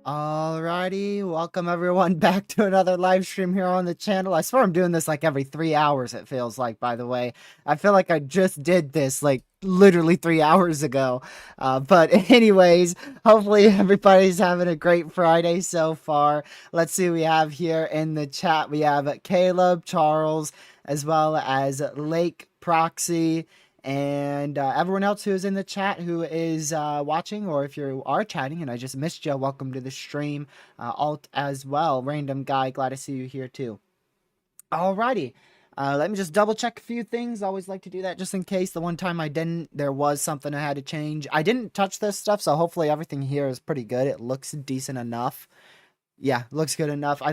Alrighty, welcome everyone back to another live stream here on the channel. I swear I'm doing this like every 3 hours, it feels like, by the way. I feel like I just did this like literally 3 hours ago. But anyways, hopefully everybody's having a great Friday so far. Let's see what we have here in the chat. We have Caleb, Charles, as well as Lake Proxy, and everyone else who is in the chat who is watching, or if you are chatting and I just missed you, welcome to the stream. Alt as well. Random guy, glad to see you here too. Alrighty. Let me just double check a few things. I always like to do that just in case. The one time I didn't, there was something I had to change. I didn't touch this stuff, so hopefully everything here is pretty good. It looks decent enough. Yeah, looks good enough. I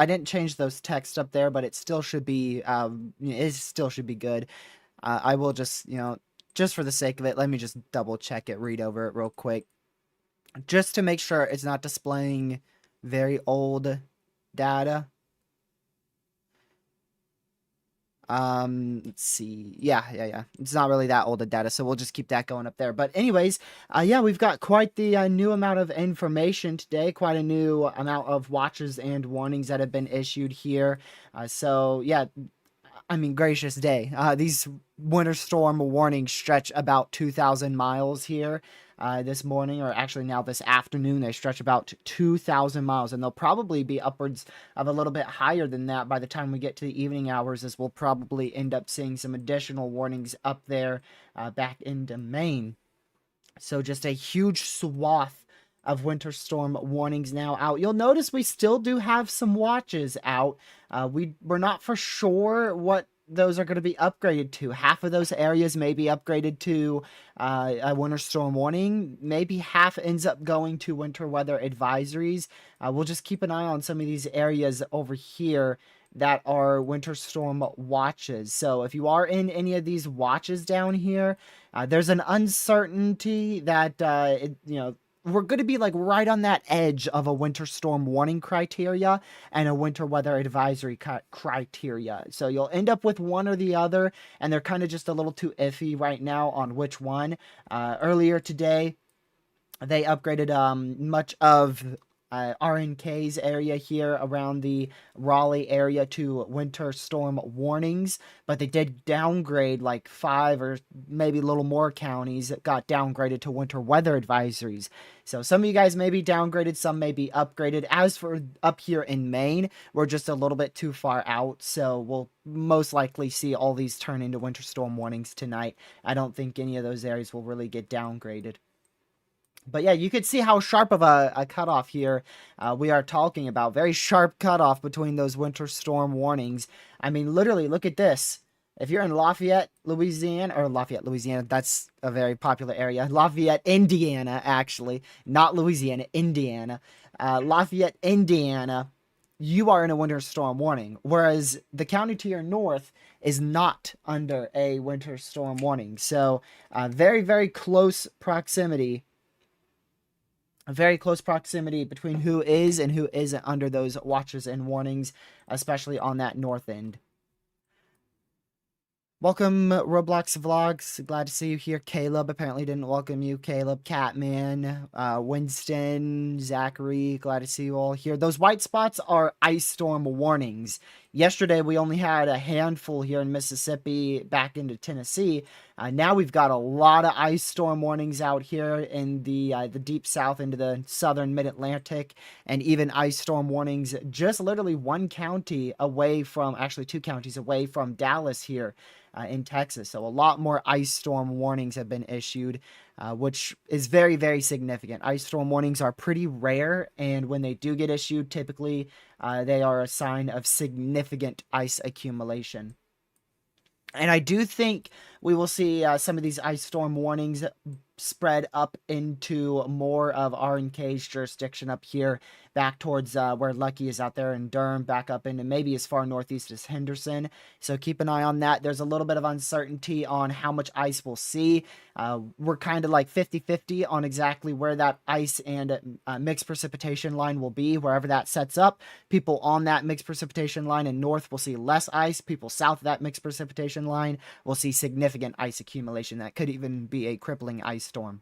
didn't change those text up there, but it still should be it still should be good. I will just, just for the sake of it, let me just double check it, read over it real quick, just to make sure it's not displaying very old data. Let's see. Yeah. It's not really that old of data, so we'll just keep that going up there. But anyways, yeah, we've got quite the new amount of information today, quite a new amount of watches and warnings that have been issued here. So yeah, I mean, gracious day. These winter storm warnings stretch about 2,000 miles here this morning, or actually now this afternoon. They stretch about 2,000 miles, and they'll probably be upwards of a little bit higher than that by the time we get to the evening hours, as we'll probably end up seeing some additional warnings up there back into Maine. So just a huge swath of winter storm warnings now out. You'll notice we still do have some watches out. We're not for sure what those are going to be upgraded to. Half of those areas may be upgraded to a winter storm warning. Maybe half ends up going to winter weather advisories. We'll just keep an eye on some of these areas over here that are winter storm watches. So if you are in any of these watches down here, there's an uncertainty that we're going to be like right on that edge of a winter storm warning criteria and a winter weather advisory criteria. So you'll end up with one or the other, and they're kind of just a little too iffy right now on which one. Earlier today, they upgraded much of RNK's area here around the Raleigh area to winter storm warnings, but they did downgrade like 5 or maybe a little more counties that got downgraded to winter weather advisories. So some of you guys may be downgraded, some may be upgraded. As for up here in Maine, we're just a little bit too far out, so we'll most likely see all these turn into winter storm warnings tonight. I don't think any of those areas will really get downgraded. But yeah, you could see how sharp of a cutoff here we are talking about. Very sharp cutoff between those winter storm warnings. I mean, literally, look at this. If you're in Lafayette, Louisiana, that's a very popular area. Lafayette, Indiana, actually, not Louisiana, Indiana. Lafayette, Indiana, you are in a winter storm warning, whereas the county to your north is not under a winter storm warning. So, very, very close proximity, very close proximity between who is and who isn't under those watches and warnings, especially on that north end. Welcome, Roblox Vlogs. Glad to see you here. Caleb apparently didn't welcome you. Caleb, Catman, Winston, Zachary. Glad to see you all here. Those white spots are ice storm warnings. Yesterday, we only had a handful here in Mississippi, back into Tennessee. Now we've got a lot of ice storm warnings out here in the deep south into the southern mid-Atlantic, and even ice storm warnings just literally one county away from, actually 2 counties away from Dallas here in Texas. So a lot more ice storm warnings have been issued, which is very, very significant. Ice storm warnings are pretty rare, and when they do get issued, typically they are a sign of significant ice accumulation. And I do think we will see some of these ice storm warnings spread up into more of R&K's jurisdiction up here, back towards where Lucky is out there in Durham, back up into maybe as far northeast as Henderson. So keep an eye on that. There's a little bit of uncertainty on how much ice we'll see. We're kind of like 50-50 on exactly where that ice and mixed precipitation line will be, wherever that sets up. People on that mixed precipitation line in north will see less ice. People south of that mixed precipitation line will see significant ice accumulation. That could even be a crippling ice storm.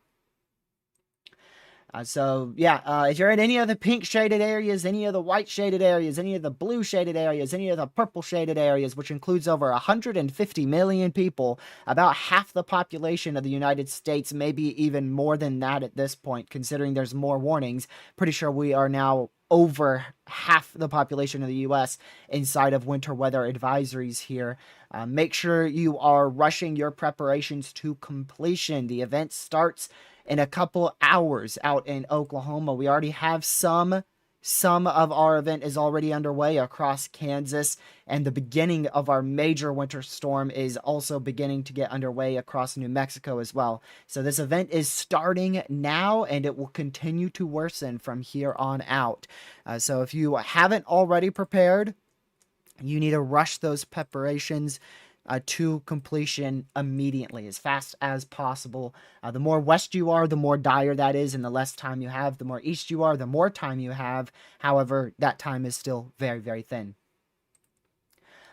So yeah, if you're in any of the pink shaded areas, any of the white shaded areas, any of the blue shaded areas, any of the purple shaded areas, which includes over 150 million people, about half the population of the United States, maybe even more than that at this point, considering there's more warnings. Pretty sure we are now over half the population of the U.S. inside of winter weather advisories here. Make sure you are rushing your preparations to completion. The event starts in a couple hours out in Oklahoma. We already have some of our event is already underway across Kansas, and the beginning of our major winter storm is also beginning to get underway across New Mexico as well. So this event is starting now, and it will continue to worsen from here on out. So if you haven't already prepared, you need to rush those preparations to completion immediately, as fast as possible. The more west you are, the more dire that is, and the less time you have. The more east you are, the more time you have. However, that time is still very, very thin.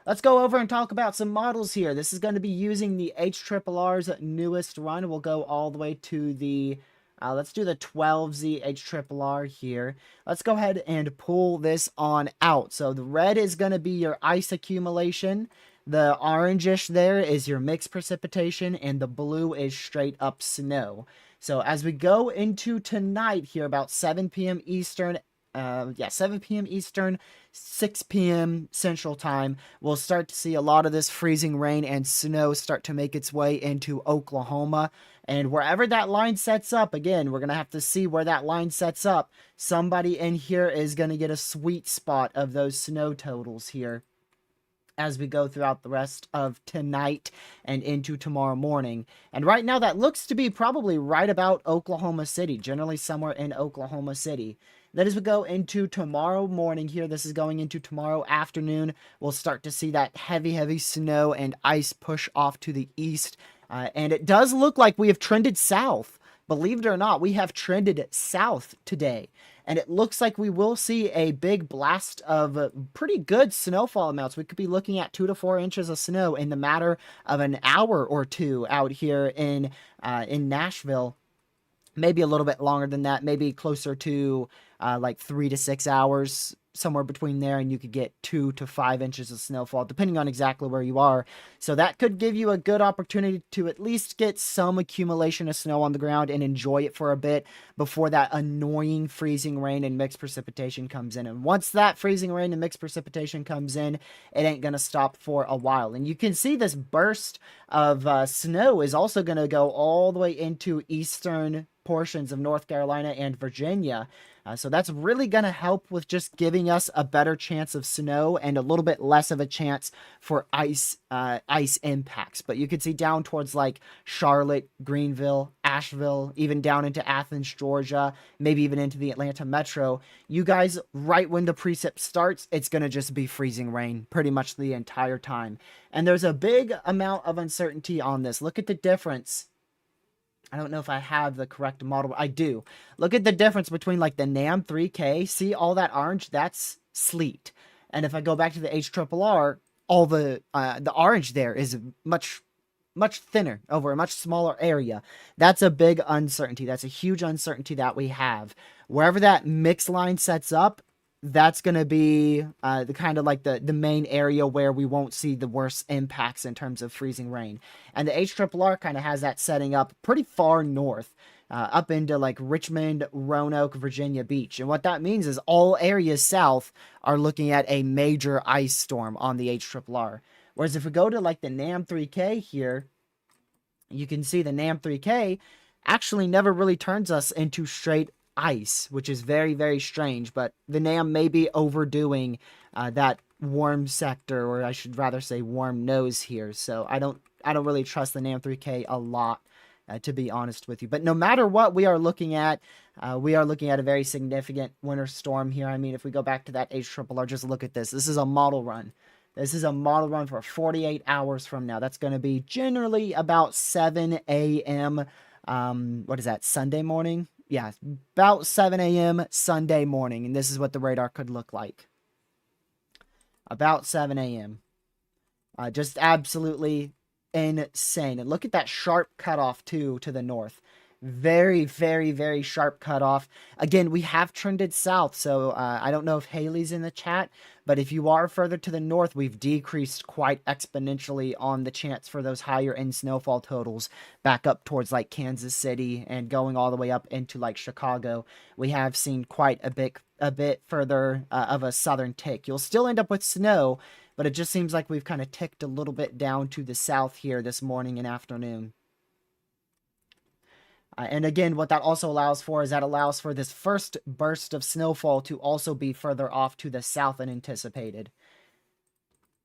Let's go over and talk about some models here. This is going to be using the HRRR's newest run. We'll go all the way to the let's do the 12Z HRRR here. Let's go ahead and pull this on out. So the red is going to be your ice accumulation. The orangish there is your mixed precipitation, and the blue is straight up snow. So as we go into tonight here, about 7 p.m. Eastern, 7 p.m. Eastern, 6 p.m. Central Time, we'll start to see a lot of this freezing rain and snow start to make its way into Oklahoma. And wherever that line sets up, again, we're going to have to see where that line sets up. Somebody in here is going to get a sweet spot of those snow totals here as we go throughout the rest of tonight and into tomorrow morning. And right now that looks to be probably right about Oklahoma City, generally somewhere in Oklahoma City. Then as we go into tomorrow morning here, this is going into tomorrow afternoon, we'll start to see that heavy snow and ice push off to the east. And it does look like we have trended south. Believe it or not, we have trended south today. And it looks like we will see a big blast of pretty good snowfall amounts. We could be looking at 2 to 4 inches of snow in the matter of an hour or two out here in Nashville. Maybe a little bit longer than that, maybe closer to like 3 to 6 hours, somewhere between there, and you could get 2 to 5 inches of snowfall, depending on exactly where you are. So that could give you a good opportunity to at least get some accumulation of snow on the ground and enjoy it for a bit before that annoying freezing rain and mixed precipitation comes in. And once that freezing rain and mixed precipitation comes in, it ain't going to stop for a while. And you can see this burst of snow is also going to go all the way into eastern portions of North Carolina and Virginia. So that's really going to help with just giving us a better chance of snow and a little bit less of a chance for ice impacts. But you can see down towards like Charlotte, Greenville, Asheville, even down into Athens, Georgia, maybe even into the Atlanta metro. You guys, right when the precip starts, it's going to just be freezing rain pretty much the entire time. And there's a big amount of uncertainty on this. Look at the difference. I don't know if I have the correct model. I do. Look at the difference between like the NAM 3K. See all that orange? That's sleet. And if I go back to the HRRR, all the orange there is much thinner over a much smaller area. That's a big uncertainty. That's a huge uncertainty that we have. Wherever that mix line sets up, that's going to be the kind of like the main area where we won't see the worst impacts in terms of freezing rain. And the HRRR kind of has that setting up pretty far north, up into like Richmond, Roanoke, Virginia Beach. And what that means is all areas south are looking at a major ice storm on the HRRR. Whereas if we go to like the NAM 3K here, you can see the NAM 3K actually never really turns us into straight ice, which is very, very strange. But the NAM may be overdoing that warm sector, or I should rather say warm nose here. So I don't really trust the NAM 3K a lot, to be honest with you. But no matter what we are looking at a very significant winter storm here. I mean, if we go back to that HRRR, just look at this. This is a model run. This is a model run for 48 hours from now. That's going to be generally about 7 a.m. What is that, Sunday morning? Yeah, about 7 a.m. Sunday morning. And this is what the radar could look like. About 7 a.m. Just absolutely insane. And look at that sharp cutoff, too, to the north. Very, very, very sharp cutoff. Again, we have trended south, so I don't know if Haley's in the chat, but if you are further to the north, we've decreased quite exponentially on the chance for those higher end snowfall totals back up towards like Kansas City and going all the way up into like Chicago. We have seen quite a bit further of a southern tick. You'll still end up with snow, but it just seems like we've kind of ticked a little bit down to the south here this morning and afternoon. And again, what that also allows for is that allows for this first burst of snowfall to also be further off to the south than anticipated.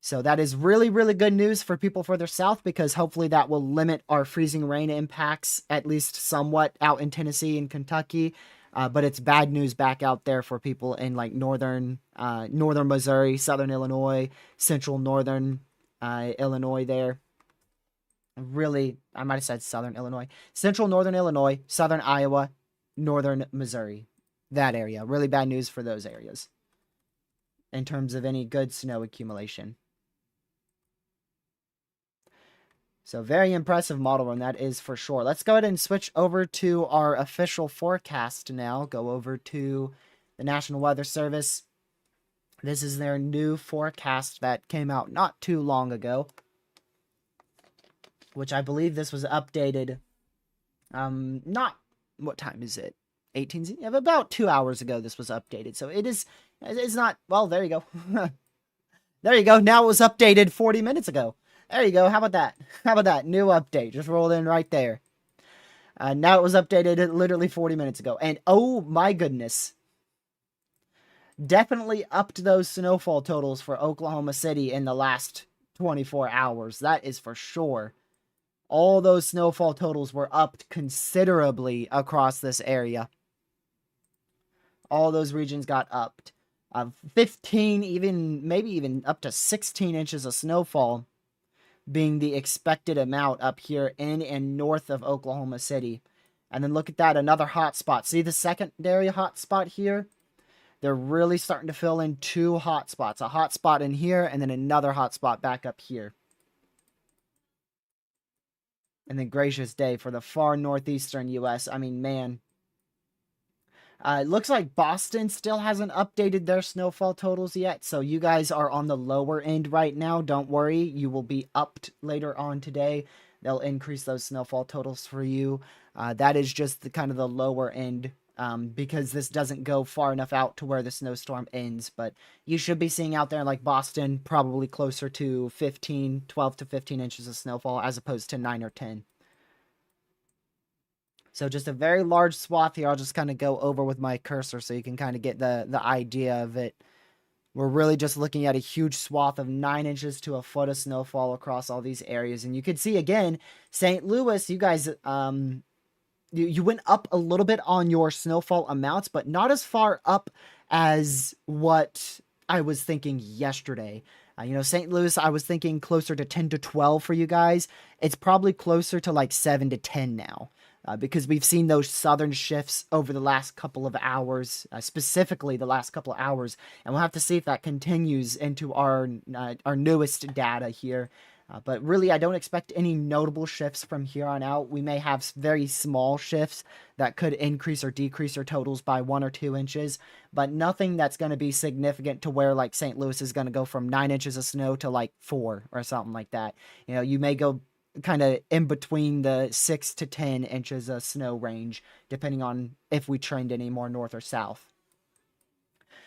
So that is really, really good news for people further south, because hopefully that will limit our freezing rain impacts, at least somewhat, out in Tennessee and Kentucky. But it's bad news back out there for people in like northern Missouri, southern Illinois, central northern Illinois there. Really, I might have said southern Illinois, central northern Illinois, southern Iowa, northern Missouri, that area. Really bad news for those areas in terms of any good snow accumulation. So very impressive model run, that is for sure. Let's go ahead and switch over to our official forecast now. Go over to the National Weather Service. This is their new forecast that came out not too long ago, which I believe this was updated, not, what time is it? 18, about 2 hours ago this was updated. So it's not, well, there you go. There you go. Now it was updated 40 minutes ago. There you go. How about that? How about that? New update. Just rolled in right there. Now it was updated literally 40 minutes ago. And oh my goodness. Definitely upped those snowfall totals for Oklahoma City in the last 24 hours. That is for sure. All those snowfall totals were upped considerably across this area. All those regions got upped. 15, maybe even up to 16 inches of snowfall being the expected amount up here in and north of Oklahoma City. And then look at that, another hot spot. See the secondary hot spot here? They're really starting to fill in two hot spots. A hot spot in here and then another hot spot back up here. And then gracious day for the far northeastern U.S. I mean, man. It looks like Boston still hasn't updated their snowfall totals yet, so you guys are on the lower end right now. Don't worry, you will be upped later on today. They'll increase those snowfall totals for you. That is just the kind of the lower end, because this doesn't go far enough out to where the snowstorm ends. But you should be seeing out there like Boston probably closer to 15, 12 to 15 inches of snowfall as opposed to 9 or 10. So just a very large swath here. I'll just kind of go over with my cursor so you can kind of get the idea of it. We're really just looking at a huge swath of 9 inches to a foot of snowfall across all these areas. And you can see again, St. Louis, you guys, you went up a little bit on your snowfall amounts, but not as far up as what I was thinking yesterday. St. Louis, I was thinking closer to 10 to 12 for you guys. It's probably closer to like 7 to 10 now. Because we've seen those southern shifts over the last couple of hours, specifically the last couple of hours, and we'll have to see if that continues into our newest data here. But really, I don't expect any notable shifts from here on out. We may have very small shifts that could increase or decrease our totals by 1 or 2 inches, but nothing that's going to be significant to where like St. Louis is going to go from 9 inches of snow to like 4 or something like that. You may go kind of in between the 6 to 10 inches of snow range, depending on if we trend any more north or south.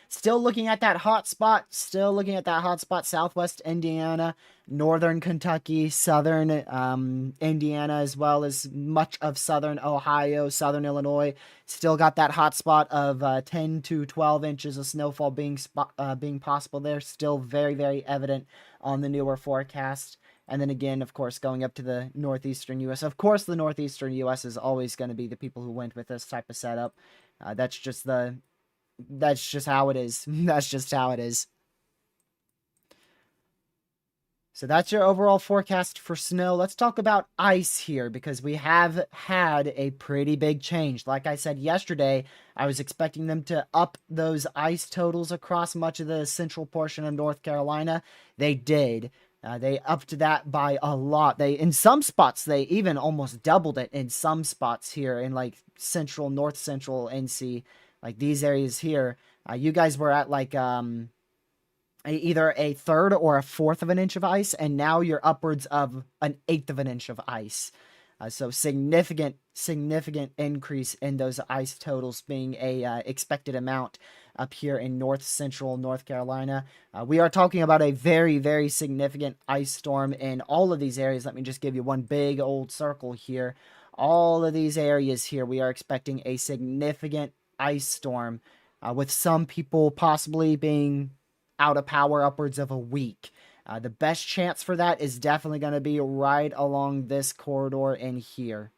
Still looking at that hot spot, southwest Indiana, northern Kentucky, southern Indiana, as well as much of southern Ohio, southern Illinois. Still got that hot spot of 10 to 12 inches of snowfall being possible there. Still very, very evident on the newer forecast. And then again, of course, going up to the northeastern U.S. Of course, the northeastern U.S. is always going to be the people who went with this type of setup. That's just how it is. That's just how it is. So that's your overall forecast for snow. Let's talk about ice here, because we have had a pretty big change. Like I said yesterday, I was expecting them to up those ice totals across much of the central portion of North Carolina. They did. They upped that by a lot. In some spots, they even almost doubled it in some spots here in like central, north central NC, like these areas here. You guys were at like either a third or a fourth of an inch of ice, and now you're upwards of an eighth of an inch of ice. So significant increase in those ice totals being a expected amount up here in north central North Carolina. We are talking about a very, very significant ice storm in all of these areas. Let me just give you one big old circle here. All of these areas here, we are expecting a significant ice storm, with some people possibly being out of power upwards of a week. The best chance for that is definitely going to be right along this corridor in here.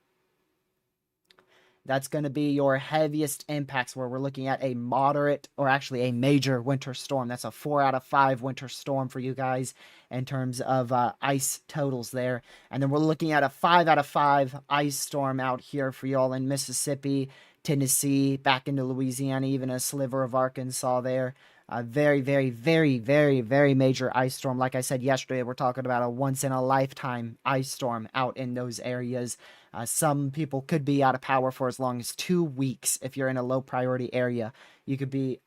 That's going to be your heaviest impacts, where we're looking at a moderate, or actually a major winter storm. That's a 4 out of 5 winter storm for you guys in terms of ice totals there. And then we're looking at a 5 out of 5 ice storm out here for y'all in Mississippi, Tennessee, back into Louisiana, even a sliver of Arkansas there. Very, very, very, very, very major ice storm. Like I said yesterday, we're talking about a once-in-a-lifetime ice storm out in those areas. Some people could be out of power for as long as 2 weeks. If you're in a low-priority area, you could be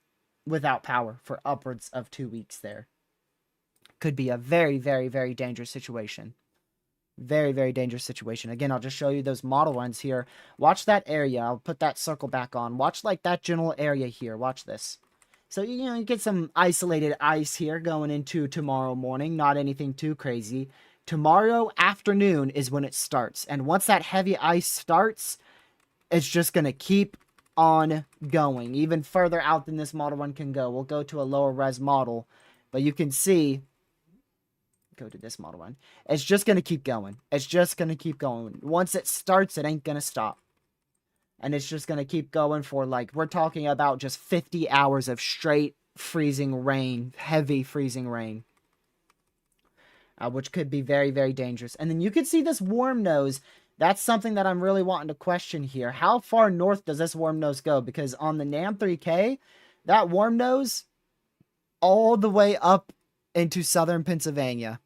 without power for upwards of 2 weeks there. Could be a very, very, very dangerous situation. Very, very dangerous situation. Again, I'll just show you those model runs here. Watch that area. I'll put that circle back on. Watch like that general area here. Watch this. So, you get some isolated ice here going into tomorrow morning. Not anything too crazy. Tomorrow afternoon is when it starts. And once that heavy ice starts, it's just going to keep on going. Even further out than this model run can go. We'll go to a lower res model. But you can see, go to this model run. It's just going to keep going. It's just going to keep going. Once it starts, it ain't going to stop. And it's just going to keep going for, like, we're talking about just 50 hours of straight freezing rain, heavy freezing rain, which could be very, very dangerous. And then you can see this warm nose. That's something that I'm really wanting to question here. How far north does this warm nose go? Because on the NAM 3K, that warm nose all the way up into southern Pennsylvania.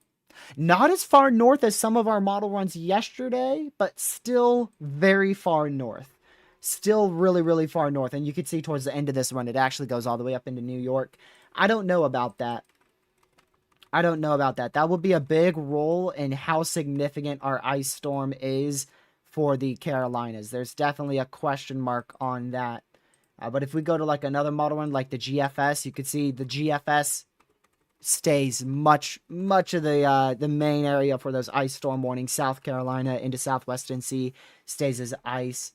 Not as far north as some of our model runs yesterday, but still very far north. Still really, really far north. And you can see towards the end of this one, it actually goes all the way up into New York. I don't know about that. I don't know about that. That would be a big role in how significant our ice storm is for the Carolinas. There's definitely a question mark on that. But if we go to like another model one, like the GFS, you can see the GFS stays much of the main area for those ice storm warnings. South Carolina into Southwest NC stays as ice.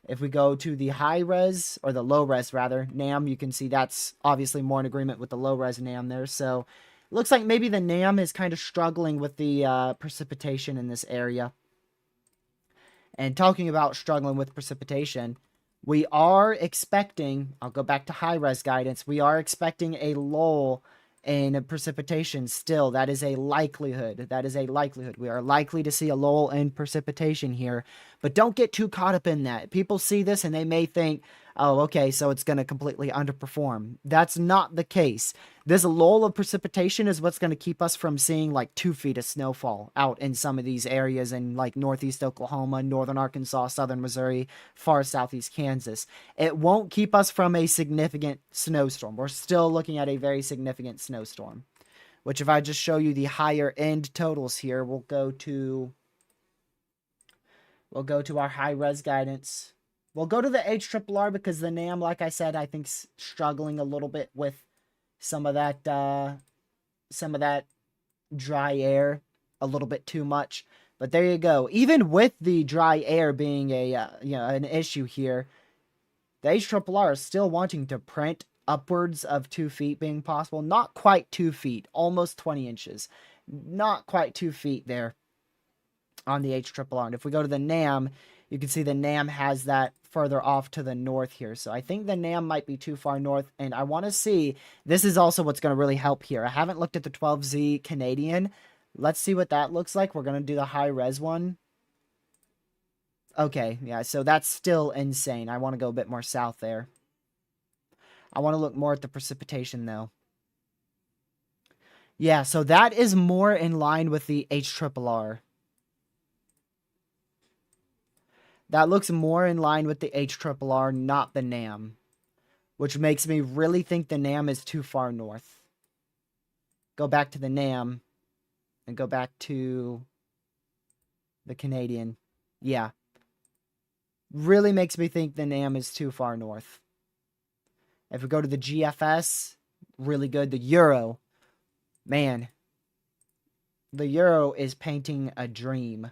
If we go to the high res, or the low res rather, NAM, you can see that's obviously more in agreement with the low res NAM there. So it looks like maybe the NAM is kind of struggling with the precipitation in this area. And talking about struggling with precipitation, we are expecting, I'll go back to high res guidance, we are expecting a lull in precipitation still. That is a likelihood. That is a likelihood. We are likely to see a lull in precipitation here, but don't get too caught up in that. People see this and they may think, oh, okay, so it's going to completely underperform. That's not the case. This lull of precipitation is what's going to keep us from seeing like 2 feet of snowfall out in some of these areas in like northeast Oklahoma, northern Arkansas, southern Missouri, far southeast Kansas. It won't keep us from a significant snowstorm. We're still looking at a very significant snowstorm, which if I just show you the higher end totals here, we'll go to our high res guidance. We'll go to the HRRR because the NAM, like I said, I think struggling a little bit with some of that dry air, a little bit too much. But there you go. Even with the dry air being a an issue here, the HRRR is still wanting to print upwards of 2 feet being possible. Not quite 2 feet, almost 20 inches. Not quite 2 feet there on the HRRR. And if we go to the NAM, you can see the NAM has that further off to the north here. So I think the NAM might be too far north. And I want to see, this is also what's going to really help here. I haven't looked at the 12Z Canadian. Let's see what that looks like. We're going to do the high res one. Okay, yeah, so that's still insane. I want to go a bit more south there. I want to look more at the precipitation though. Yeah, so that is more in line with the HRRR. That looks more in line with the HRRR, not the NAM. Which makes me really think the NAM is too far north. Go back to the NAM. And go back to the Canadian. Yeah. Really makes me think the NAM is too far north. If we go to the GFS, really good. The Euro. Man. The Euro is painting a dream.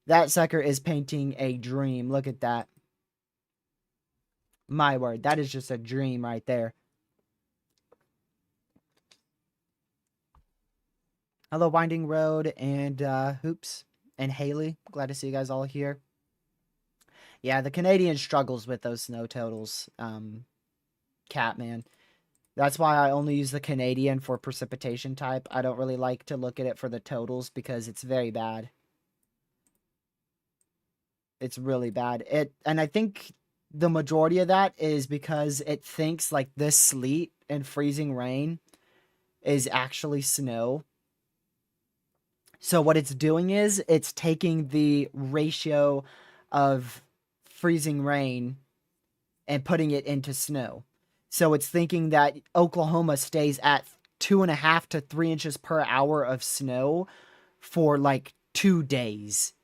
That sucker is painting a dream. Look at that. My word. That is just a dream right there. Hello, Winding Road and Hoops and Haley. Glad to see you guys all here. Yeah, the Canadian struggles with those snow totals. Catman. That's why I only use the Canadian for precipitation type. I don't really like to look at it for the totals because it's very bad. It's really bad. And I think the majority of that is because it thinks like this sleet and freezing rain is actually snow. So what it's doing is it's taking the ratio of freezing rain and putting it into snow. So it's thinking that Oklahoma stays at 2.5 to 3 inches per hour of snow for like 2 days.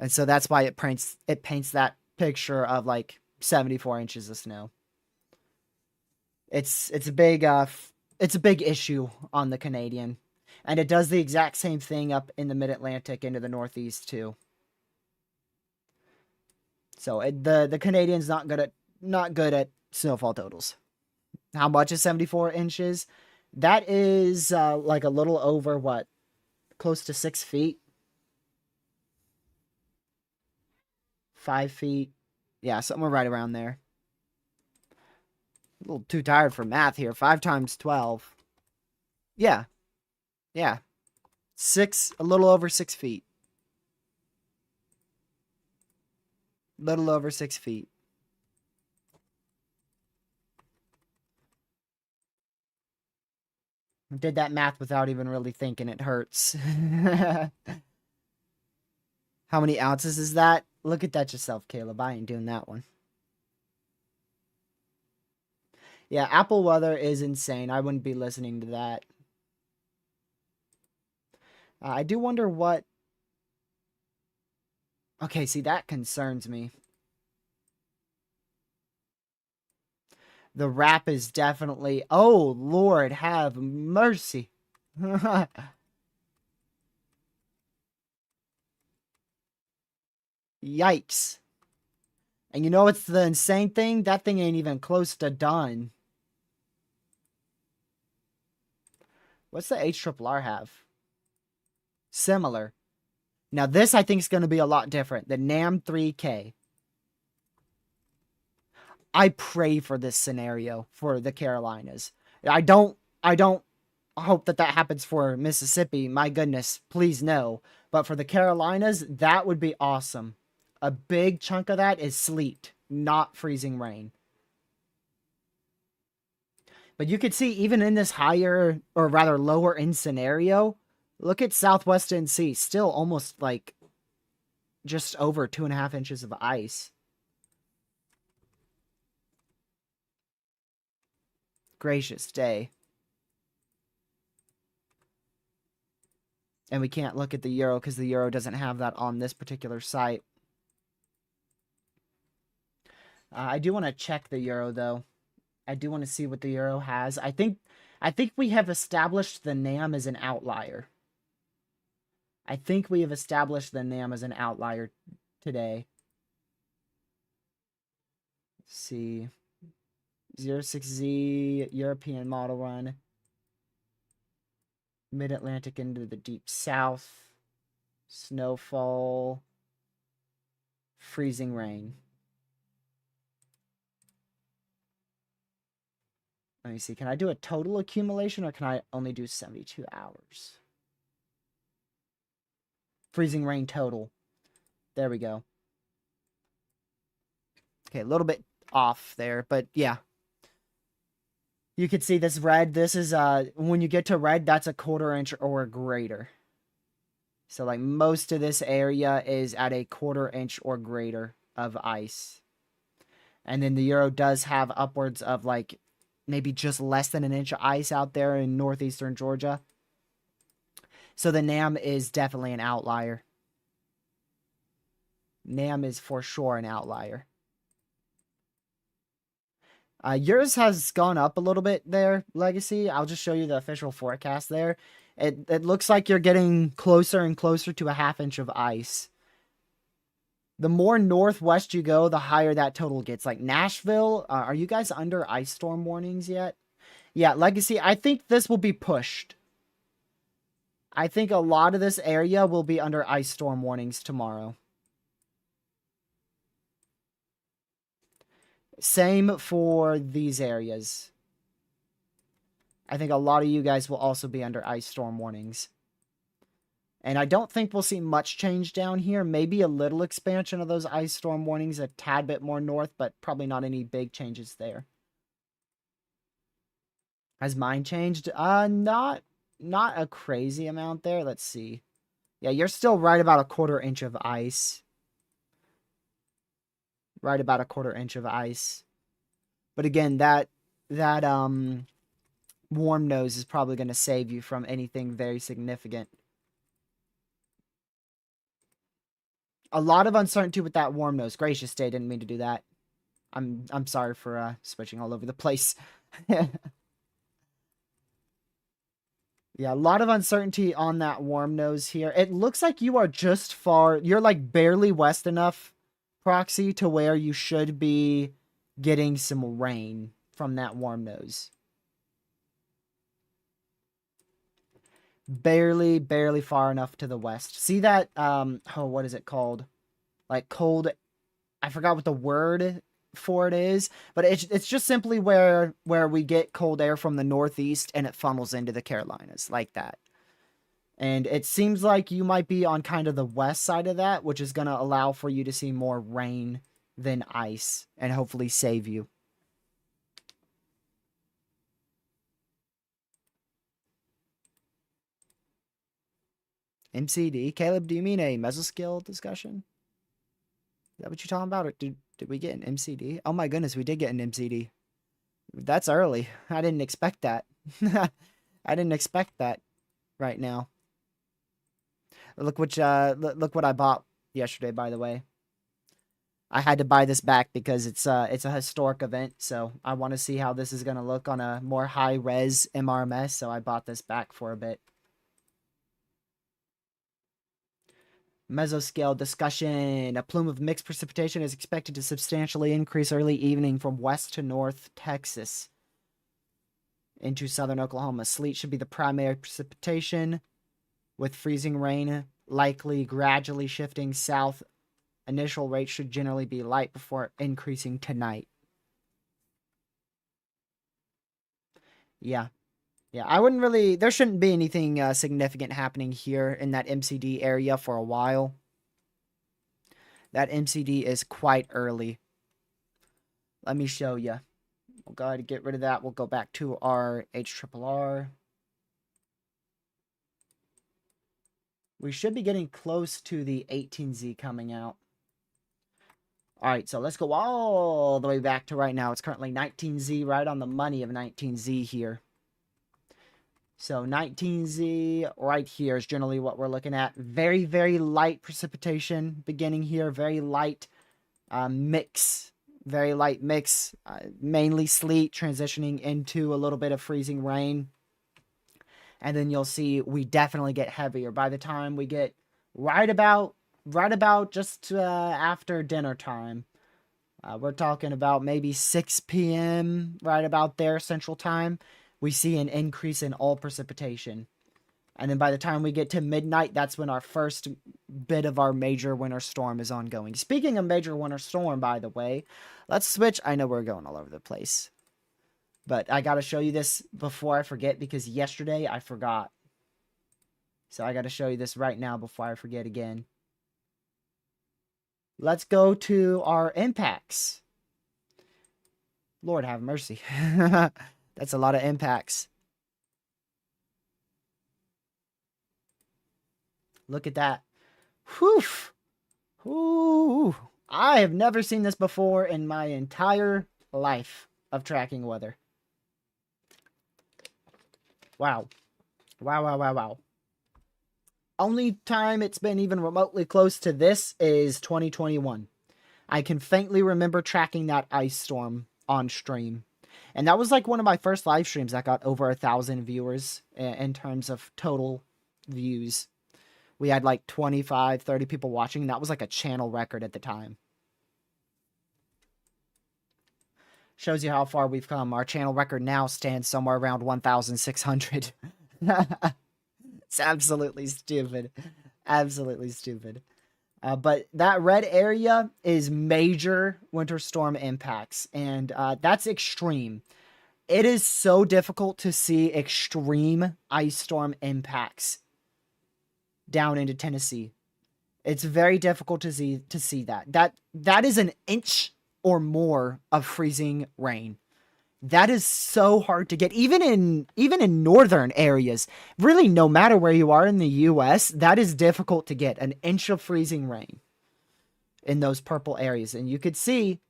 And so that's why it paints that picture of like 74 inches of snow. It's a big issue on the Canadian. And it does the exact same thing up in the mid-Atlantic into the Northeast too. So the Canadian's not good at snowfall totals. How much is 74 inches? That is like a little over what? Close to 6 feet. 5 feet. Yeah, somewhere right around there. A little too tired for math here. 5 times 12. Yeah. Yeah. A little over 6 feet. Little over 6 feet. I did that math without even really thinking. It hurts. How many ounces is that? Look at that yourself, Caleb. I ain't doing that one. Yeah, Apple weather is insane. I wouldn't be listening to that. I do wonder what... Okay, see, that concerns me. The rap is definitely... Oh, Lord, have mercy. Yikes. And you know what's the insane thing? That thing ain't even close to done. What's the HRRR have? Similar. Now this I think is going to be a lot different. The NAM 3K. I pray for this scenario for the Carolinas. I don't hope that happens for Mississippi. My goodness, please no. But for the Carolinas, that would be awesome. A big chunk of that is sleet, not freezing rain. But you could see even in this higher, or rather lower end scenario, look at Southwest NC, still almost like just over 2.5 inches of ice. Gracious day. And we can't look at the Euro because the Euro doesn't have that on this particular site. I do want to check the Euro though. I do want to see what the Euro has. I think we have established the NAM as an outlier. I think we have established the NAM as an outlier today. Let's see. 06Z European model run. Mid-Atlantic into the deep south. Snowfall. Freezing rain. Let me see. Can I do a total accumulation or can I only do 72 hours? Freezing rain total. There we go. Okay, a little bit off there, but yeah. You can see this red. This is, when you get to red, that's a 1/4 inch or greater. So, like, most of this area is at a 1/4 inch or greater of ice. And then the Euro does have upwards of, like, maybe just less than 1 inch of ice out there in northeastern Georgia. So the NAM is definitely an outlier. NAM is for sure an outlier. Yours has gone up a little bit there, Legacy. I'll just show you the official forecast there. It looks like you're getting closer and closer to a 1/2 inch of ice. The more northwest you go, the higher that total gets. Like Nashville, are you guys under ice storm warnings yet? Yeah, Legacy, I think this will be pushed. I think a lot of this area will be under ice storm warnings tomorrow. Same for these areas. I think a lot of you guys will also be under ice storm warnings. And I don't think we'll see much change down here. Maybe a little expansion of those ice storm warnings a tad bit more north, but probably not any big changes there. Has mine changed? Not a crazy amount there. Let's see. Yeah, you're still right about a 1/4 inch of ice. Right about a 1/4 inch of ice. But again, that warm nose is probably going to save you from anything very significant. A lot of uncertainty with that warm nose. Gracious day, didn't mean to do that. I'm sorry for switching all over the place. Yeah, a lot of uncertainty on that warm nose here. It looks like you are just far. You're like barely west enough, Proxy, to where you should be getting some rain from that warm nose. Barely far enough to the west. See that, oh, what is it called? Like cold, I forgot what the word for it is, but it's just simply where we get cold air from the northeast and it funnels into the Carolinas, like that. And it seems like you might be on kind of the west side of that, which is going to allow for you to see more rain than ice and hopefully save you. MCD. Caleb, do you mean a mesoscale discussion? that what you're talking about? Or did we get an MCD? Oh my goodness, we did get an MCD. That's early. I didn't expect that. I didn't expect that right now. Look look what I bought yesterday, by the way. I had to buy this back because it's a historic event, so I want to see how this is going to look on a more high res MRMS, so I bought this back for a bit. Mesoscale discussion. A plume of mixed precipitation is expected to substantially increase early evening from west to north Texas into southern Oklahoma. Sleet should be the primary precipitation, with freezing rain likely gradually shifting south. Initial rates should generally be light before increasing tonight. Yeah. Yeah, I wouldn't really... There shouldn't be anything significant happening here in that MCD area for a while. That MCD is quite early. Let me show you. We'll go ahead and get rid of that. We'll go back to our HRRR. We should be getting close to the 18Z coming out. Alright, so let's go all the way back to right now. It's currently 19Z, right on the money of 19Z here. So 19Z right here is generally what we're looking at. Very, very light precipitation beginning here. Very light mix. Very light mix. Mainly sleet transitioning into a little bit of freezing rain. And then you'll see we definitely get heavier by the time we get right about just after dinner time. We're talking about maybe 6 p.m. right about there Central Time. We see an increase in all precipitation. And then by the time we get to midnight, that's when our first bit of our major winter storm is ongoing. Speaking of major winter storm, by the way, let's switch. I know we're going all over the place, but I got to show you this before I forget because yesterday I forgot. So I got to show you this right now before I forget again. Let's go to our impacts. Lord have mercy. That's a lot of impacts. Look at that. Whew. Ooh. I have never seen this before in my entire life of tracking weather. Wow. Wow. Only time it's been even remotely close to this is 2021. I can faintly remember tracking that ice storm on stream. And that was like one of my first live streams that got over 1,000 viewers in terms of total views. We had like 25, 30 people watching. That was like a channel record at the time. Shows you how far we've come. Our channel record now stands somewhere around 1,600. It's absolutely stupid. Absolutely stupid. But that red area is major winter storm impacts, and that's extreme. It is so difficult to see extreme ice storm impacts down into Tennessee. It's very difficult to see that. That is an inch or more of freezing rain. That is so hard to get, even in northern areas. Really, no matter where you are in the U.S., that is difficult to get, an inch of freezing rain in those purple areas. And you could see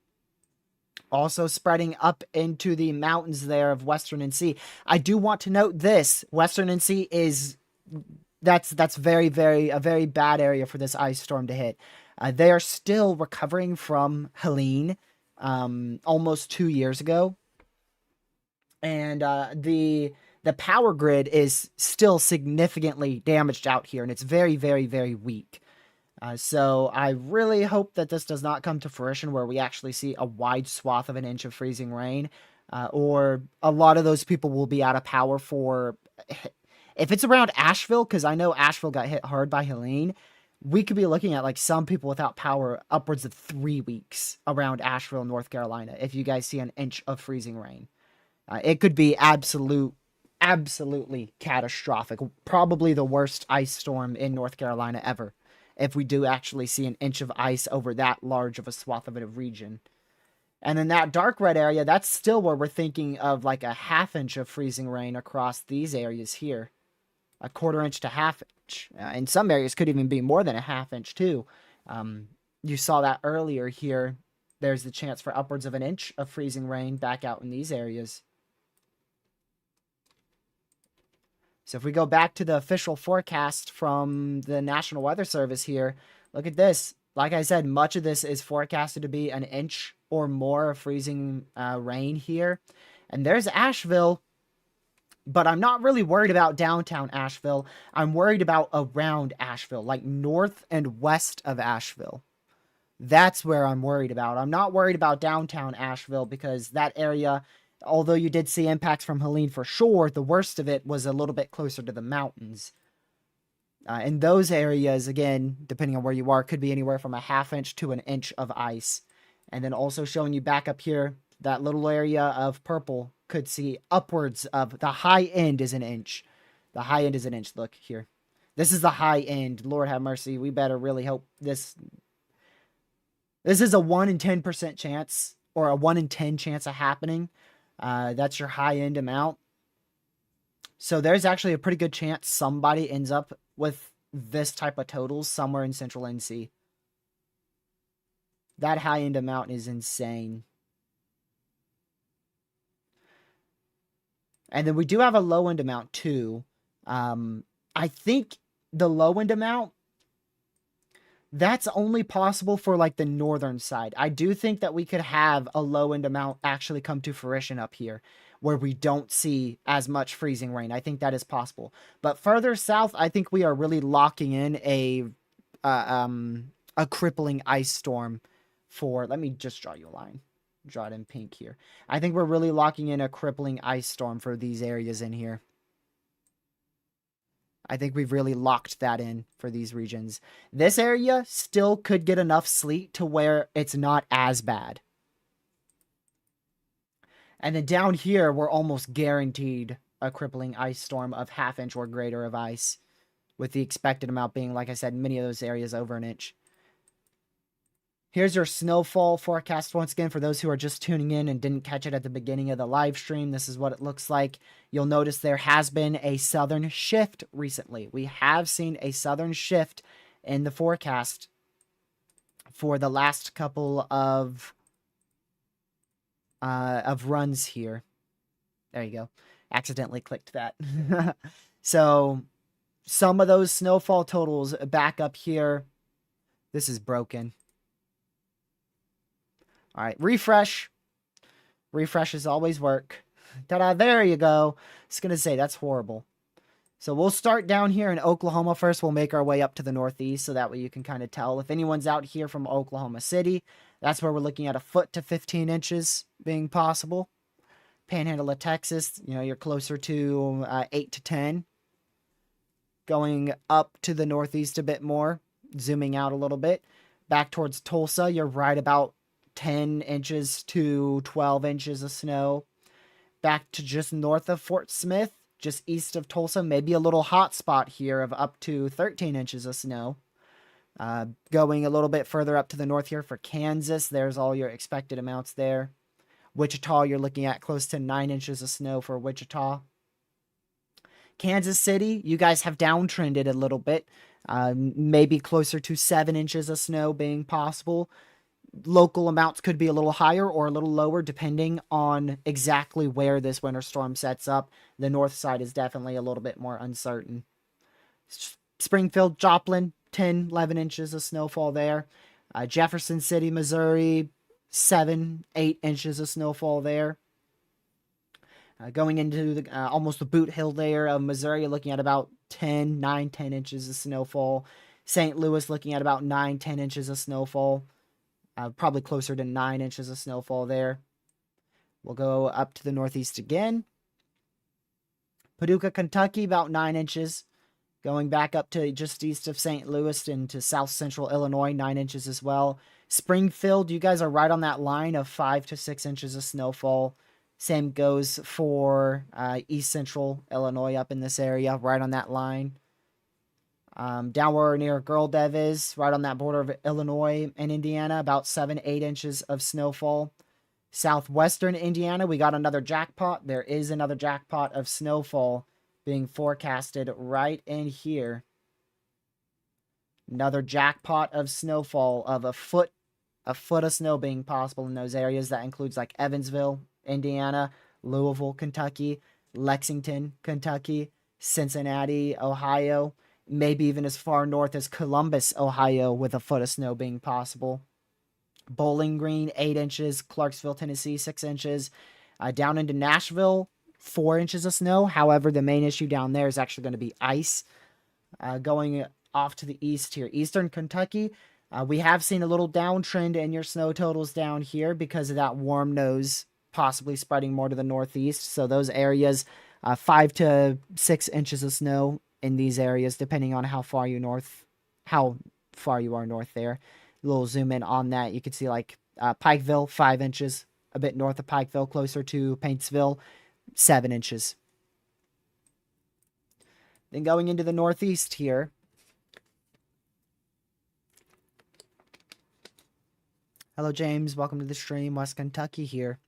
also spreading up into the mountains there of Western NC. I do want to note this: Western NC is that's a very bad area for this ice storm to hit. They are still recovering from Helene, almost 2 years ago. And the power grid is still significantly damaged out here, and it's very weak. So I really hope that this does not come to fruition where we actually see a wide swath of an inch of freezing rain, or a lot of those people will be out of power for... If it's around Asheville, because I know Asheville got hit hard by Helene, we could be looking at like some people without power upwards of 3 weeks around Asheville, North Carolina, if you guys see an inch of freezing rain. It could be absolutely catastrophic. Probably the worst ice storm in North Carolina ever, if we do actually see an inch of ice over that large of a swath of a region. And in that dark red area, that's still where we're thinking of like a ½ inch of freezing rain across these areas here. A 1/4 inch to ½ inch. In some areas could even be more than a ½ inch too. you saw that earlier here. There's the chance for upwards of an inch of freezing rain back out in these areas. So if we go back to the official forecast from the National Weather Service here, look at this. Like I said, much of this is forecasted to be an inch or more of freezing rain here. And there's Asheville, but I'm not really worried about downtown Asheville. I'm worried about around Asheville, like north and west of Asheville. That's where I'm worried about. I'm not worried about downtown Asheville because that area, although you did see impacts from Helene for sure, the worst of it was a little bit closer to the mountains. In those areas, again, depending on where you are, could be anywhere from a ½ inch to an inch of ice. And then also showing you back up here, that little area of purple could see upwards of the high end is an inch. The high end is an inch. Look here. This is the high end. Lord have mercy. We better really hope this. This is a 1 in 10% chance, or a 1 in 10 chance of happening. That's your high end amount. So there's actually a pretty good chance somebody ends up with this type of totals somewhere in Central NC. That high end amount is insane. And then we do have a low end amount too. I think the low end amount, that's only possible for like the northern side. I do think that we could have a low end amount actually come to fruition up here where we don't see as much freezing rain. I think that is possible. But further south, I think we are really locking in a crippling ice storm for, let me just draw you a line. Draw it in pink here. I think we're really locking in a crippling ice storm for these areas in here. I think we've really locked that in for these regions. This area still could get enough sleet to where it's not as bad. And then down here, we're almost guaranteed a crippling ice storm of ½ inch or greater of ice, with the expected amount being, like I said, many of those areas over an inch. Here's your snowfall forecast once again for those who are just tuning in and didn't catch it at the beginning of the live stream. This is what it looks like. You'll notice there has been a southern shift recently. We have seen a southern shift in the forecast for the last couple of runs here. There you go. Accidentally clicked that. So some of those snowfall totals back up here. This is broken. All right, refresh. Refreshes always work. Ta-da, there you go. I was going to say, that's horrible. So we'll start down here in Oklahoma first. We'll make our way up to the northeast so that way you can kind of tell. If anyone's out here from Oklahoma City, that's where we're looking at 1 foot to 15 inches being possible. Panhandle of Texas, you know, you're closer to 8 to 10. Going up to the northeast a bit more, zooming out a little bit. Back towards Tulsa, you're right about 10 inches to 12 inches of snow. Back to just north of Fort Smith, just east of Tulsa, maybe a little hot spot here of up to 13 inches of snow. Going a little bit further up to the north here for Kansas, there's all your expected amounts there. Wichita, you're looking at close to 9 inches of snow for Wichita. Kansas City, you guys have downtrended a little bit. Maybe closer to 7 inches of snow being possible. Local amounts could be a little higher or a little lower depending on exactly where this winter storm sets up. The north side is definitely a little bit more uncertain. Springfield, Joplin, 10, 11 inches of snowfall there. Jefferson City, Missouri, 7, 8 inches of snowfall there. Going into the, almost the Boot Hill there of Missouri, looking at about 9, 10 inches of snowfall. St. Louis looking at about 9, 10 inches of snowfall. Probably closer to 9 inches of snowfall there. We'll go up to the northeast again. Paducah, Kentucky, about 9 inches. Going back up to just east of St. Louis into south central Illinois, 9 inches as well. Springfield, you guys are right on that line of 5 to 6 inches of snowfall. Same goes for east central Illinois up in this area, right on that line. Down where near Girl Dev is, right on that border of Illinois and Indiana, about 7, 8 inches of snowfall. Southwestern Indiana, we got another jackpot. There is another jackpot of snowfall being forecasted right in here. Another jackpot of snowfall of a foot of snow being possible in those areas. That includes like Evansville, Indiana, Louisville, Kentucky, Lexington, Kentucky, Cincinnati, Ohio, maybe even as far north as Columbus, Ohio, with a foot of snow being possible. Bowling Green, 8 inches. Clarksville, Tennessee, 6 inches. Down into Nashville, 4 inches of snow. However, the main issue down there is actually going to be ice. Going off to the east here, Eastern Kentucky, we have seen a little downtrend in your snow totals down here because of that warm nose possibly spreading more to the northeast. So those areas, 5 to 6 inches of snow in these areas, depending on how far you are north there. A little zoom in on that. You can see like Pikeville, 5 inches, a bit north of Pikeville, closer to Paintsville, 7 inches. Then going into the northeast here, hello, James. Welcome to the stream. West Kentucky here.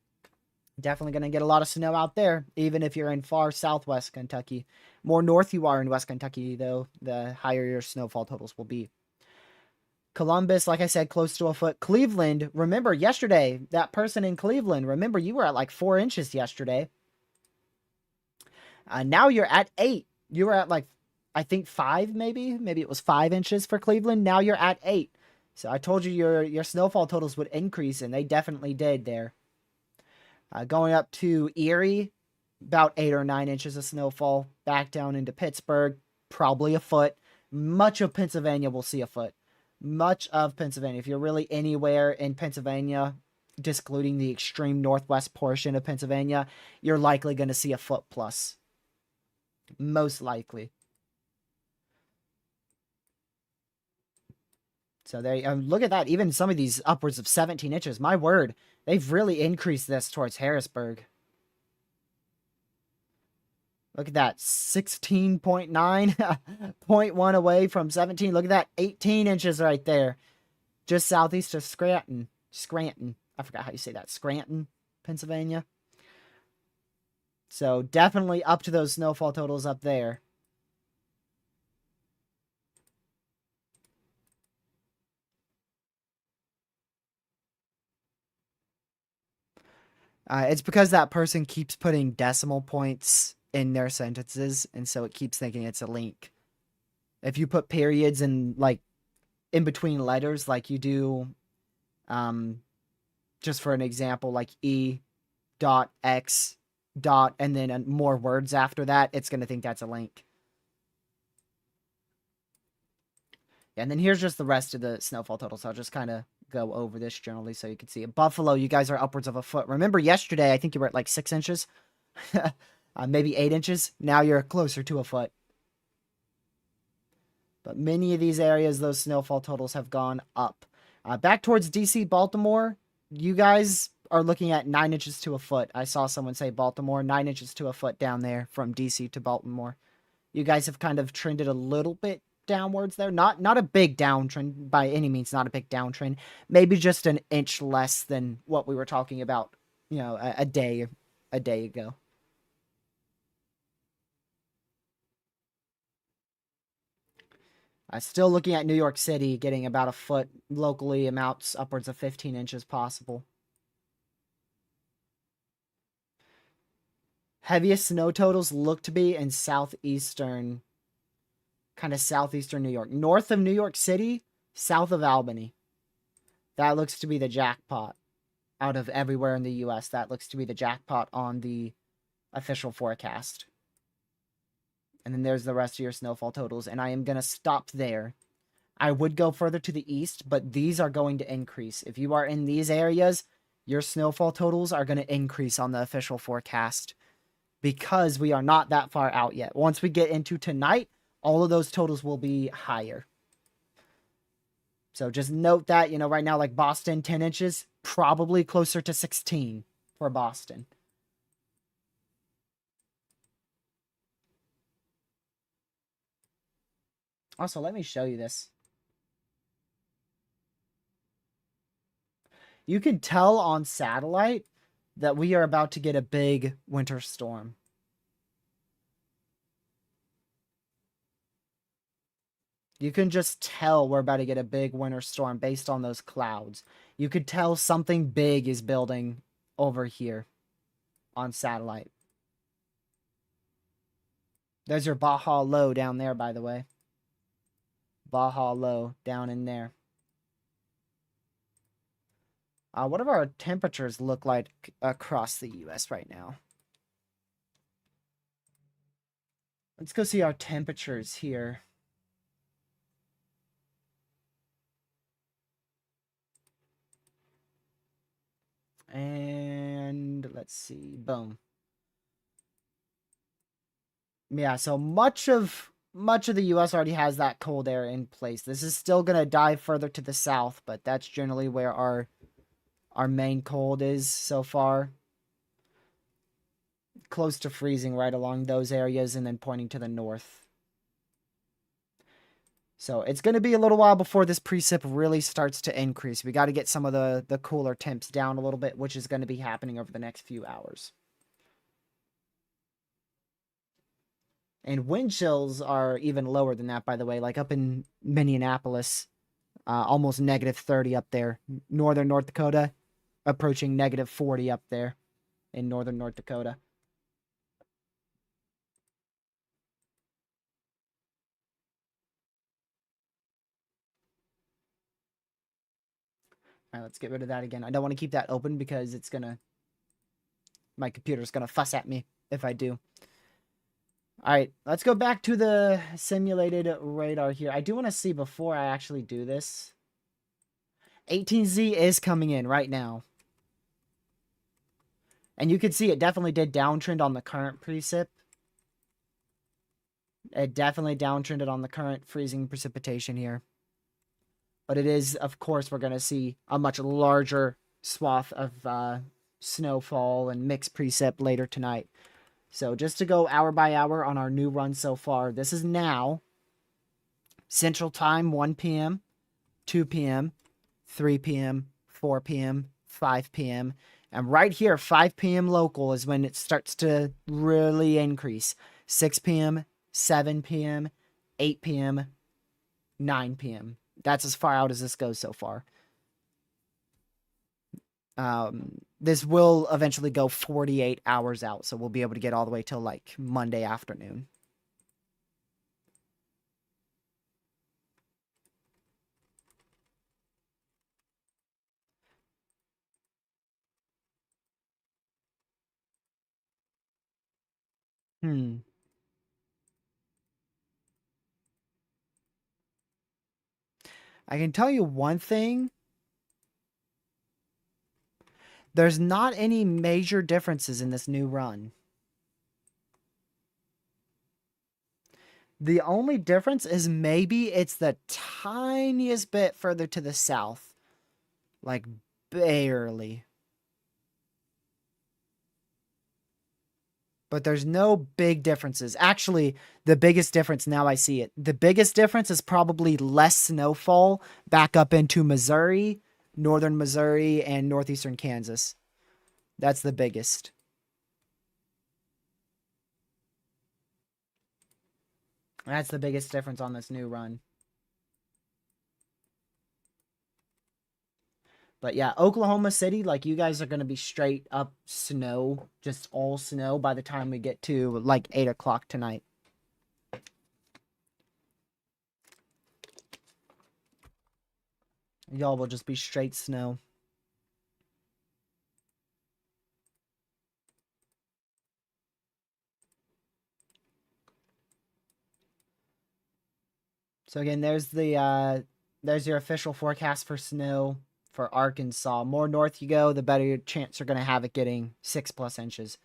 Definitely going to get a lot of snow out there, even if you're in far southwest Kentucky. More north you are in West Kentucky, though, the higher your snowfall totals will be. Columbus, like I said, close to a foot. Cleveland, remember yesterday, that person in Cleveland, remember you were at like 4 inches yesterday. Now you're at 8. You were at like, I think 5 maybe. Maybe it was 5 inches for Cleveland. Now you're at 8. So I told you your snowfall totals would increase, and they definitely did there. Going up to Erie, about 8 or 9 inches of snowfall. Back down into Pittsburgh, probably a foot. Much of Pennsylvania will see a foot. Much of Pennsylvania. If you're really anywhere in Pennsylvania, excluding the extreme northwest portion of Pennsylvania, you're likely going to see a foot plus. Most likely. So there, look at that. Even some of these upwards of 17 inches. My word, they've really increased this towards Harrisburg. Look at that, 16.9, 0.1 away from 17. Look at that, 18 inches right there. Just southeast of Scranton. I forgot how you say that. Scranton, Pennsylvania. So definitely up to those snowfall totals up there. It's because that person keeps putting decimal points in their sentences, and so it keeps thinking it's a link. If you put periods in like in between letters, like you do, just for an example, like E dot X dot and then more words after that, it's going to think that's a link. And then here's just the rest of the snowfall totals. I'll just kind of go over this generally so you can see it. Buffalo, you guys are upwards of a foot. Remember yesterday, I think you were at like 6 inches. Maybe 8 inches. Now you're closer to a foot. But many of these areas, those snowfall totals have gone up. Back towards DC, Baltimore, you guys are looking at 9 inches to a foot. I saw someone say Baltimore, 9 inches to a foot down there from DC to Baltimore. You guys have kind of trended a little bit downwards there. Not a big downtrend by any means, not a big downtrend. Maybe just an inch less than what we were talking about, a day ago. Still looking at New York City getting about a foot locally, amounts upwards of 15 inches possible. Heaviest snow totals look to be in southeastern New York. North of New York City, south of Albany. That looks to be the jackpot out of everywhere in the U.S. That looks to be the jackpot on the official forecast. And then there's the rest of your snowfall totals. And I am going to stop there. I would go further to the east, but these are going to increase. If you are in these areas, your snowfall totals are going to increase on the official forecast because we are not that far out yet. Once we get into tonight, all of those totals will be higher. So just note that, right now, like Boston, 10 inches, probably closer to 16 for Boston. Also, let me show you this. You can tell on satellite that we are about to get a big winter storm. You can just tell we're about to get a big winter storm based on those clouds. You could tell something big is building over here on satellite. There's your Baja Low down there, by the way. Baja Low down in there. What do our temperatures look like across the U.S. right now? Let's go see our temperatures here. And let's see. Boom. Yeah, so much of the US already has that cold air in place. This is still going to dive further to the south, but that's generally where our main cold is so far. Close to freezing right along those areas and then pointing to the north. So it's going to be a little while before this precip really starts to increase. We got to get some of the cooler temps down a little bit, which is going to be happening over the next few hours. And wind chills are even lower than that, by the way. Like up in Minneapolis, almost -30 up there. Northern North Dakota, approaching -40 up there in northern North Dakota. All right, let's get rid of that again. I don't want to keep that open because it's going to... My computer's going to fuss at me if I do. All right, let's go back to the simulated radar here. I do want to see before I actually do this. 18Z is coming in right now. And you can see it definitely did downtrend on the current precip. It definitely downtrended on the current freezing precipitation here. But it is, of course, we're going to see a much larger swath of snowfall and mixed precip later tonight. So just to go hour by hour on our new run so far, this is now Central Time, 1 p.m., 2 p.m., 3 p.m., 4 p.m., 5 p.m., and right here, 5 p.m. local is when it starts to really increase. 6 p.m., 7 p.m., 8 p.m., 9 p.m. That's as far out as this goes so far. This will eventually go 48 hours out, so we'll be able to get all the way till like Monday afternoon. I can tell you one thing. There's not any major differences in this new run. The only difference is maybe it's the tiniest bit further to the south. Like, barely. But there's no big differences. Actually, the biggest difference, now I see it. The biggest difference is probably less snowfall back up into Missouri, northern Missouri, and northeastern Kansas. That's the biggest. That's the biggest difference on this new run. But yeah, Oklahoma City, like you guys are going to be straight up snow, just all snow by the time we get to like 8 o'clock tonight. Y'all will just be straight snow. So again, there's your official forecast for snow for Arkansas. More north you go, the better chance you're going to have it getting 6+ inches.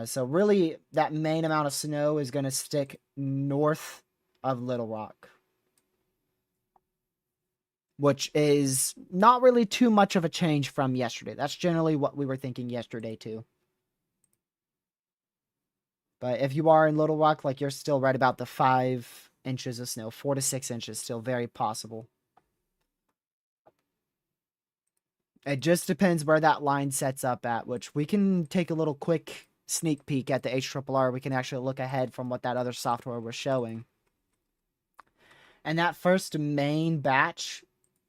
So really, that main amount of snow is going to stick north of Little Rock, which is not really too much of a change from yesterday. That's generally what we were thinking yesterday too. But if you are in Little Rock, like you're still right about the 5 inches of snow, 4 to 6 inches, still very possible. It just depends where that line sets up at, which we can take a little quick sneak peek at the HRRR. We can actually look ahead from what that other software was showing. And that first main batch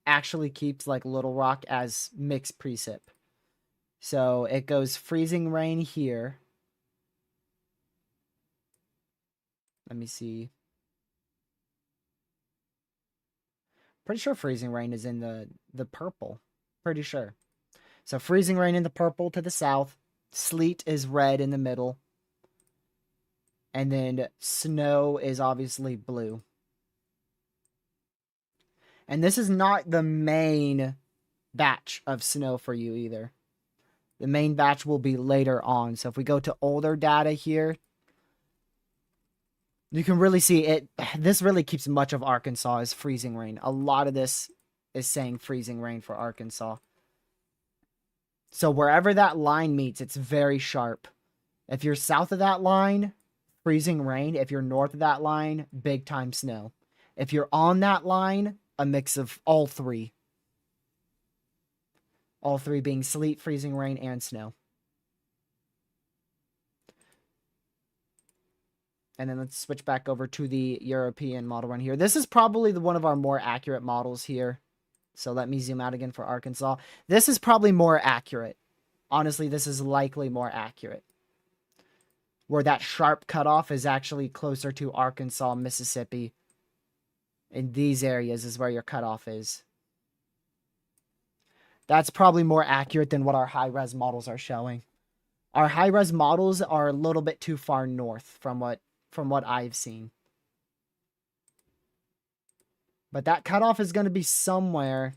actually keeps like Little Rock as mixed precip. So it goes freezing rain here. Let me see. Pretty sure freezing rain is in the purple. Pretty sure. So freezing rain in the purple to the south. Sleet is red in the middle. And then snow is obviously blue. And this is not the main batch of snow for you either. The main batch will be later on. So if we go to older data here, you can really see it. This really keeps much of Arkansas as freezing rain. A lot of this is saying freezing rain for Arkansas. So wherever that line meets, it's very sharp. If you're south of that line, freezing rain. If you're north of that line, big time snow. If you're on that line, a mix of all three. All three being sleet, freezing rain, and snow. And then let's switch back over to the European model run here. This is probably one of our more accurate models here. So let me zoom out again for Arkansas. This is probably more accurate. Honestly, this is likely more accurate. Where that sharp cutoff is actually closer to Arkansas, Mississippi. In these areas is where your cutoff is. That's probably more accurate than what our high-res models are showing. Our high-res models are a little bit too far north from what I've seen. But that cutoff is going to be somewhere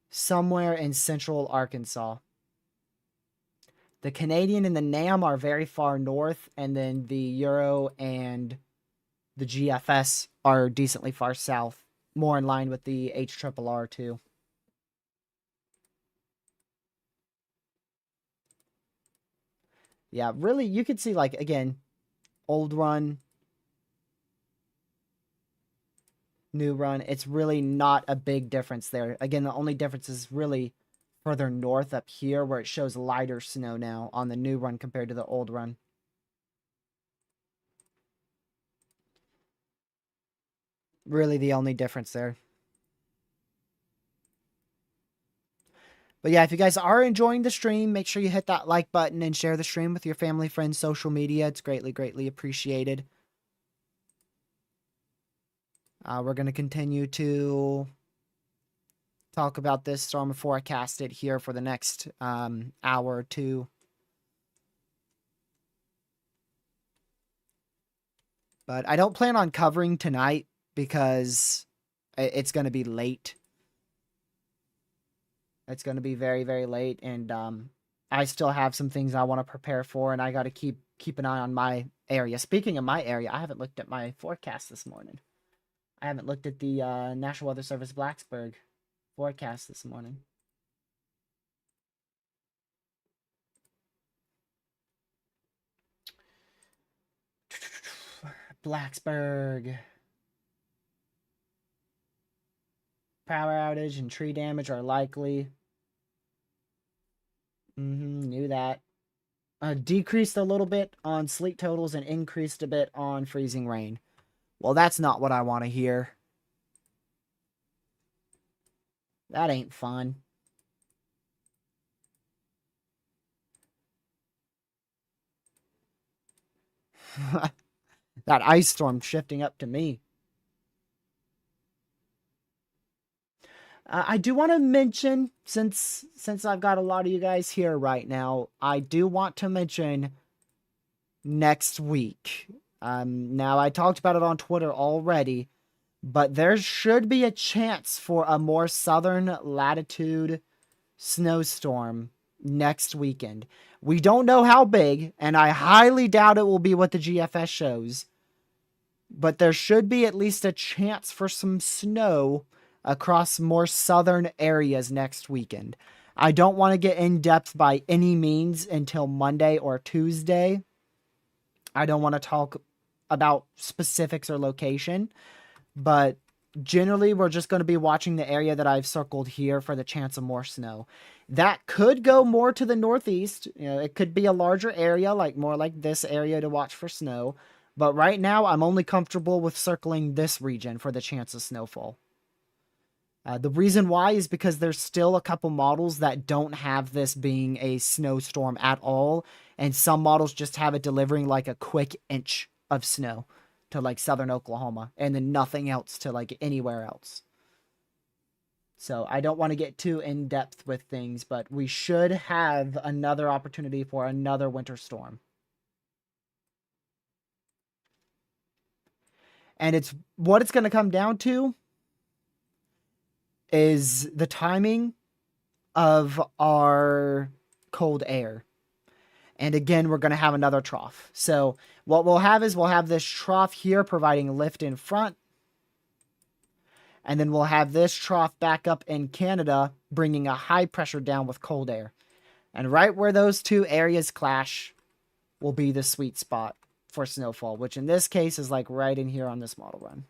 in central Arkansas. The Canadian and the NAM are very far north, and then the Euro and the GFS are decently far south, more in line with the HRRR too. Yeah, really, you could see, like, again, old run, new run. It's really not a big difference there. Again, the only difference is really further north up here where it shows lighter snow now on the new run compared to the old run. Really the only difference there. But yeah, if you guys are enjoying the stream, make sure you hit that like button and share the stream with your family, friends, social media. It's greatly, greatly appreciated. We're going to continue to talk about this storm forecast it here for the next hour or two. But I don't plan on covering tonight because it's going to be late. It's going to be very, very late, and I still have some things I want to prepare for, and I got to keep an eye on my area. Speaking of my area, I haven't looked at my forecast this morning. I haven't looked at the National Weather Service Blacksburg forecast this morning. Blacksburg. Power outage and tree damage are likely. Knew that. Decreased a little bit on sleet totals and increased a bit on freezing rain. Well, that's not what I want to hear. That ain't fun. That ice storm shifting up to me. I do want to mention, since I've got a lot of you guys here right now, I do want to mention next week. Now, I talked about it on Twitter already, but there should be a chance for a more southern latitude snowstorm next weekend. We don't know how big, and I highly doubt it will be what the GFS shows, but there should be at least a chance for some snow across more southern areas next weekend. I don't want to get in depth by any means until Monday or Tuesday. I don't want to talk about specifics or location, but generally we're just going to be watching the area that I've circled here for the chance of more snow. That could go more to the northeast. You know, it could be a larger area, like more like this area to watch for snow, But right now, I'm only comfortable with circling this region for the chance of snowfall. The reason why is because there's still a couple models that don't have this being a snowstorm at all, and some models just have it delivering like a quick inch of snow to like southern Oklahoma, and then nothing else to like anywhere else. So I don't want to get too in depth with things, but we should have another opportunity for another winter storm. And it's what it's going to come down to is the timing of our cold air. And again, we're going to have another trough. So what we'll have is we'll have this trough here providing lift in front. And then we'll have this trough back up in Canada bringing a high pressure down with cold air. And right where those two areas clash will be the sweet spot for snowfall, which in this case is like right in here on this model run.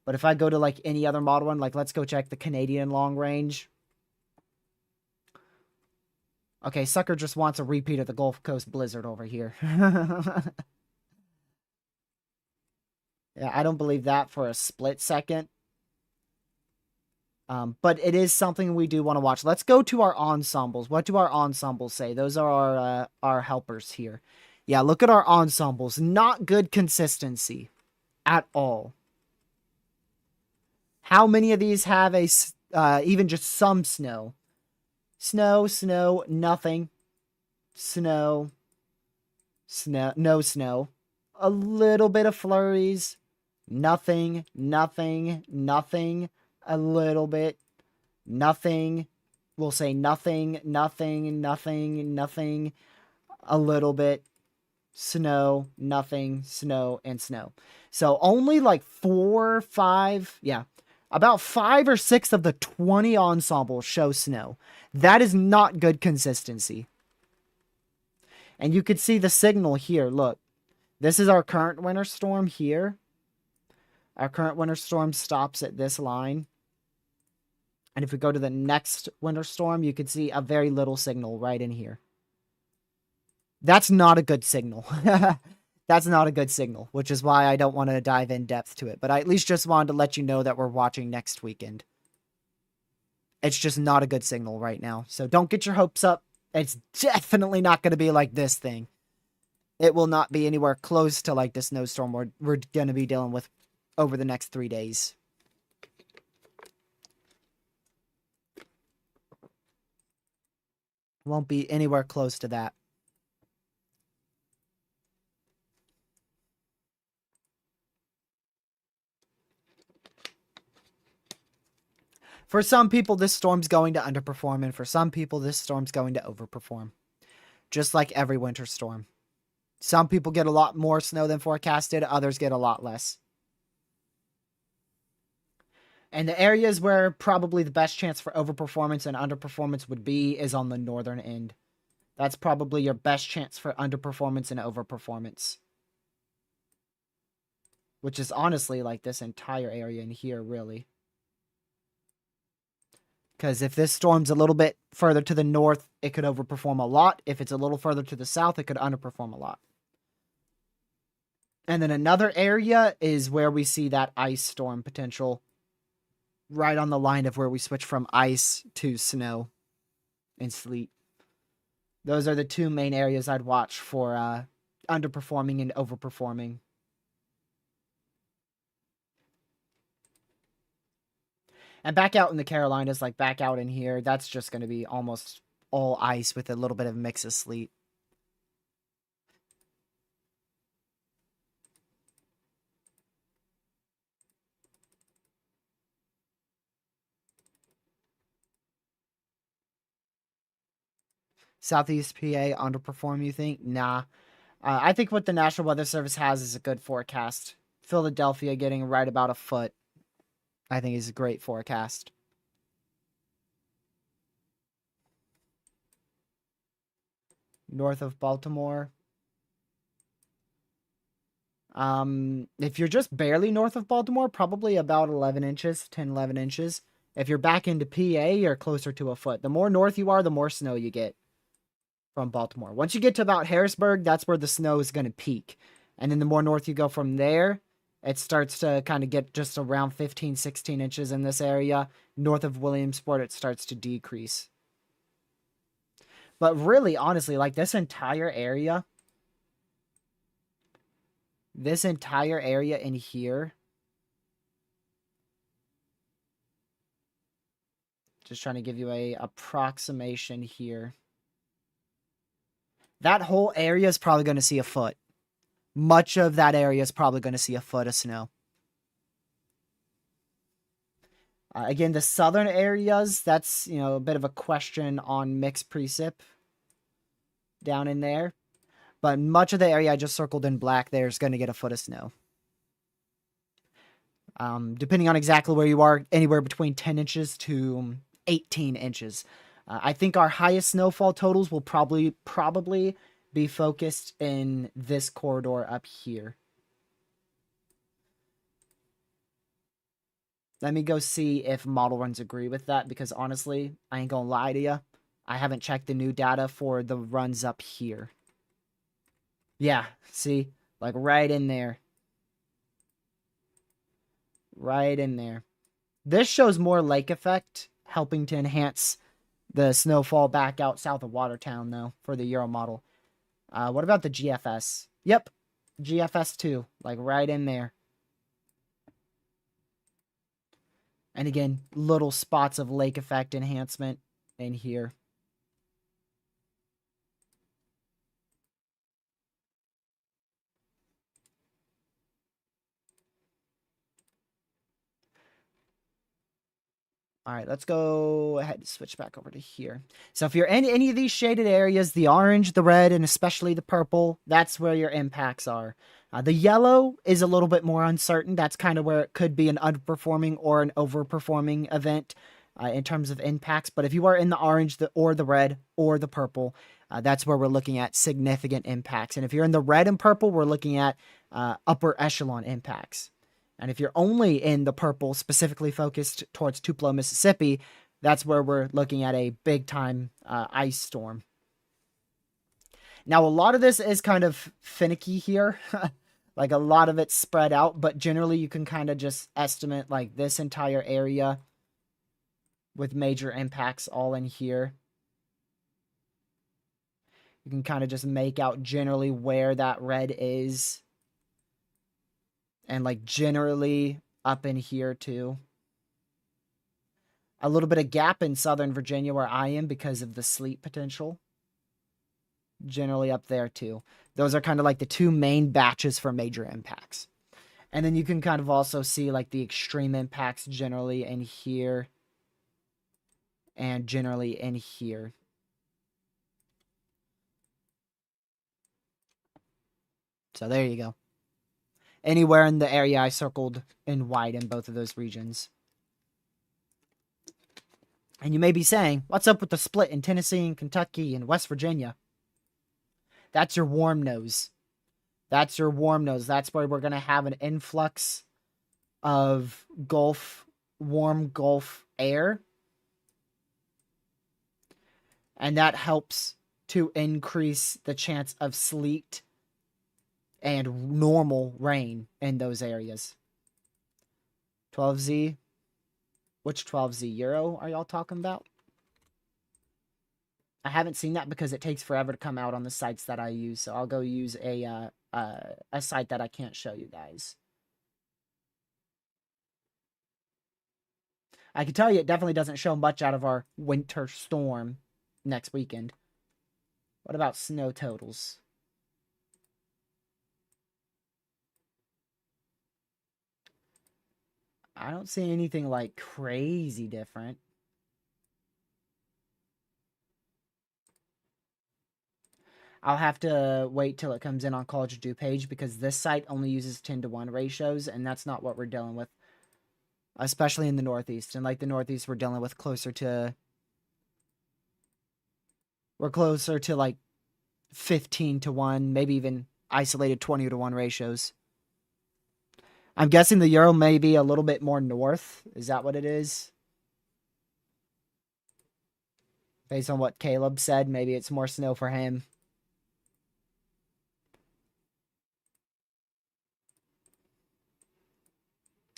But if I go to like any other model run, like let's go check the Canadian long range. Okay, sucker just wants a repeat of the Gulf Coast blizzard over here. Yeah, I don't believe that for a split second. But it is something we do want to watch. Let's go to our ensembles. What do our ensembles say? Those are our helpers here. Yeah, look at our ensembles. Not good consistency at all. How many of these have a even just some snow? Snow, snow, nothing. Snow, snow, no snow. A little bit of flurries. Nothing, nothing, nothing. A little bit. Nothing. We'll say nothing, nothing, nothing, nothing. A little bit. Snow, nothing, snow, and snow. So only like 4, 5, yeah. About 5 or 6 of the 20 ensembles show snow. That is not good consistency. And you could see the signal here. Look, this is our current winter storm here. Our current winter storm stops at this line. And if we go to the next winter storm, you could see a very little signal right in here. That's not a good signal. That's not a good signal, which is why I don't want to dive in depth to it. But I at least just wanted to let you know that we're watching next weekend. It's just not a good signal right now. So don't get your hopes up. It's definitely not going to be like this thing. It will not be anywhere close to like the snowstorm we're going to be dealing with over the next 3 days. Won't be anywhere close to that. For some people, this storm's going to underperform, and for some people, this storm's going to overperform. Just like every winter storm. Some people get a lot more snow than forecasted, others get a lot less. And the areas where probably the best chance for overperformance and underperformance would be is on the northern end. That's probably your best chance for underperformance and overperformance. Which is honestly like this entire area in here, really. Because if this storm's a little bit further to the north, it could overperform a lot. If it's a little further to the south, it could underperform a lot. And then another area is where we see that ice storm potential. Right on the line of where we switch from ice to snow and sleet. Those are the two main areas I'd watch for underperforming and overperforming. And back out in the Carolinas, like back out in here, that's just going to be almost all ice with a little bit of a mix of sleet. Southeast PA underperform, you think? Nah. I think what the National Weather Service has is a good forecast. Philadelphia getting right about a foot, I think, is a great forecast. North of Baltimore. If you're just barely north of Baltimore, probably about 11 inches, 10, 11 inches. If you're back into PA, you're closer to a foot. The more north you are, the more snow you get. from Baltimore. Once you get to about Harrisburg, that's where the snow is going to peak. And then the more north you go from there, it starts to kind of get just around 15, 16 inches in this area. North of Williamsport, it starts to decrease. But really, honestly, like this entire area in here, just trying to give you a approximation here. That whole area is probably going to see a foot. Much of that area is probably going to see a foot of snow. Again, the southern areas, that's, a bit of a question on mixed precip down in there. But much of the area I just circled in black there is going to get a foot of snow. Depending on exactly where you are, anywhere between 10 inches to 18 inches. I think our highest snowfall totals will probably be focused in this corridor up here. Let me go see if model runs agree with that, because honestly, I ain't gonna lie to you. I haven't checked the new data for the runs up here. Yeah, see? Like right in there. Right in there. This shows more lake effect, helping to enhance the snowfall back out south of Watertown, though, for the Euro model. What about the GFS? Yep, GFS 2, like right in there. And again, little spots of lake effect enhancement in here. All right, let's go ahead and switch back over to here. So if you're in any of these shaded areas, the orange, the red, and especially the purple, that's where your impacts are. The yellow is a little bit more uncertain. That's kind of where it could be an underperforming or an overperforming event in terms of impacts. But if you are in the orange or the red or the purple, that's where we're looking at significant impacts. And if you're in the red and purple, we're looking at upper echelon impacts. And if you're only in the purple, specifically focused towards Tupelo, Mississippi, that's where we're looking at a big-time ice storm. Now, a lot of this is kind of finicky here. Like, a lot of it's spread out, but generally you can kind of just estimate, like, this entire area with major impacts all in here. You can kind of just make out generally where that red is. And, like, generally up in here, too. A little bit of gap in Southern Virginia where I am because of the sleet potential. Generally up there, too. Those are kind of like the two main batches for major impacts. And then you can kind of also see, like, the extreme impacts generally in here. And generally in here. So there you go. Anywhere in the area I circled in white in both of those regions. And you may be saying, what's up with the split in Tennessee and Kentucky and West Virginia? That's your warm nose. That's your warm nose. That's where we're going to have an influx of warm Gulf air. And that helps to increase the chance of sleet and normal rain in those areas. 12Z. Which 12Z? Euro are y'all talking about? I haven't seen that because it takes forever to come out on the sites that I use. So I'll go use a site that I can't show you guys. I can tell you it definitely doesn't show much out of our winter storm next weekend. What about snow totals? I don't see anything like crazy different. I'll have to wait till it comes in on College Due page because this site only uses 10-to-1 ratios, and that's not what we're dealing with, especially in the Northeast. And like the Northeast, we're dealing with closer to like 15-to-1, maybe even isolated 20-to-1 ratios. I'm guessing the Euro may be a little bit more north. Is that what it is? Based on what Caleb said, maybe it's more snow for him.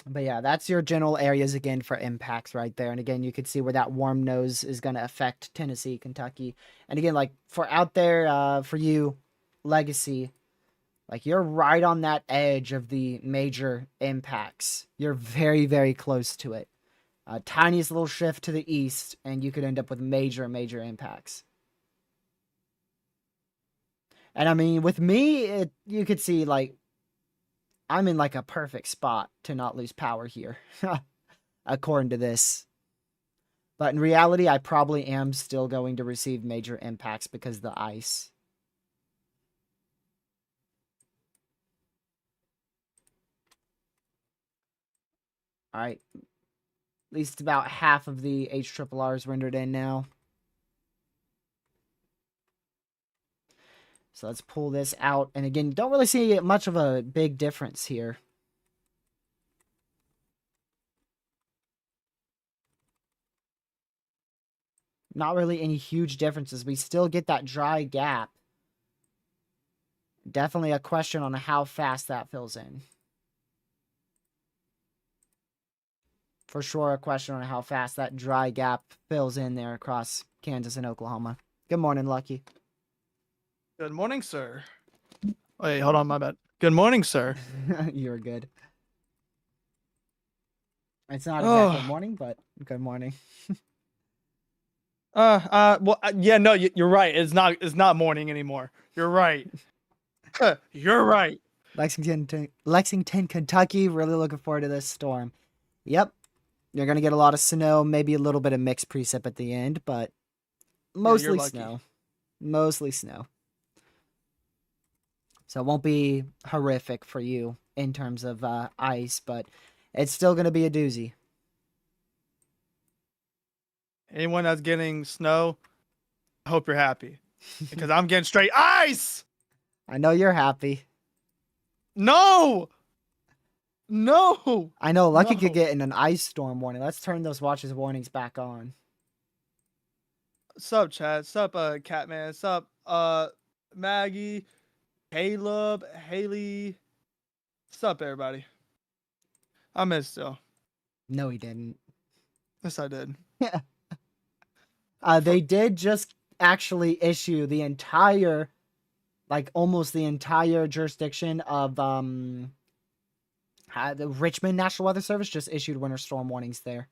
But yeah, that's your general areas again for impacts right there. And again, you can see where that warm nose is going to affect Tennessee, Kentucky. And again, like for out there, for you, Legacy, like you're right on that edge of the major impacts. You're very, very close to it. Tiniest little shift to the east, and you could end up with major, major impacts. And I mean, with me, you could see like I'm in like a perfect spot to not lose power here, according to this. But in reality, I probably am still going to receive major impacts because of the ice. All right. At least about half of the HRRR is rendered in now. So let's pull this out. And again, don't really see much of a big difference here. Not really any huge differences. We still get that dry gap. Definitely a question on how fast that fills in. For sure, a question on how fast that dry gap fills in there across Kansas and Oklahoma. Good morning, Lucky. Good morning, sir. Wait, hold on, my bad. Good morning, sir. You're good. It's not exactly morning, but good morning. Yeah, no, you're right. It's not morning anymore. You're right. You're right. Lexington, Kentucky. Really looking forward to this storm. Yep. You're going to get a lot of snow, maybe a little bit of mixed precip at the end, but mostly snow. Mostly snow. So it won't be horrific for you in terms of ice, but it's still going to be a doozy. Anyone that's getting snow, I hope you're happy. Because I'm getting straight ice! I know you're happy. No! No! I know Lucky could get in an ice storm warning. Let's turn those watches warnings back on. Sup, Chad? Sup, Catman? Sup, Maggie? Caleb? Haley? Sup, everybody? I missed you. No, he didn't. Yes, I did. Yeah. They did just actually issue the entire, like almost the entire jurisdiction of the Richmond National Weather Service just issued winter storm warnings there.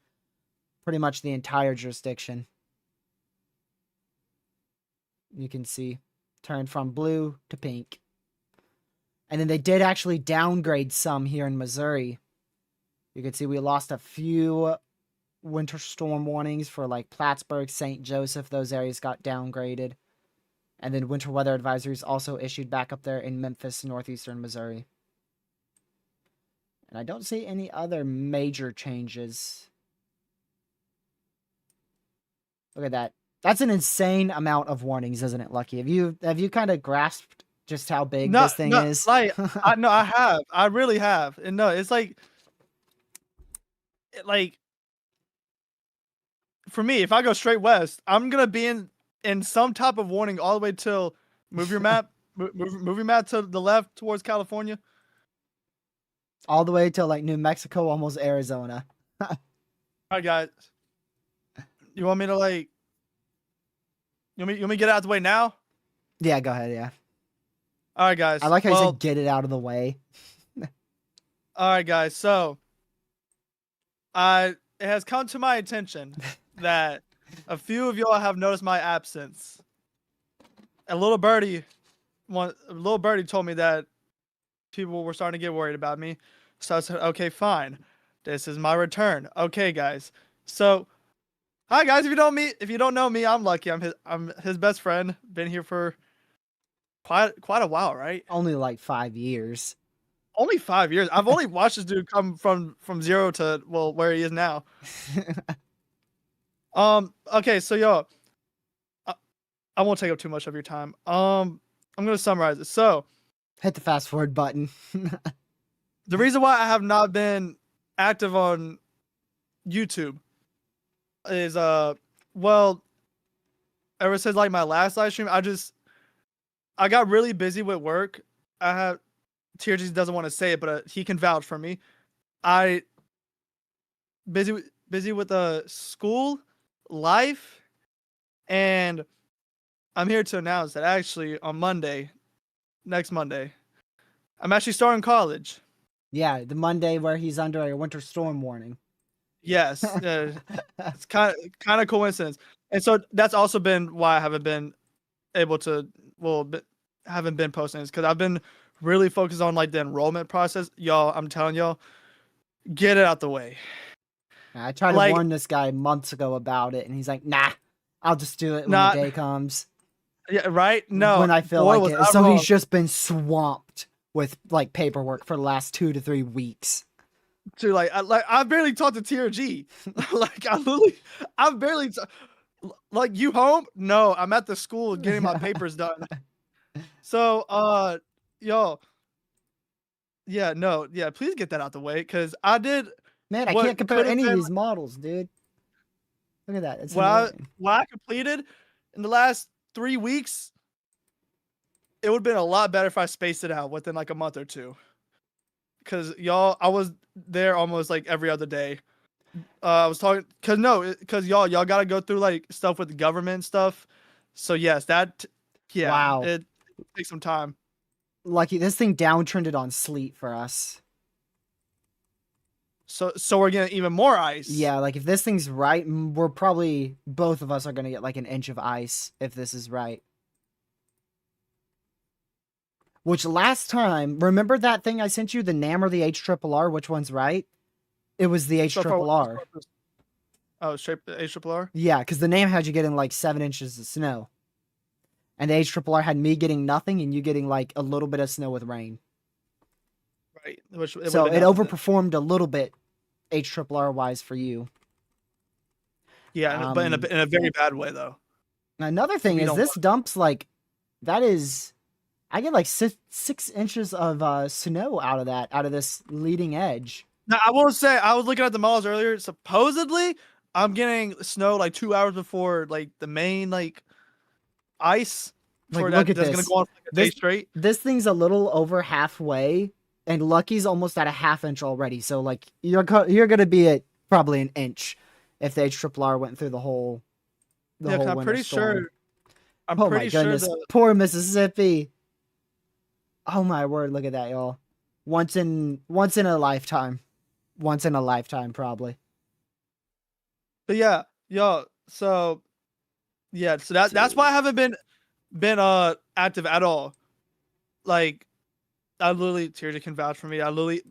Pretty much the entire jurisdiction. You can see turned from blue to pink. And then they did actually downgrade some here in Missouri. You can see we lost a few winter storm warnings for like Plattsburgh, St. Joseph. Those areas got downgraded. And then winter weather advisories also issued back up there in Memphis, northeastern Missouri. And I don't see any other major changes. Look at that. That's an insane amount of warnings, isn't it, Lucky? Have you kind of grasped just how big this thing is? Like, I have. I really have. And no, it's like for me, if I go straight west, I'm gonna be in some type of warning all the way till move your map to the left towards California. All the way till like New Mexico, almost Arizona. All right, guys. You want me to like? You want me to get out of the way now? Yeah, go ahead. Yeah. All right, guys. I like how you said get it out of the way. All right, guys. So, it has come to my attention that a few of y'all have noticed my absence. A little birdie told me that people were starting to get worried about me. So I said, okay, fine. This is my return. Okay, guys. So, hi guys. If you don't know me, I'm Lucky. I'm his best friend. Been here for quite a while, right? Only like 5 years. Only 5 years. I've only watched this dude come from zero to where he is now. Okay, so y'all, I won't take up too much of your time. I'm gonna summarize it. So, hit the fast forward button. The reason why I have not been active on YouTube is ever since like my last live stream, I got really busy with work. I have TRG doesn't want to say it, but he can vouch for me. I busy with school, life, and I'm here to announce that actually on Monday, next Monday, I'm actually starting college. Yeah, the Monday where he's under a winter storm warning. Yes, it's kind of coincidence, and so that's also been why I haven't been able to haven't been posting because I've been really focused on like the enrollment process. Y'all, I'm telling y'all, get it out the way. I tried to Like, warn this guy months ago about it, and he's like, "Nah, I'll just do it when the not day comes, yeah, right? when No, I feel boy, like was it." I So wrong. he's just been swamped with like paperwork for the last 2 to 3 weeks. To I barely talked to TRG. Like I've barely like you home? No, I'm at the school getting my papers done. So yo, yeah, no, yeah, please get that out the way because I did Man, I can't what compare could have any of been these models, dude. Look at that. It's annoying. what I completed in the last 3 weeks. It would have been a lot better if I spaced it out within like a month or two. Cause y'all, I was there almost like every other day. I was talking cause y'all gotta go through like stuff with the government stuff. So yes, yeah, Wow. it takes some time. Lucky this thing downtrended on sleet for us. So we're getting even more ice. Yeah, like if this thing's right, we're probably both of us are gonna get like an inch of ice if this is right. Which last time, remember that thing I sent you, the NAM or the HRRR? Which one's right? It was the So far, HRRR. oh, straight HRRR. Yeah, because the NAM had you getting like 7 inches of snow, and the HRRR had me getting nothing and you getting like a little bit of snow with rain. Right, which it So would have it been nothing. overperformed a little bit, HRRR wise for you. Yeah, but in a very bad way though. Another So thing we is don't this want. dumps like that is I get like 6 inches of snow out of this leading edge. Now I will say I was looking at the models earlier. Supposedly, I'm getting snow like 2 hours before like the main like ice Like for look at that's gonna this. go on for like a day This straight. this thing's a little over halfway, and Lucky's almost at a half inch already. So like you're gonna be at probably an inch if the HRRR went through the Yeah, 'cause whole I'm winter pretty storm. sure. I'm Oh my pretty sure goodness, poor Mississippi. Oh my word, look at that, y'all. Once in a lifetime. Once in a lifetime, probably. But yeah, yo. So yeah, so that's why I Dude. haven't been active at all. Like I literally Tearja can vouch for me. I literally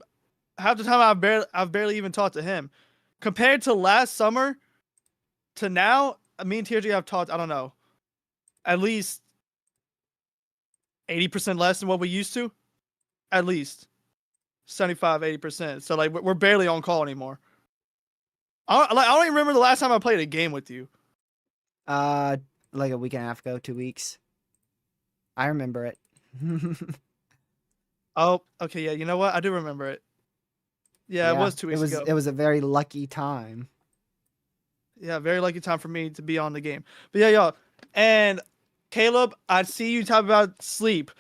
half the time I've barely even talked to him. Compared to last summer to now, me and TRG have talked, I don't know, at least 80% less than what we used to. At least 75, 80%. So like we're barely on call anymore. I don't even remember the last time I played a game with you. Uh like a week and a half ago, 2 weeks. I remember it. Oh, okay, yeah, you know what? I do remember it. Yeah, it Yeah, was 2 weeks it ago. was a very lucky time. Yeah, very lucky time for me to be on the game. But yeah, y'all. And Caleb, I see you talk about sleep.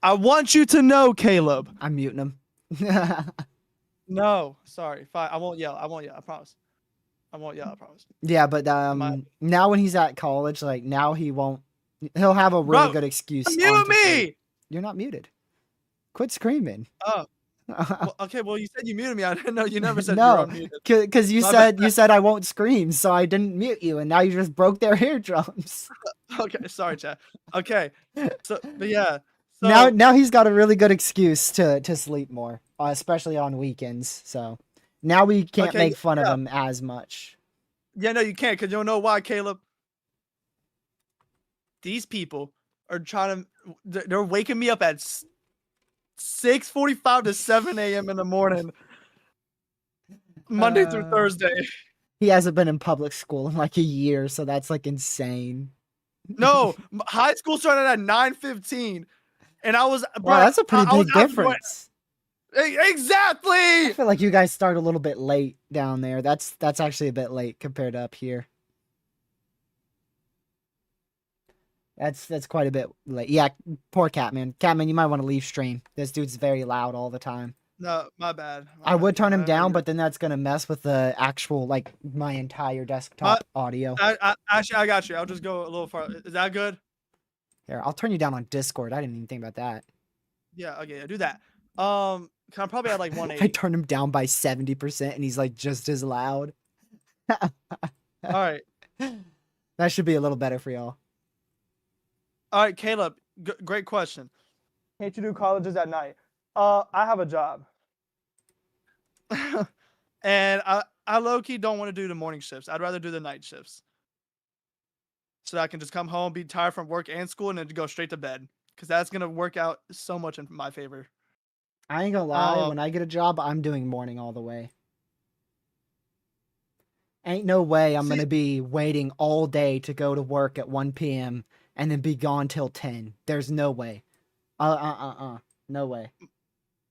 I want you to know, Caleb. I'm muting him. No, sorry. Fine. I won't yell. I won't yell. I promise. I won't yell. I promise. Yeah, but Am I? now when he's at college, like now he'll have a really Bro, good excuse on mute to sleep. me. You're not muted. Quit screaming. Oh, well, okay. Well, you said you muted me. I didn't know. You never said you're No, unmuted. because My bad. you said I won't scream, so I didn't mute you, and now you just broke their eardrums. Okay, sorry, chat. Okay, so but yeah, Now so now he's got a really good excuse to sleep more, especially on weekends. So now we can't okay, make fun of yeah, him as much. yeah. No, you can't because you don't know why, Caleb. These people are trying to. They're waking me up at 6:45 to 7 a.m. in the morning, Monday through Uh, Thursday. he hasn't been in public school in like a year, so that's like insane. No, high school started at 9:15, and I was, Wow, bro. that's a pretty I was big out the door. difference. I Exactly. feel like you guys start a little bit late down there. That's actually a bit late compared to up here. That's quite a bit late. Yeah, poor Catman. Catman, you might want to leave stream. This dude's very loud all the time. No, my bad. My I bad. would turn him down, You're but then that's gonna mess with the actual like my entire my. desktop audio. Actually, I got you. I'll just go a little far. Is that good? Here, I'll turn you down on Discord. I didn't even think about that. Yeah. Okay. Yeah, do that. Can I probably at like I 180. turned him down by 70%, and he's like just as loud. All right. That should be a little better for y'all. All right, Caleb. Great question. Can't you do colleges at night? I have a job. And I low key don't want to do the morning shifts. I'd rather do the night shifts. So that I can just come home, be tired from work and school, and then go straight to bed. Because that's gonna work out so much in my favor. I ain't gonna lie, when I get a job, I'm doing morning all the way. Ain't no way I'm gonna be waiting all day to go to work at 1 p.m. and then be gone till 10. There's no way. No way.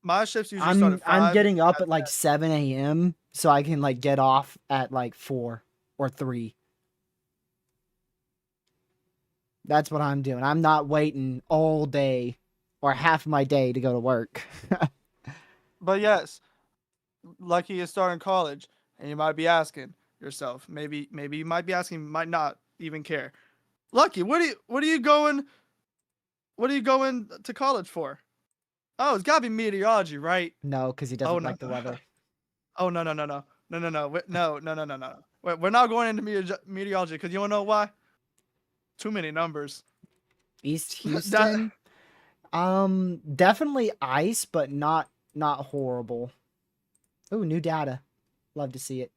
My shifts usually start at 5. I'm getting up at like 7 a.m. so I can like get off at like 4 or 3. That's what I'm doing. I'm not waiting all day or half my day to go to work. But yes, Lucky is starting college, and you might be asking yourself, maybe you might be asking, might not even care. Lucky, what are you going to college for? Oh, it's gotta be meteorology, right? No, because he doesn't like the weather. Oh no. We're not going into meteorology because you wanna know why? Too many numbers. East Houston. Definitely ice, but not horrible. Ooh, new data. Love to see it.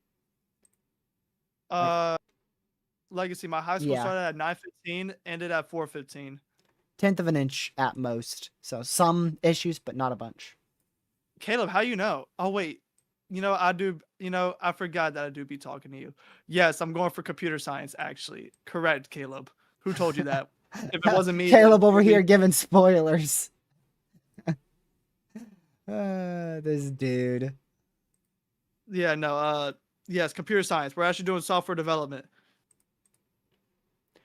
Legacy. My high school started at 9:15, ended at 4:15. 1/10 of an inch at most. So some issues, but not a bunch. Caleb, how you know? Oh wait, I do. I forgot that I do be talking to you. Yes, I'm going for computer science. Actually, correct, Caleb. Who told you that? If it wasn't me, Caleb over here giving spoilers. This dude. Yeah, no. Yes, computer science. We're actually doing software development.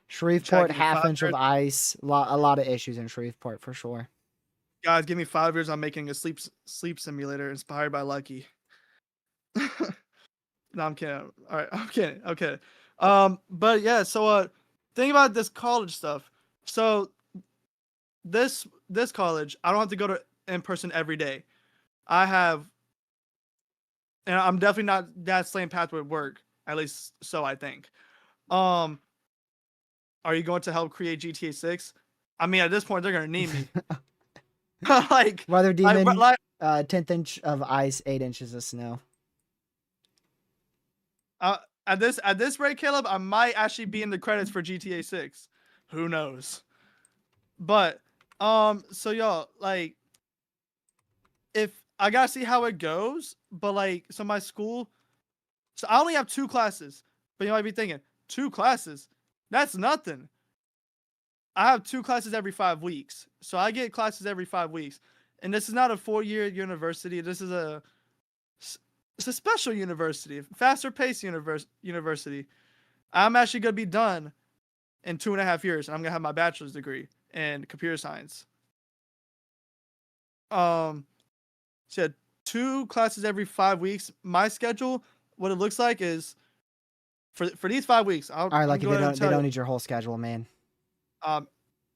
Shreveport, half-inch of ice. A lot of issues in Shreveport for sure. Guys, give me 5 years on making a sleep simulator inspired by Lucky. No, I'm kidding. All right, I'm kidding. Okay. But yeah, so think about this college stuff. So this college, I don't have to go to in person every day. And I'm definitely not that same path with work. At least so I think. Are you going to help create GTA 6? I mean, at this point, they're gonna need me. Like Weather Demon, 10th inch of ice, 8 inches of snow. At this rate, Caleb, I might actually be in the credits for GTA 6. Who knows? But so y'all, like, if I gotta see how it goes, but like, so my school, so I only have 2 classes, but you might be thinking, 2 classes? That's nothing. I have 2 classes every 5 weeks. So I get classes every 5 weeks. And this is not a 4-year university. This is it's a special university, faster paced university. I'm actually going to be done in 2.5 years, and I'm going to have my bachelor's degree in computer science. So yeah, 2 classes every 5 weeks. My schedule, what it looks like is for these 5 weeks. All right, like they don't need your whole schedule, man.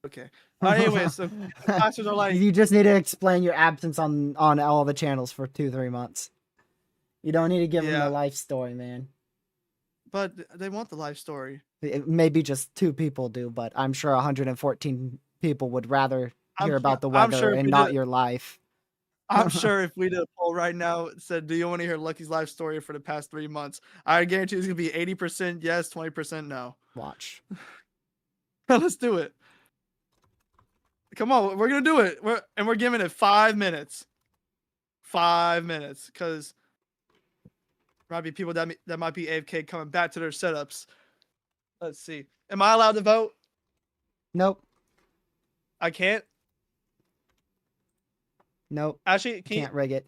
Okay. Anyways, so classes are like, you just need to explain your absence on all the channels for 2-3 months. You don't need to give them the life story, man. But they want the life story. Maybe just 2 people do, but I'm sure 114 people would rather hear about the weather and not your life. I'm sure if we did a poll right now, it said, do you want to hear Lucky's life story for the past 3 months? I guarantee it's going to be 80% yes, 20% no. Watch. Let's do it. Come on, we're going to do it. We're giving it 5 minutes. 5 minutes, because there might be people that might be AFK coming back to their setups. Let's see. Am I allowed to vote? Nope. I can't? Nope. Actually, can't rig it.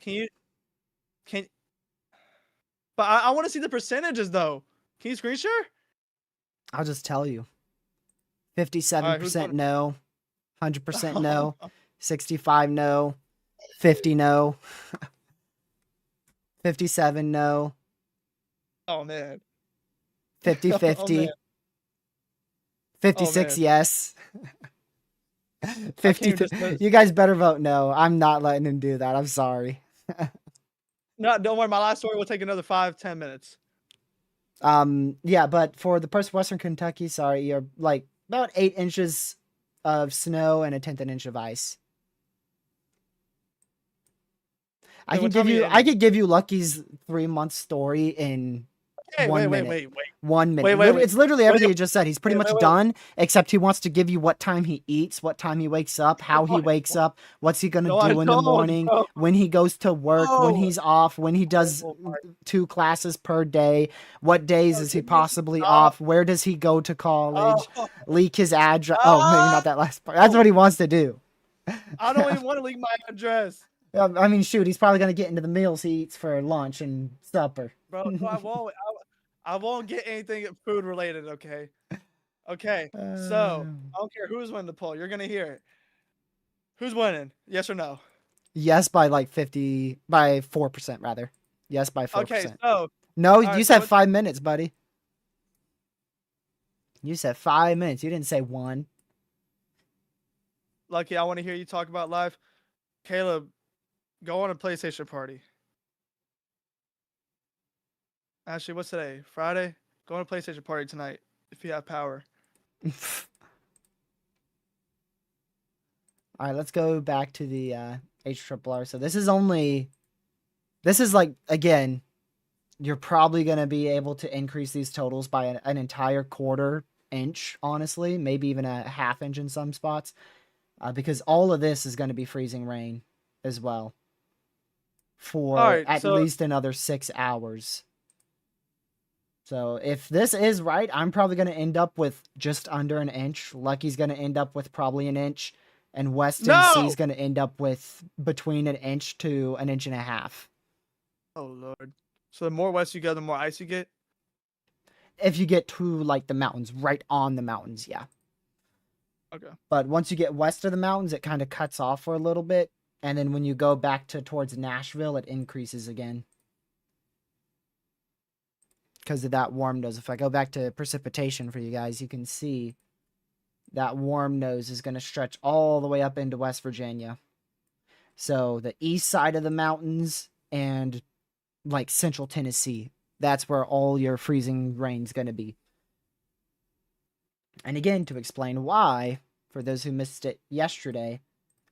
But I want to see the percentages, though. Can you screen share? I'll just tell you. All right, who's 57% going? no, 100% no, 65 no, 50 no, 57 no, Oh man. 50 Oh man. 50, Oh 56 man. yes, I can't 50. even just You guys better vote no. I'm not letting him do that. I'm sorry. no. Don't worry. My last story will take another 5-10 minutes. Yeah, but for the person Western Kentucky, sorry, you're like about 8 inches of snow and a tenth of an inch of ice. Okay, what time are you I ending? could give you Lucky's 3 month story in Hey, wait, 1 wait, minute. wait, wait, 1 minute. wait, wait, wait, It's literally wait, everything he just said. He's pretty wait, much wait, wait. done, except he wants to give you what time he eats, what time he wakes up, how he wakes up, what's he gonna No, I do in the don't, morning, bro. when he goes to work, when No. he's off, when he does Oh my 2 classes per day, what days God. is he Can you possibly stop? off, where does he go to college, Oh, leak his address. Oh, maybe oh, not that last part. That's what he wants to do. I don't even want to leak my address, I mean, shoot, he's probably gonna get into the meals he eats for lunch and supper. bro. No, I won't. I won't get anything food related. Okay. Okay. So I don't care who's winning the poll. You're gonna hear it. Who's winning? Yes or no? Yes, by like 50, by 4% rather. Yes, by Okay. 4%. So No, all you right. So said what? 5 minutes, buddy. You said 5 minutes. You didn't say one. Lucky, I want to hear you talk about life. Caleb, go on a PlayStation party. Actually, what's today? Friday? Go on a PlayStation party tonight if you have power. All right, let's go back to the HRRR. So this is like, again, you're probably going to be able to increase these totals by an entire 1/4 inch, honestly, maybe even a 1/2 inch in some spots, because all of this is going to be freezing rain as well All for right. at So least another 6 hours. So if this is right, I'm probably going to end up with just under an inch. Lucky's going to end up with probably an inch. And Weston C is no. going to end up with between an inch to an inch and a half. Oh Lord. So the more west you go, the more ice you get. If you get to like the mountains, right on the mountains, yeah. Okay. But once you get west of the mountains, it kind of cuts off for a little bit. And then when you go back towards Nashville, it increases again. Because of that warm nose. If I go back to precipitation for you guys, you can see that warm nose is going to stretch all the way up into West Virginia. So the east side of the mountains and like central Tennessee, that's where all your freezing rain's going to be. And again, to explain why, for those who missed it yesterday,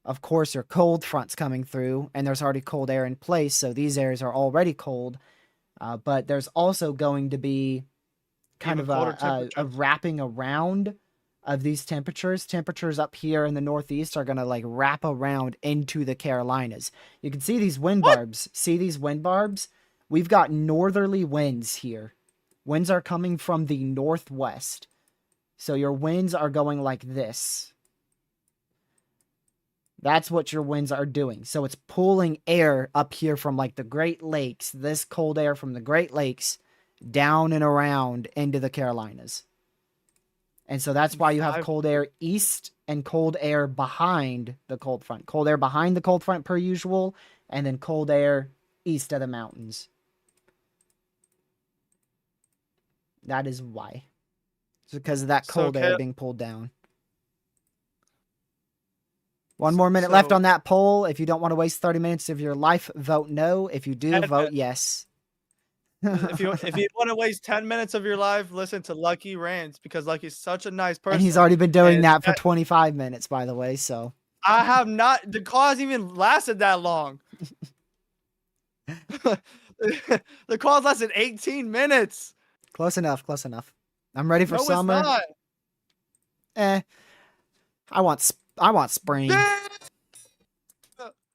of course, there are cold fronts coming through, and there's already cold air in place, so these areas are already cold. But there's also going to be kind Even of colder a temperatures. wrapping around of these temperatures. Temperatures up here in the Northeast are going to like wrap around into the Carolinas. You can see these wind What? barbs. See these wind barbs? We've got northerly winds here. Winds are coming from the northwest. So your winds are going like this. That's what your winds are doing. So it's pulling air up here from like the Great Lakes, this cold air from the Great Lakes down and around into the Carolinas. And so that's why you have 5. cold air east and cold air behind the cold front. Cold air behind the cold front per usual, and then cold air east of the mountains. That is why. It's because of that So cold air Caleb. being pulled down. One more minute left So on that poll. If you don't want to waste 30 minutes of your life, vote no. If you do, vote Edmund, yes. if you want to waste 10 minutes of your life, listen to Lucky Rants because Lucky's such a nice And he's person. already been doing And that for 25 minutes, by the way, so. I have not. The call hasn't even lasted that long. The call's lasted 18 minutes. Close enough, close enough. I'm ready for No, it's summer. not. I want spring.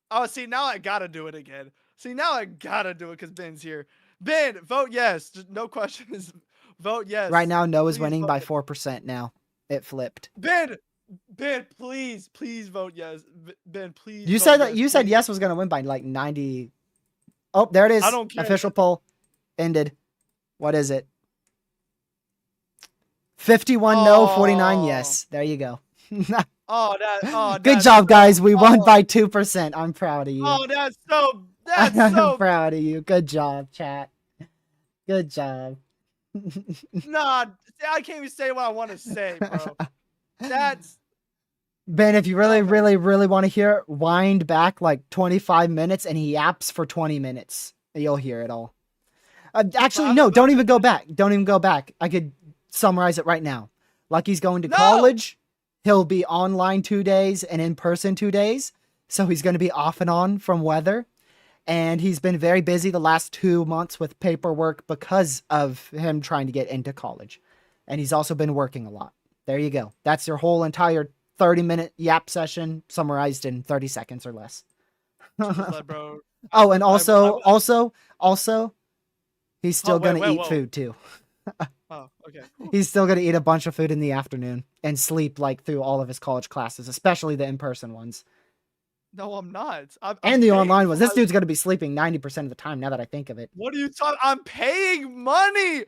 Oh, see, now I gotta do it again. See, now I gotta do it because Ben's here. Ben, vote yes. Just no questions. Vote yes. Right now, no is Please winning vote by yes. 4% now. It flipped. Ben, please vote yes. Ben, please. You vote said that yes, you said please. yes was gonna win by like 90. Oh, there it is. I don't care. Official poll ended. What is it? 51 no, 49 Oh, yes. There you go. Good that's job, so. guys. We won Oh, by 2%. I'm proud of you. oh, that's so. That's I'm so. proud of you. Good job, chat. Good job. Nah, see, I can't even say what I want to say, bro. That's Ben, if you really, no, man. really, really want to hear it, wind back like 25 minutes and he yaps for 20 minutes. You'll hear it all. Actually, no, don't even go back. Don't even go back. I could summarize it right now. Lucky's going to No. college. He'll be online 2 days and in person 2 days. So he's going to be off and on from weather. And he's been very busy the last 2 months with paperwork because of him trying to get into college. And he's also been working a lot. There you go. That's your whole entire 30-minute yap session summarized in 30 seconds or less. Just like, bro. Oh, and also, he's Oh, still going to eat whoa. food too. Oh, okay. Whew. He's still going to eat a bunch of food in the afternoon and sleep like through all of his college classes, especially the in-person ones. No, I'm not. I'm And the paying online for ones. This dude's going to be sleeping 90% of the time now that I think of it. What are you talking? I'm paying money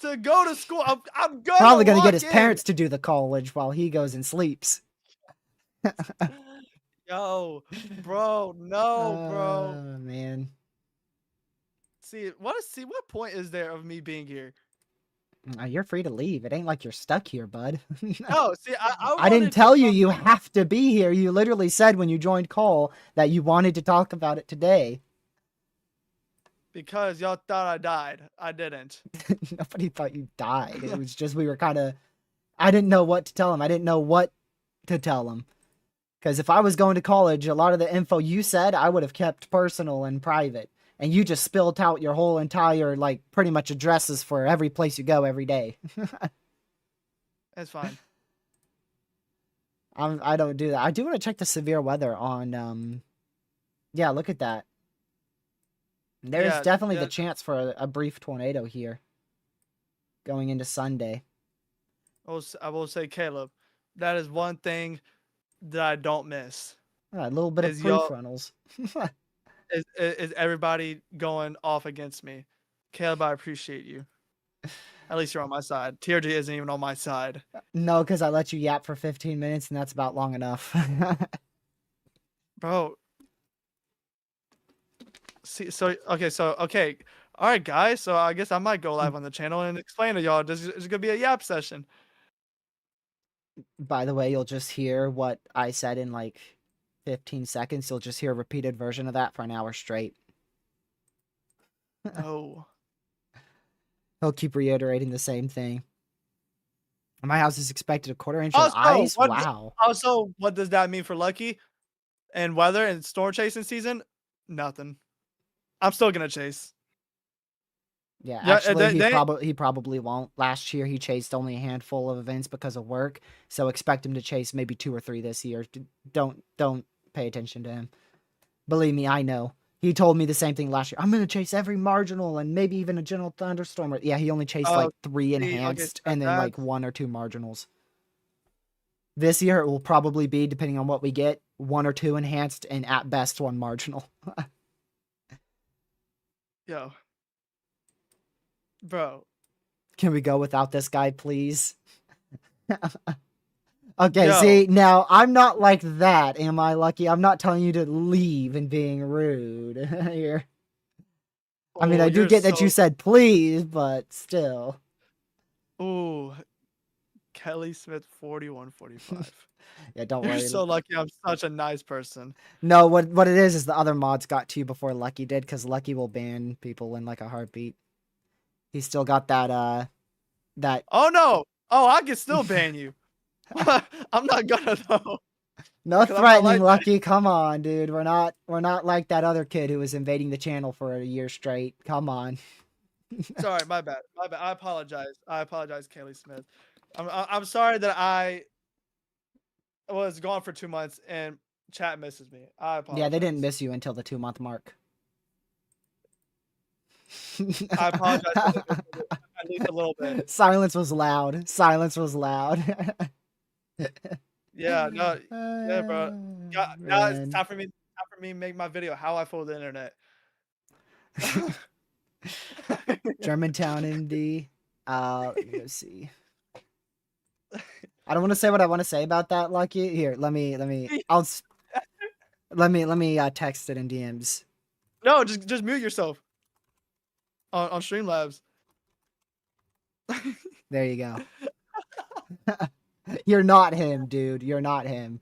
to go to school. I'm gonna Probably going to get lock his in. parents to do the college while he goes and sleeps. Yo, bro, no, bro. Man. See, what point is there of me being here? You're free to leave. It ain't like you're stuck here, bud. No, see, I I didn't wanted to tell you come you have to be here. You literally said when you joined call that you wanted to talk about it today. because y'all thought I died. I didn't. Nobody thought you died. It was just we were kind of. I didn't know what to tell him. I didn't know what to tell him. Because if I was going to college, a lot of the info you said I would have kept personal and private. And you just spilled out your whole entire, like, pretty much addresses for every place you go every day. It's fine. I don't do that. I do want to check the severe weather on. Yeah, look at that. There's Yeah, definitely yeah. the chance for a brief tornado here going into Sunday. I will say, Caleb, that is one thing that I don't miss. A little bit of Is y'all prefrontals. is everybody going off against me? Caleb, I appreciate you. At least you're on my side. TRG isn't even on my side. No, because I let you yap for 15 minutes, and that's about long enough. Bro. See, okay. All right, guys. So I guess I might go live on the channel and explain to y'all. This is gonna be a yap session. By the way, you'll just hear what I said in like 15 seconds. You'll just hear a repeated version of that for an hour straight. No. He'll keep reiterating the same thing. My house is expected a quarter-inch of Also, ice. Wow. what does that mean for Lucky and weather and storm chasing season? Nothing. I'm still gonna chase. Yeah, Yeah, actually, he probably won't. Last year, he chased only a handful of events because of work, so expect him to chase maybe 2 or 3 this year. Don't pay attention to him. Believe me, I know. He told me the same thing last year. I'm gonna chase every marginal and maybe even a gentle thunderstorm. Yeah, he only chased like 3 enhanced and then like 1 or 2 marginals. This year, it will probably be, depending on what we get, 1 or 2 enhanced and at best 1 marginal. Yo. Bro. Can we go without this guy, please? Okay, Yo. see, now, I'm not like that, am I, Lucky? I'm not telling you to leave and being rude here. I mean, I do get that you said please, but still. Ooh. Kelly Smith 4145. Yeah, don't You're worry. so lucky. I'm such a nice person. No, what it is the other mods got to you before Lucky did, because Lucky will ban people in like a heartbeat. He's still got that that. Oh no! Oh, I can still ban you. I'm not gonna though. No 'Cause I'm not threatening, like that. Lucky. Come on, dude. We're not like that other kid who was invading the channel for a year straight. Come on. Sorry, my bad. I apologize. Kaylee Smith. I'm sorry that I was gone for 2 months and chat misses me. I apologize. Yeah, they didn't miss you until the 2-month mark. I apologize at least a little bit. Silence was loud. Silence was loud. Yeah, no, yeah, bro. Now it's Man. time for me to make my video how I fool the internet. Germantown MD. Let's see. I don't want to say what I want to say about that, Lucky. Here, let me text it in DMs. No, just mute yourself on Streamlabs. There you go. You're not him, dude. You're not him.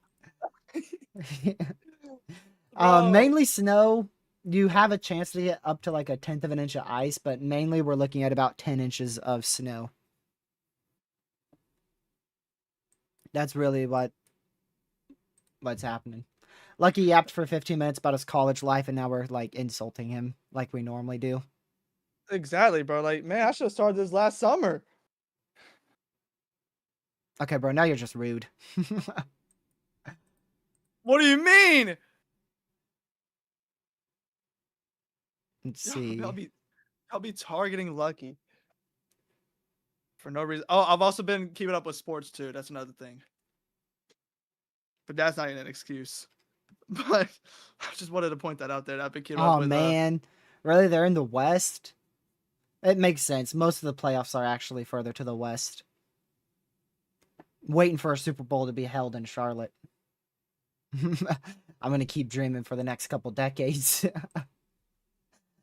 Bro. Mainly snow. You have a chance to get up to like a tenth of an inch of ice, but mainly we're looking at about 10 inches of snow. That's really what's happening. Lucky yapped for 15 minutes about his college life, and now we're like insulting him like we normally do. Exactly, bro. Like, man, I should have started this last summer. Okay, bro, now you're just rude. What do you mean? Let's Yo, see. I'll be targeting Lucky for no reason. Oh, I've also been keeping up with sports too. That's another thing. But that's not even an excuse. But I just wanted to point that out there. I've been keeping up Oh with man, really? They're in the West? It makes sense. Most of the playoffs are actually further to the West. Waiting for a Super Bowl to be held in Charlotte. I'm gonna keep dreaming for the next couple decades.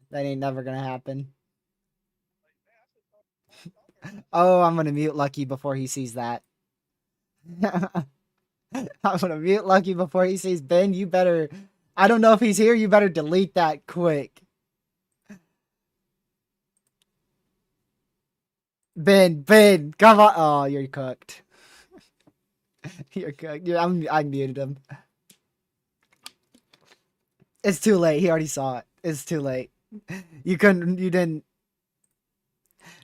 That ain't never gonna happen. Oh, I'm gonna mute Lucky before he sees that. I'm gonna mute Lucky before he sees Ben. You better. I don't know if he's here. You better delete that quick. Ben, come on. Oh, you're cooked. You're cooked. I muted him. It's too late. He already saw it. It's too late. You didn't.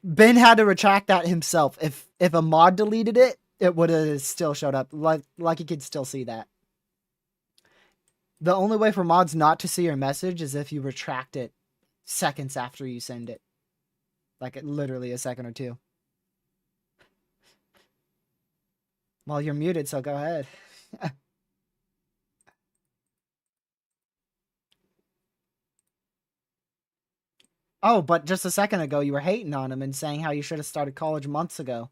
Ben had to retract that himself. If a mod deleted it, it would have still showed up. Like he could still see that. The only way for mods not to see your message is if you retract it seconds after you send it. Like literally a second or two. Well, you're muted, so go ahead. Oh, but just a second ago you were hating on him and saying how you should have started college months ago.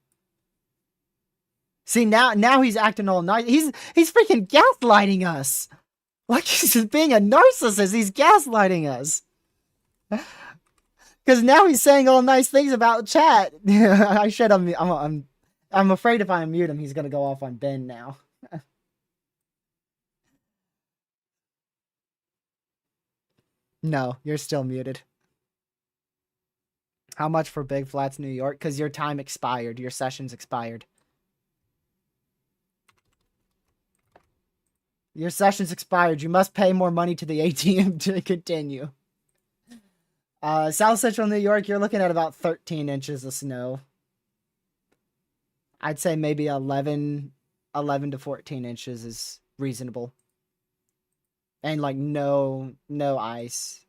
See, now he's acting all nice. He's freaking gaslighting us. Like he's being a narcissist. He's gaslighting us. Because now he's saying all nice things about chat. I should. I'm afraid if I unmute him, he's gonna go off on Ben now. No, you're still muted. How much for Big Flats, New York? Because your time expired. Your session's expired. Your session's expired. You must pay more money to the ATM to continue. South Central New York, you're looking at about 13 inches of snow. I'd say maybe 11 to 14 inches is reasonable. And like no ice.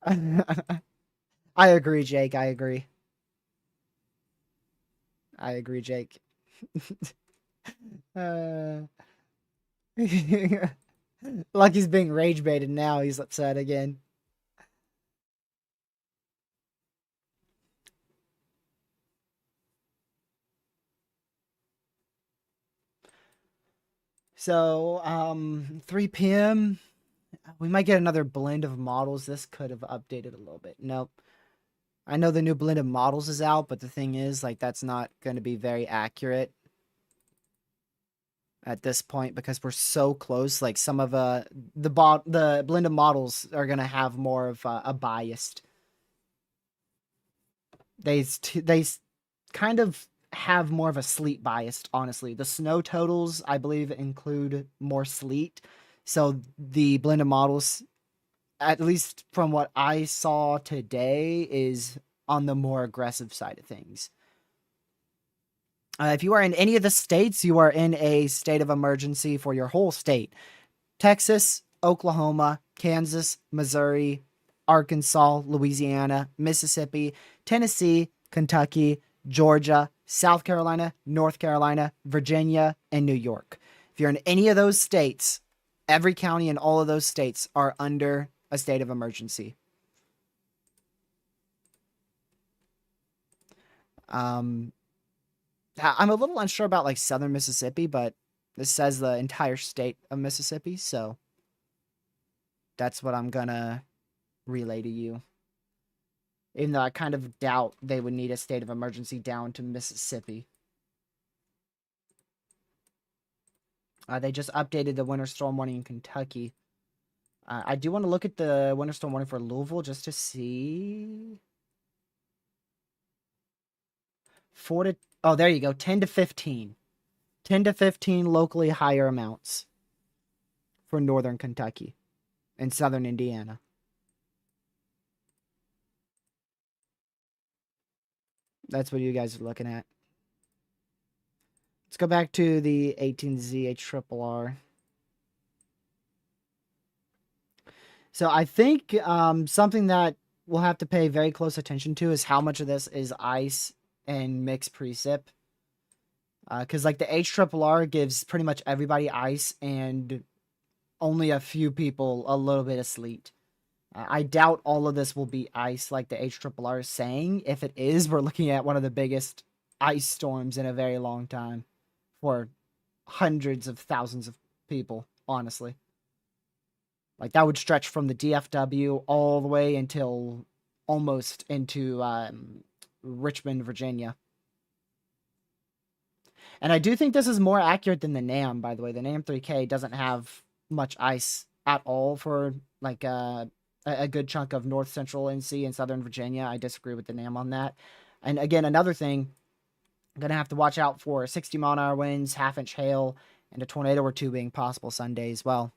I agree, Jake. I agree, Jake. Lucky's being rage baited now. He's upset again. So, 3 p.m. We might get another blend of models. This could have updated a little bit. Nope. I know the new blend of models is out, but the thing is, like, that's not going to be very accurate at this point because we're so close. Like, some of the blend of models are going to have more of a biased. They kind of have more of a sleet bias, honestly. The snow totals, I believe, include more sleet. So the blend of models, at least from what I saw today, is on the more aggressive side of things. If you are in any of the states, you are in a state of emergency for your whole state. Texas, Oklahoma, Kansas, Missouri, Arkansas, Louisiana, Mississippi, Tennessee, Kentucky, Georgia, South Carolina, North Carolina, Virginia, and New York. If you're in any of those states, every county in all of those states are under a state of emergency. Um, I'm a little unsure about like southern Mississippi, but this says the entire state of Mississippi, so that's what I'm gonna relay to you. Even though I kind of doubt they would need a state of emergency down to Mississippi. They just updated the winter storm warning in Kentucky. I do want to look at the winter storm warning for Louisville just to see. Oh, there you go. 10 to 15. 10 to 15 locally higher amounts for northern Kentucky and southern Indiana. That's what you guys are looking at. Let's go back to the 18Z HRRR. So I think something that we'll have to pay very close attention to is how much of this is ice and mixed precip. Because like the HRRR gives pretty much everybody ice and only a few people a little bit of sleet. I doubt all of this will be ice like the HRRR is saying. If it is, we're looking at one of the biggest ice storms in a very long time for hundreds of thousands of people, honestly. Like that would stretch from the DFW all the way until almost into Richmond, Virginia. And I do think this is more accurate than the NAM, by the way. The NAM 3K doesn't have much ice at all for like a good chunk of north central NC and southern Virginia. I disagree with the NAM on that. And again, another thing, I'm going to have to watch out for 60 mile an hour winds, half-inch hail, and a tornado or two being possible Sunday as well.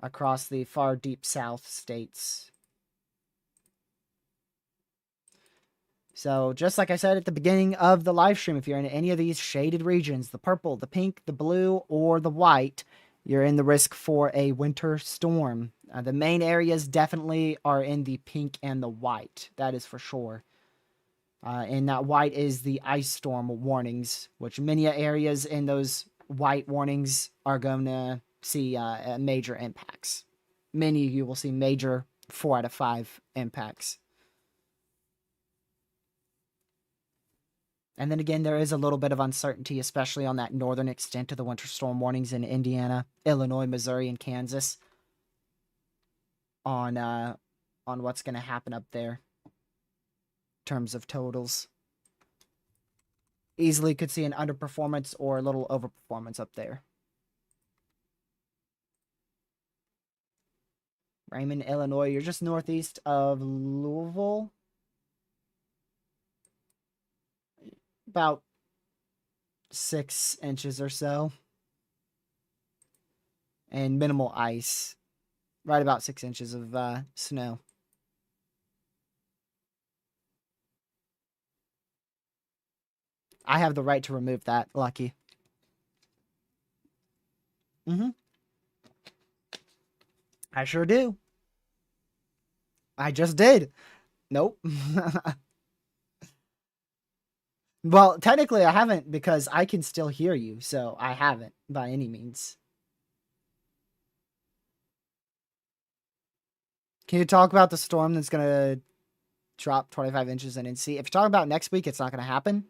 Across the far deep south states. So just like I said at the beginning of the live stream, if you're in any of these shaded regions, the purple, the pink, the blue, or the white, you're in the risk for a winter storm. The main areas definitely are in the pink and the white. That is for sure. And that white is the ice storm warnings, which many areas in those white warnings are going to see major impacts. Many of you will see major 4 out of 5 impacts. And then again, there is a little bit of uncertainty, especially on that northern extent of the winter storm warnings in Indiana, Illinois, Missouri, and Kansas on what's going to happen up there in terms of totals. Easily could see an underperformance or a little overperformance up there. Raymond, Illinois, you're just northeast of Louisville. About 6 inches or so. And minimal ice. Right about 6 inches of snow. I have the right to remove that, Lucky. I sure do. I just did. Nope. Well, technically I haven't because I can still hear you, so I haven't by any means. Can you talk about the storm that's going to drop 25 inches in NC? If you're talking about next week, it's not going to happen.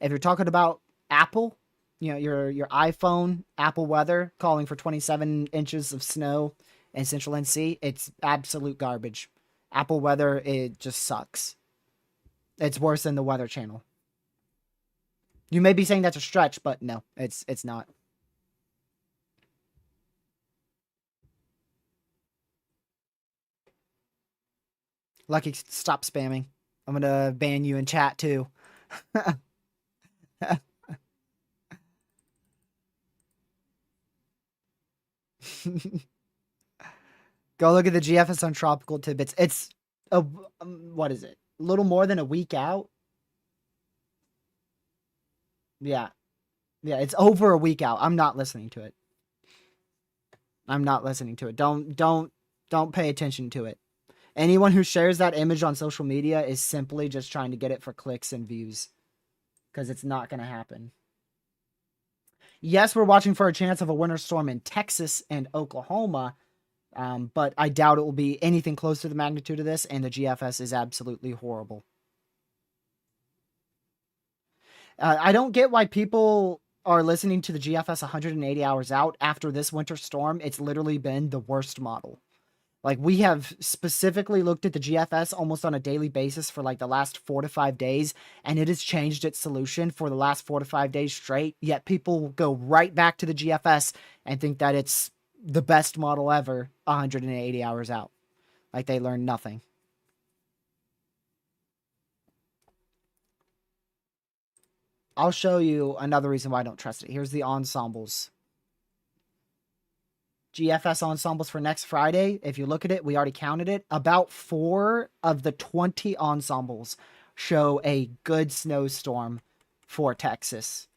If you're talking about Apple, you know, your iPhone, Apple weather calling for 27 inches of snow in central NC, it's absolute garbage. Apple weather, it just sucks. It's worse than the Weather Channel. You may be saying that's a stretch, but no, it's not. Lucky, stop spamming. I'm gonna ban you in chat too. Go look at the GFS on tropical tidbits. It's what is it? A little more than a week out. Yeah, it's over a week out. I'm not listening to it. I'm not listening to it. Don't pay attention to it. Anyone who shares that image on social media is simply just trying to get it for clicks and views. Because it's not going to happen. Yes, we're watching for a chance of a winter storm in Texas and Oklahoma. But I doubt it will be anything close to the magnitude of this. And the GFS is absolutely horrible. I don't get why people are listening to the GFS 180 hours out after this winter storm. It's literally been the worst model. Like, we have specifically looked at the GFS almost on a daily basis for like the last 4 to 5 days, and it has changed its solution for the last 4 to 5 days straight. Yet people go right back to the GFS and think that it's the best model ever 180 hours out. Like, they learned nothing. I'll show you another reason why I don't trust it. Here's the ensembles. GFS ensembles for next Friday. If you look at it, we already counted it. About 4 of the 20 ensembles show a good snowstorm for Texas.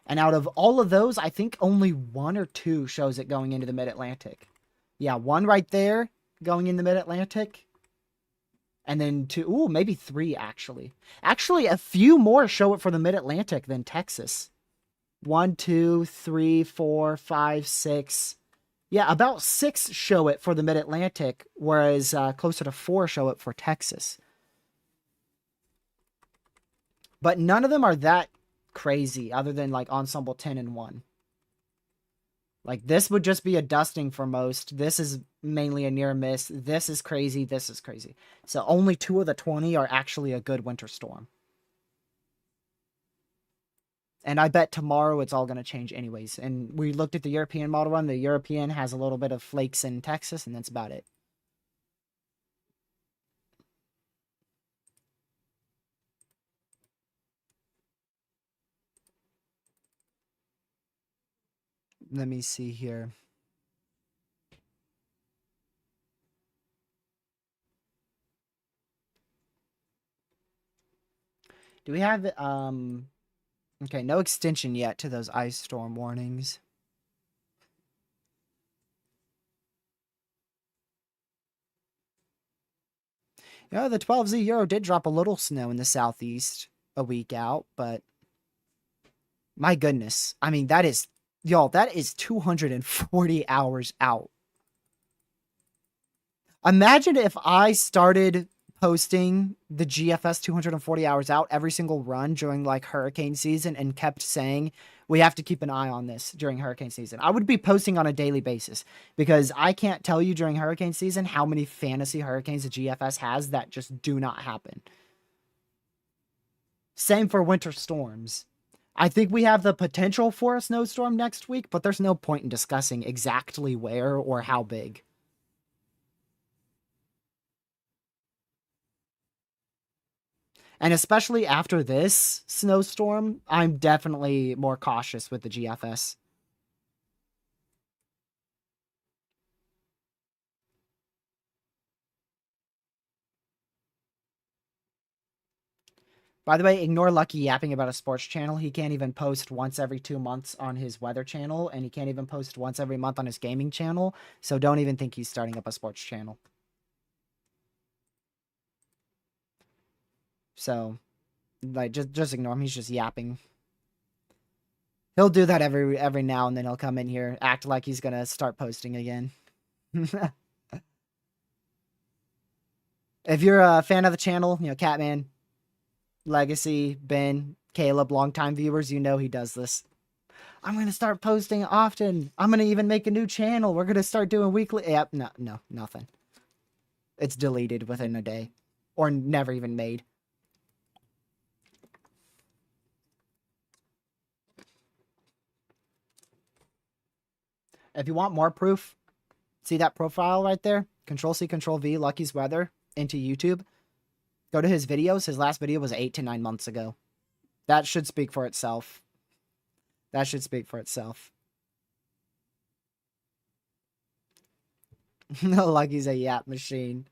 And out of all of those, I think only 1 or 2 shows it going into the mid-Atlantic. Yeah, 1 right there going in the mid-Atlantic. And then 2, maybe 3 actually. Actually, a few more show it for the mid-Atlantic than Texas. 1, 2, 3, 4, 5, 6. Yeah, about 6 show it for the mid-Atlantic, whereas closer to 4 show it for Texas. But none of them are that crazy, other than like Ensemble 10 and 1. Like, this would just be a dusting for most. This is mainly a near miss. This is crazy. This is crazy. So only 2 of the 20 are actually a good winter storm. And I bet tomorrow it's all going to change anyways. And we looked at the European model run. The European has a little bit of flakes in Texas, and that's about it. Let me see here. Do we have, okay, no extension yet to those ice storm warnings. Yeah, the 12Z Euro did drop a little snow in the southeast a week out, but my goodness. I mean, that is, y'all, that is 240 hours out. Imagine if I started posting the GFS 240 hours out every single run during like hurricane season and kept saying we have to keep an eye on this during hurricane season. I would be posting on a daily basis because I can't tell you during hurricane season how many fantasy hurricanes the GFS has that just do not happen. Same for winter storms. I think we have the potential for a snowstorm next week, but there's no point in discussing exactly where or how big. And especially after this snowstorm, I'm definitely more cautious with the GFS. By the way, ignore Lucky yapping about a sports channel. He can't even post once every 2 months on his weather channel, and he can't even post once every month on his gaming channel. So don't even think he's starting up a sports channel. So, like, just ignore him. He's just yapping. He'll do that every now and then. He'll come in here, act like he's gonna start posting again. If you're a fan of the channel, you know, Catman, Legacy, Ben, Caleb, longtime viewers, you know he does this. I'm gonna start posting often. I'm gonna even make a new channel. We're gonna start doing weekly. Yep, no, nothing. It's deleted within a day, or never even made. If you want more proof, see that profile right there? Control-C, Control-V, Lucky's Weather into YouTube. Go to his videos. His last video was 8 to 9 months ago. That should speak for itself. That should speak for itself. Lucky's a yap machine.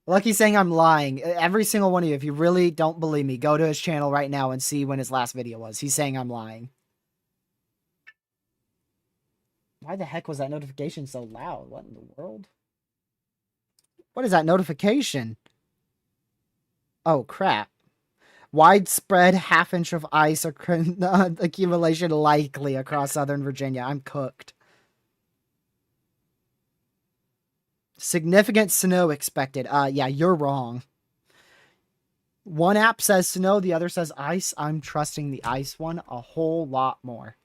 Lucky's saying I'm lying. Every single one of you, if you really don't believe me, go to his channel right now and see when his last video was. He's saying I'm lying. Why the heck was that notification so loud? What in the world? What is that notification? Oh, crap. Widespread half-inch of ice accumulation likely across southern Virginia. I'm cooked. Significant snow expected. Yeah, you're wrong. One app says snow, the other says ice. I'm trusting the ice one a whole lot more.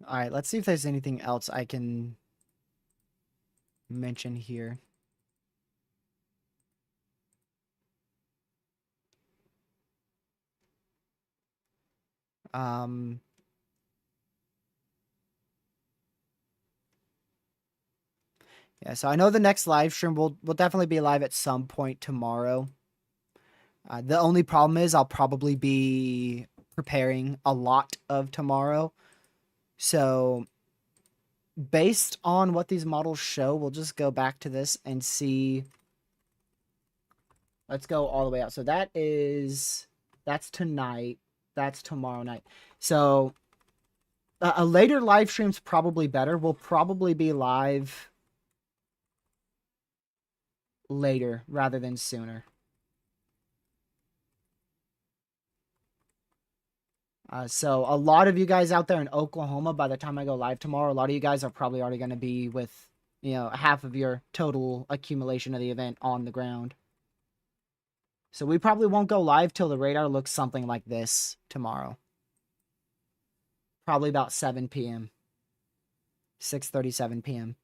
All right, let's see if there's anything else I can mention here. Um, yeah, so I know the next live stream will definitely be live at some point tomorrow. The only problem is I'll probably be preparing a lot of tomorrow. So based on what these models show, we'll just go back to this and see. Let's go all the way out. So that's tonight. That's tomorrow night. So a later live stream's probably better. We'll probably be live later rather than sooner. So a lot of you guys out there in Oklahoma, by the time I go live tomorrow, a lot of you guys are probably already going to be with, half of your total accumulation of the event on the ground. So we probably won't go live till the radar looks something like this tomorrow. Probably about 7 p.m. 6:37 p.m.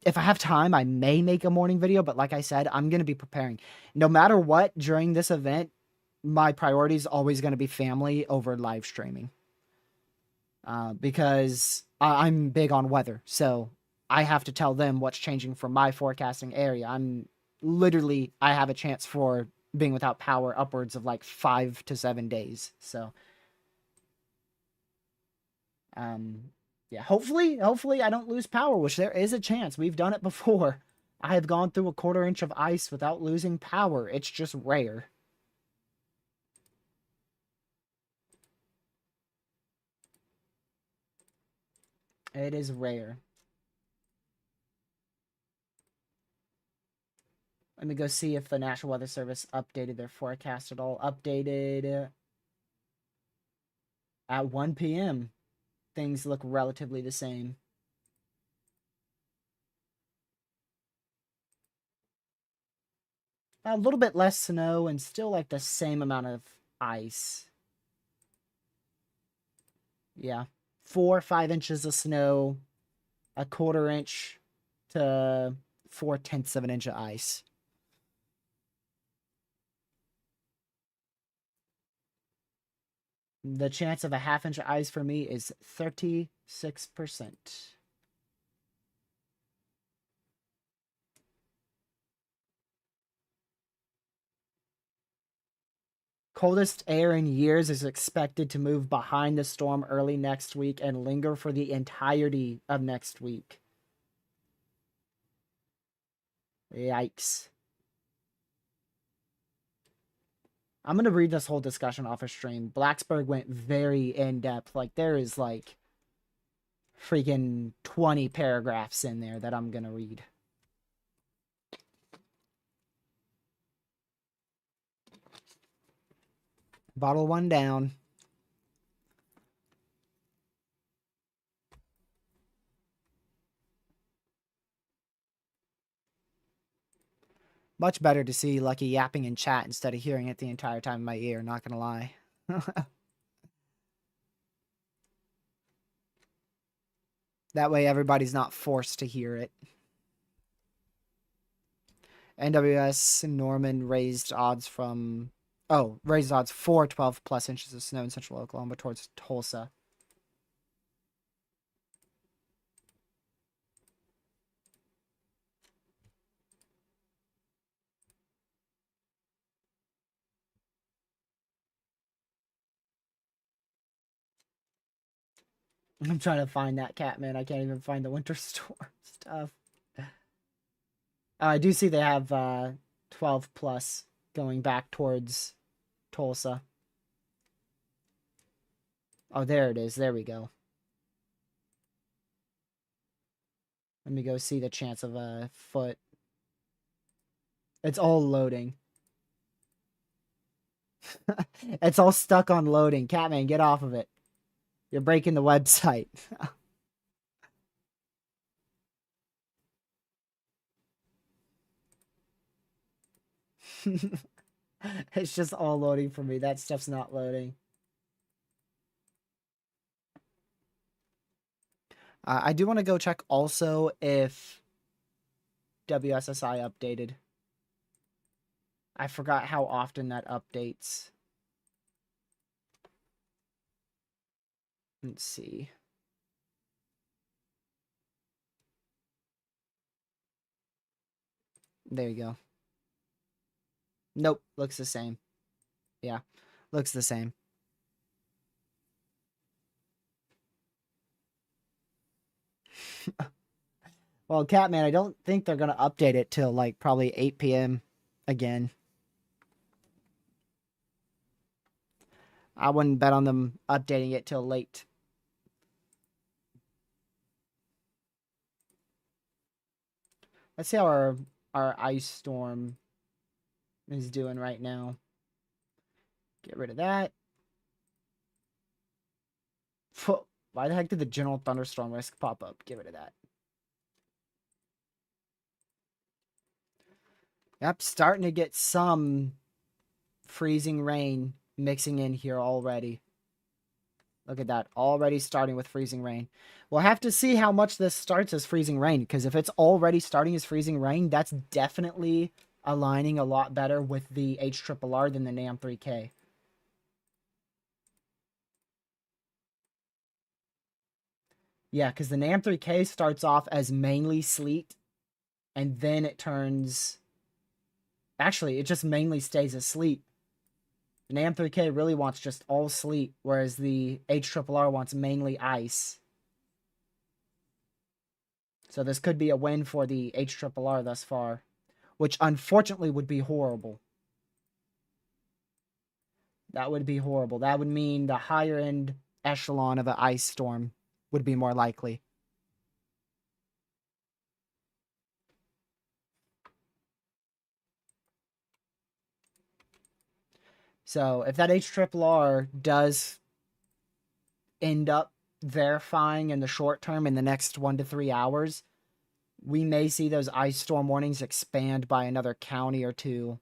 If I have time, I may make a morning video, but like I said, I'm going to be preparing. No matter what, during this event, my priority is always going to be family over live streaming. Because I'm big on weather, so I have to tell them what's changing from my forecasting area. I have a chance for being without power upwards of like 5 to 7 days. So, yeah, hopefully I don't lose power, which there is a chance. We've done it before. I have gone through a 1/4 inch of ice without losing power. It's just rare. It is rare. Let me go see if the National Weather Service updated their forecast at all. Updated at 1 p.m. Things look relatively the same. A little bit less snow and still like the same amount of ice. Yeah. 4 or 5 inches of snow, a 1/4 inch to 4/10 of an inch of ice. The chance of a 1/2 inch of ice for me is 36%. Coldest air in years is expected to move behind the storm early next week and linger for the entirety of next week. Yikes. I'm going to read this whole discussion off a stream. Blacksburg went very in-depth. Like, there is, like, freaking 20 paragraphs in there that I'm going to read. Bottle 1 down. Much better to see Lucky yapping in chat instead of hearing it the entire time in my ear, not gonna lie. That way everybody's not forced to hear it. NWS Norman raised odds from... Oh, raised odds for 12 plus inches of snow in central Oklahoma towards Tulsa. I'm trying to find that cat, man. I can't even find the winter storm stuff. I do see they have 12 plus going back towards Tulsa. Oh, there it is. There we go. Let me go see the chance of a foot. It's all loading. It's all stuck on loading. Catman, get off of it. You're breaking the website. It's just all loading for me. That stuff's not loading. I do want to go check also if WSSI updated. I forgot how often that updates. Let's see. There you go. Nope, looks the same. Yeah, looks the same. Well, Catman, I don't think they're gonna update it till like probably 8 p.m. again. I wouldn't bet on them updating it till late. Let's see how our ice storm is doing right now. Get rid of that. Why the heck did the general thunderstorm risk pop up? Get rid of that. Yep, starting to get some freezing rain mixing in here already. Look at that. Already starting with freezing rain. We'll have to see how much this starts as freezing rain, because if it's already starting as freezing rain, that's definitely aligning a lot better with the HRRR than the NAM 3K. Yeah, because the NAM 3K starts off as mainly sleet, and then it turns... Actually, it just mainly stays as sleet. The NAM 3K really wants just all sleet, whereas the HRRR wants mainly ice. So this could be a win for the HRRR thus far, which unfortunately would be horrible. That would be horrible. That would mean the higher end echelon of an ice storm would be more likely. So if that HRRR does end up verifying in the short term in the next 1 to 3 hours, we may see those ice storm warnings expand by another county or two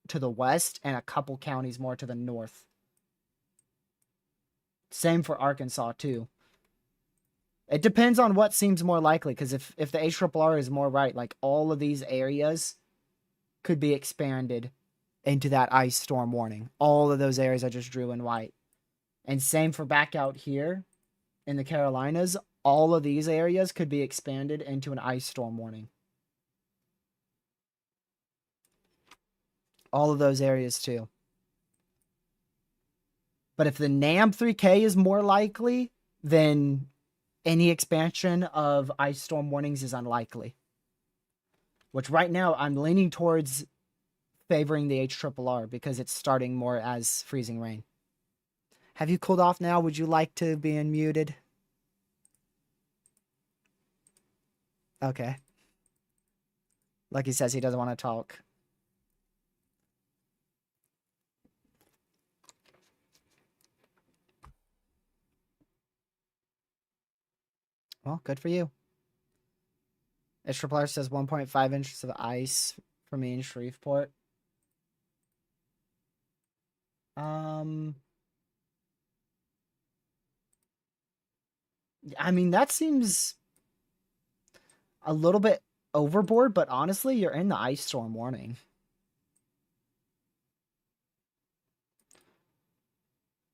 to the west and a couple counties more to the north. Same for Arkansas too. It depends on what seems more likely, because if the HRRR is more right, like all of these areas could be expanded into that ice storm warning. All of those areas I just drew in white. And same for back out here in the Carolinas. All of these areas could be expanded into an ice storm warning. All of those areas too. But if the NAM 3K is more likely, then any expansion of ice storm warnings is unlikely. Which right now I'm leaning towards favoring the HRRR because it's starting more as freezing rain. Have you cooled off now? Would you like to be unmuted? Okay. Lucky says he doesn't want to talk. Well, good for you. HRRR says 1.5 inches of ice for me in Shreveport. I mean, that seems a little bit overboard, but honestly, you're in the ice storm warning.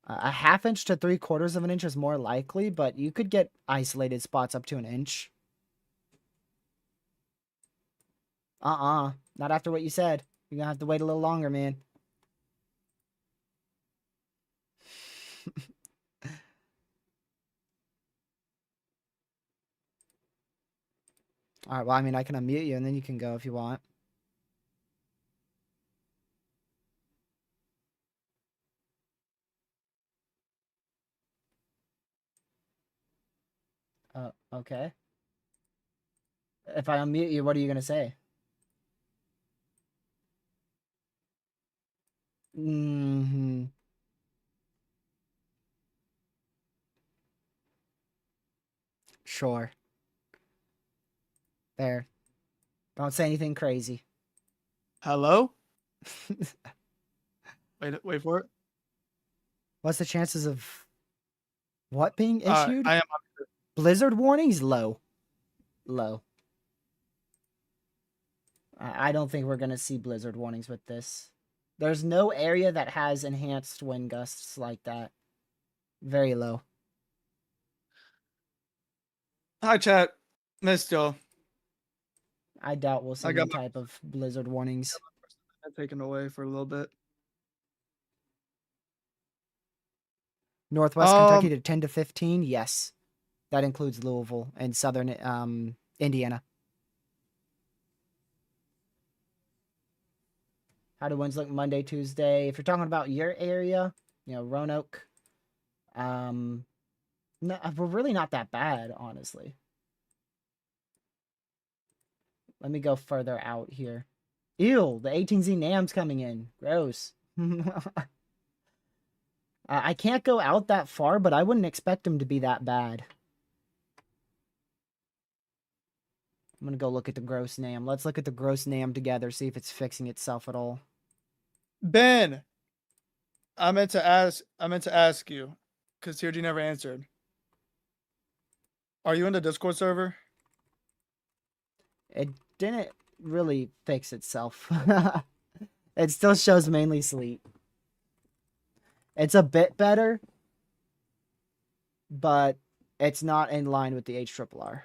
A half inch to 3/4 of an inch is more likely, but you could get isolated spots up to an inch. Not after what you said. You're gonna have to wait a little longer, man. All right, well, I mean, I can unmute you, and then you can go if you want. Okay. If I unmute you, what are you gonna say? Hmm. Sure. There. Don't say anything crazy. Hello? Wait for it. What's the chances of what being issued? I am. Blizzard warnings? Low. Low. I don't think we're going to see blizzard warnings with this. There's no area that has enhanced wind gusts like that. Very low. Hi, chat. Missed y'all. I doubt we'll see I got any my type of blizzard warnings. percent taken away for a little bit. Northwest Kentucky to 10 to 15? Yes. That includes Louisville and southern Indiana. How do winds look Monday, Tuesday? If you're talking about your area, Roanoke, no, we're really not that bad, honestly. Let me go further out here. Ew, the 18Z NAM's coming in. Gross. I can't go out that far, but I wouldn't expect them to be that bad. I'm going to go look at the gross NAM. Let's look at the gross NAM together, see if it's fixing itself at all. Ben, I meant to ask you, because TRG never answered. Are you in the Discord server? It didn't really fix itself. It still shows mainly sleet. It's a bit better, but it's not in line with the HRRR.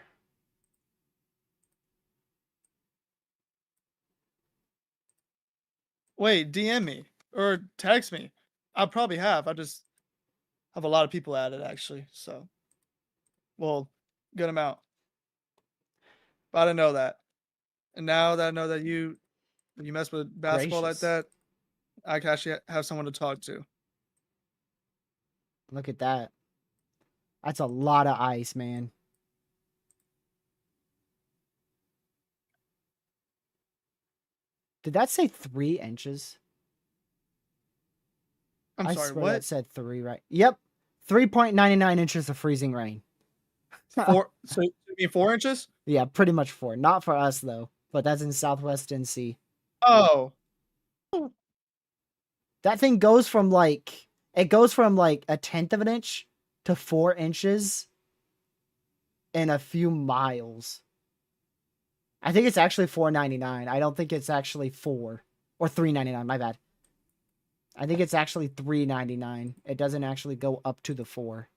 Wait, DM me or text me. I probably have. I just have a lot of people added actually. So, well, good amount. But I didn't know that. And now that I know that you mess with basketball like Gracious. that, I can actually have someone to talk to. Look at that. That's a lot of ice, man. Did that say 3 inches? I'm I sorry, swear what? that said 3, right? Yep. 3.99 inches of freezing rain. So you mean 4 inches? Yeah, pretty much 4. Not for us, though. But that's in Southwest NC. Oh. That thing goes from like... It goes from like a tenth of an inch to 4 inches in a few miles. I think it's actually 4.99. I don't think it's actually 4 or 3.99. My bad. I think it's actually 3.99. It doesn't actually go up to the 4.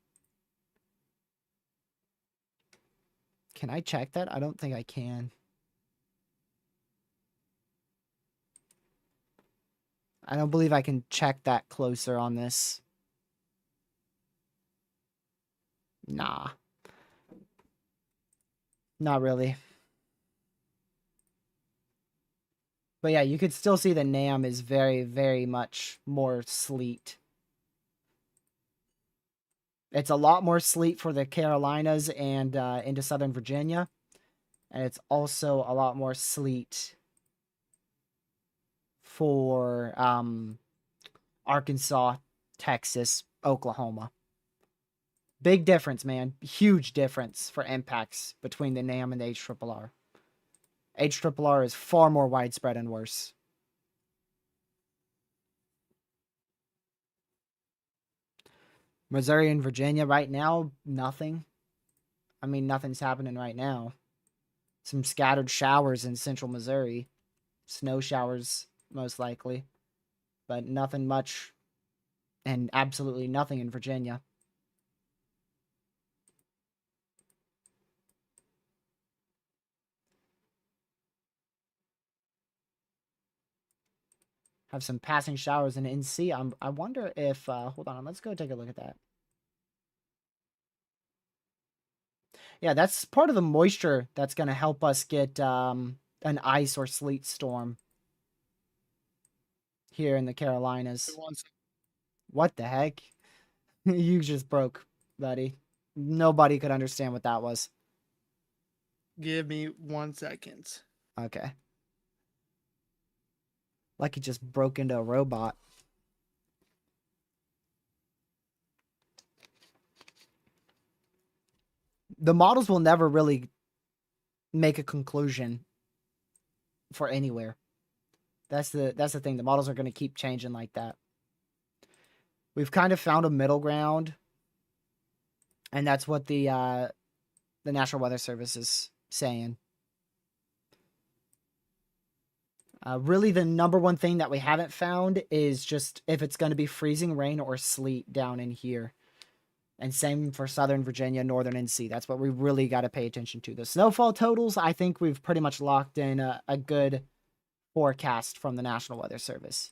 Can I check that? I don't think I can. I don't believe I can check that closer on this. Nah. Not really. But yeah, you could still see the NAM is very, very much more sleet. It's a lot more sleet for the Carolinas and into Southern Virginia. And it's also a lot more sleet for Arkansas, Texas, Oklahoma. Big difference, man. Huge difference for impacts between the NAM and the HRRR. HRRR is far more widespread and worse. Missouri and Virginia right now, nothing. I mean, nothing's happening right now. Some scattered showers in central Missouri. Snow showers, most likely. But nothing much and absolutely nothing in Virginia. Have some passing showers in NC. I wonder if... hold on, let's go take a look at that. Yeah, that's part of the moisture that's going to help us get an ice or sleet storm here in the Carolinas. What the heck? You just broke, buddy. Nobody could understand what that was. Give me 1 second. Okay. Like he just broke into a robot. the models will never really make a conclusion for anywhere. That's the thing. The models are going to keep changing like that. We've kind of found a middle ground, and that's what the National Weather Service is saying. Really, the number one thing that we haven't found is just if it's going to be freezing rain or sleet down in here. And same for Southern Virginia, Northern NC. That's what we really got to pay attention to. The snowfall totals, I think we've pretty much locked in a good forecast from the National Weather Service.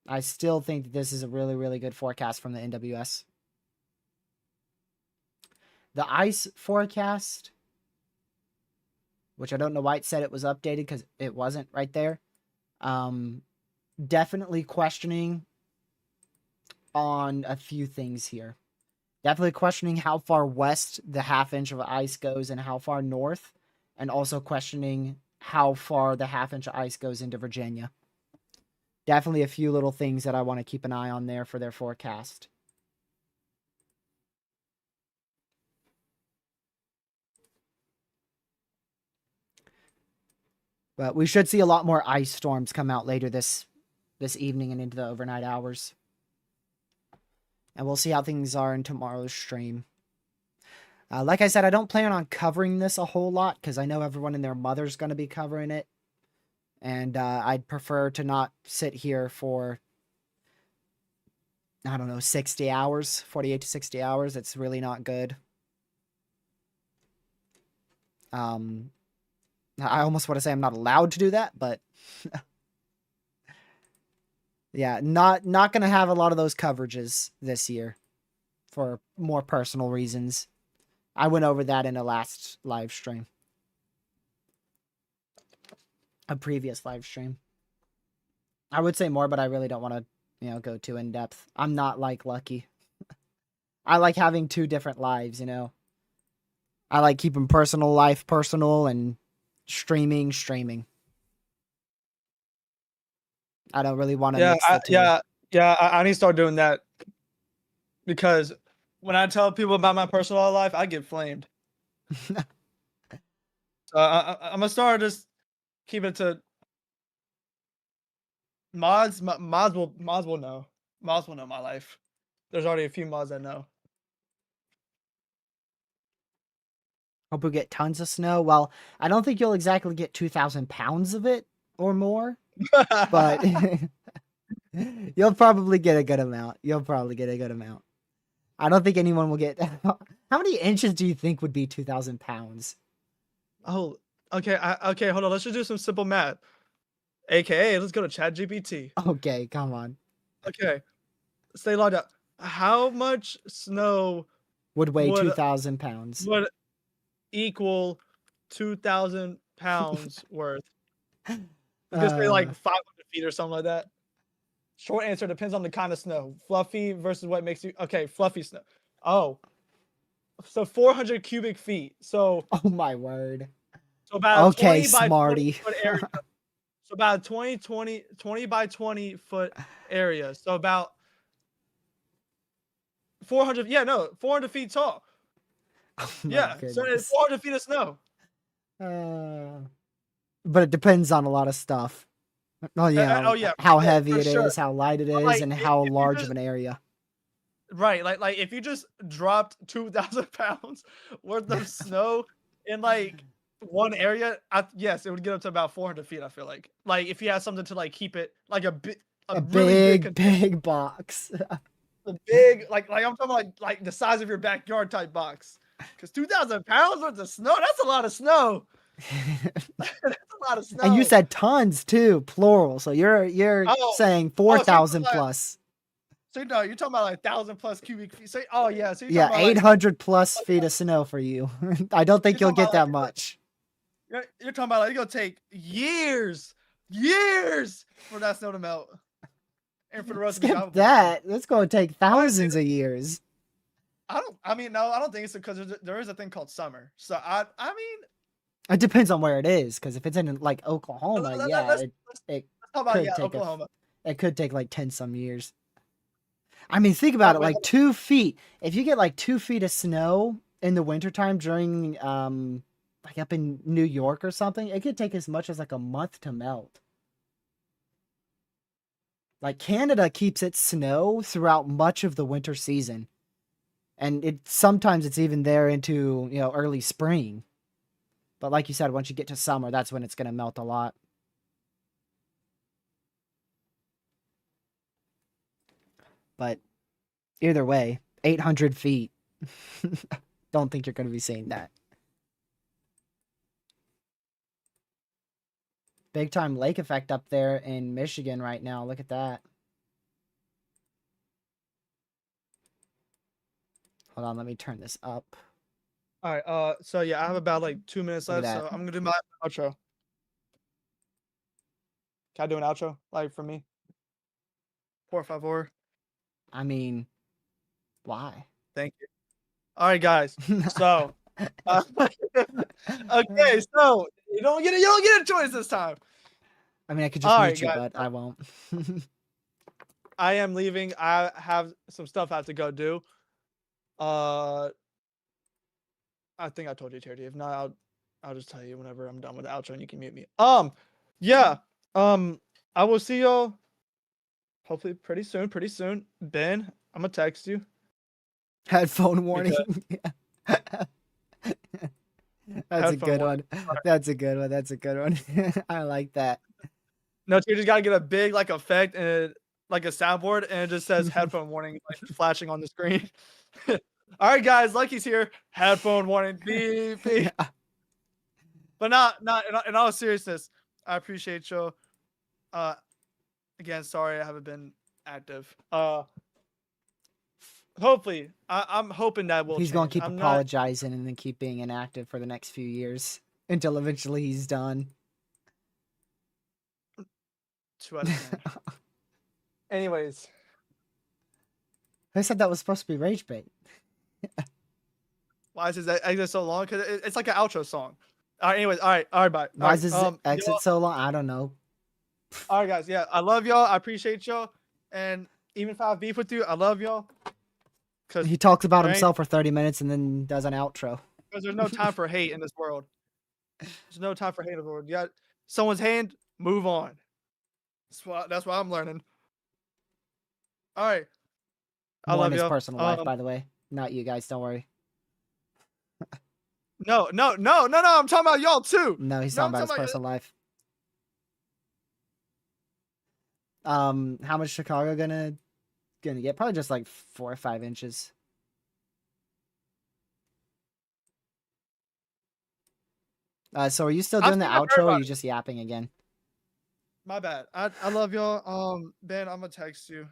I still think that this is a really, really good forecast from the NWS. The ice forecast, which I don't know why it said it was updated because it wasn't right there. Definitely questioning on a few things here. Definitely questioning how far west the half-inch of ice goes and how far north, and also questioning how far the half-inch of ice goes into Virginia. Definitely a few little things that I want to keep an eye on there for their forecast. But we should see a lot more ice storms come out later this evening and into the overnight hours. And we'll see how things are in tomorrow's stream. Like I said, I don't plan on covering this a whole lot because I know everyone and their mother's going to be covering it. And I'd prefer to not sit here for, I don't know, 60 hours, 48 to 60 hours. It's really not good. I almost want to say I'm not allowed to do that, but yeah, not going to have a lot of those coverages this year for more personal reasons. I went over that in a last live stream. A previous live stream. I would say more, but I really don't want to, go too in depth. I'm not like Lucky. I like having two different lives, I like keeping personal life personal and streaming. I don't really want to mix the two. I need to start doing that because when I tell people about my personal life, I get flamed. So I'm gonna start just keep it to mods. Mods will know. Mods will know my life. There's already a few mods I know. Hope we get tons of snow. Well, I don't think you'll exactly get 2,000 pounds of it or more, but you'll probably get a good amount. I don't think anyone will get. How many inches do you think would be 2,000 pounds? Oh, okay. Okay, hold on. Let's just do some simple math. AKA, let's go to ChatGPT. Okay, come on. Okay, stay logged up. How much snow would weigh 2,000 pounds? Would equal 2,000 pounds worth? Just say like 500 feet or something like that. Short answer, depends on the kind of snow. Fluffy versus what makes you okay. Fluffy snow. Oh, so 400 cubic feet. So oh my word. So about okay, 20 by smarty. 20 foot area. So about 20 by 20 foot area. So about 400. Yeah, no, 400 feet tall. Oh yeah, goodness. So it's 400 feet of snow. But it depends on a lot of stuff. Oh yeah. How heavy it is, how light it is, and how large of an area. Right, like if you just dropped 2,000 pounds worth of snow in like one area, yes, it would get up to about 400 feet. I feel like if you had something to like keep it like a really big box, a big like I'm talking like the size of your backyard type box. Because 2,000 pounds worth of snow—that's a lot of snow. That's a lot of snow. And you said tons too, plural. So you're saying 4,000 plus. So no, you're talking about like 1,000 plus cubic feet. So so you're 800 about, plus feet of snow for you. I don't think you'll get that much. You're talking about like it's gonna take years for that snow to melt, and for the rest of that, it's gonna take thousands of years. I don't think it's because there is a thing called summer. So I mean, it depends on where it is. Because if it's in like Oklahoma, Oklahoma. It could take like 10 some years. I mean, think about That it. way, Like 2 feet. If you get like 2 feet of snow in the wintertime during, like up in New York or something, it could take as much as like a month to melt. Like Canada keeps its snow throughout much of the winter season, and it sometimes it's even there into early spring. But like you said, once you get to summer, that's when it's gonna melt a lot. But either way, 800 feet. Don't think you're gonna be seeing that. Big time lake effect up there in Michigan right now. Look at that. Hold on, let me turn this up. all right. So yeah, I have about like 2 minutes Look at left, that. so I'm gonna do my outro. Can I do an outro, like for me? Por favor. I mean, why? Thank you. All right, guys. So, okay, so you don't get a choice this time. I mean, I could just All right, mute you, guys. but I won't. I am leaving. I have some stuff I have to go do. Uh, I think I told you, Charity. If not, I'll just tell you whenever I'm done with the outro, and you can mute me. Yeah. I will see y'all hopefully pretty soon. Pretty soon. Ben, I'm gonna text you. Headphone warning. That's a Headphone good warning. one. That's a good one. That's a good one. I like that. No, you just gotta get a big like effect and like a soundboard, and it just says headphone warning like flashing on the screen. All right, guys, Lucky's here. Headphone warning. Beep beep. Yeah. But not in all seriousness. I appreciate you. Again, sorry I haven't been active. Hopefully, I'm hoping that will He's gonna change. keep I'm not apologizing and then keep being inactive for the next few years until eventually he's done. 2 out of 10. Anyways, Who said that was supposed to be rage bait? why is this exit so long? Because it's like an outro song. All right. Anyways, all right, bye. Why is his exit y'all, so long? I don't know. all right, guys. Yeah, I love y'all. I appreciate y'all. And even if I have beef with you, I love y'all. Cause He talks about there ain't- himself for 30 minutes and then does an outro. Because there's no time for hate in this world. There's no time for hate in the world. You got someone's hand, move on. That's what I'm learning. All right. I More in love his you. personal life, by the way. Not you guys, don't worry. No. I'm talking about y'all too. No, he's No, talking I'm about his personal life. How much Chicago gonna get? Probably just like 4 or 5 inches. So are you still I've doing the seen that for outro or are you everybody. just yapping again? My bad. I love y'all. Ben, I'm gonna text you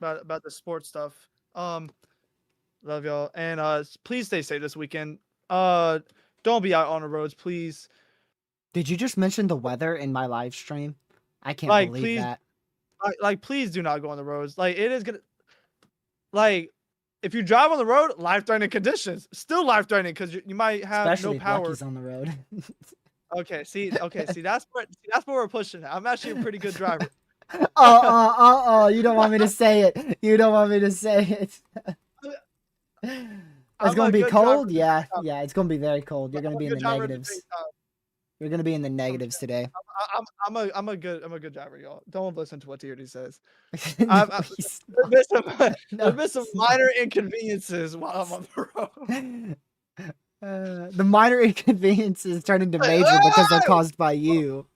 about the sports stuff. Love y'all. And please stay safe this weekend. Don't be out on the roads, please. Did you just mention the weather in my live stream? I can't Like, believe please, that. please do not go on the roads. Like, it is gonna, like, if you drive on the road, life-threatening conditions. Still life-threatening because you might have Especially no if power. Lucky's on the road. Okay, see, that's what we're pushing. I'm actually a pretty good driver. You don't want me to say it. You don't want me to say it. It's I'm gonna a be good driver cold? at the Yeah, same time. yeah, it's gonna be very cold. You're gonna I'm be a in good the driver at the same negatives. time. You're gonna be in the negatives today. I'm a good driver, y'all. Don't listen to what Tierney says. No, There's been some minor inconveniences while I'm on the road. The minor inconveniences turn into major because they're caused by you.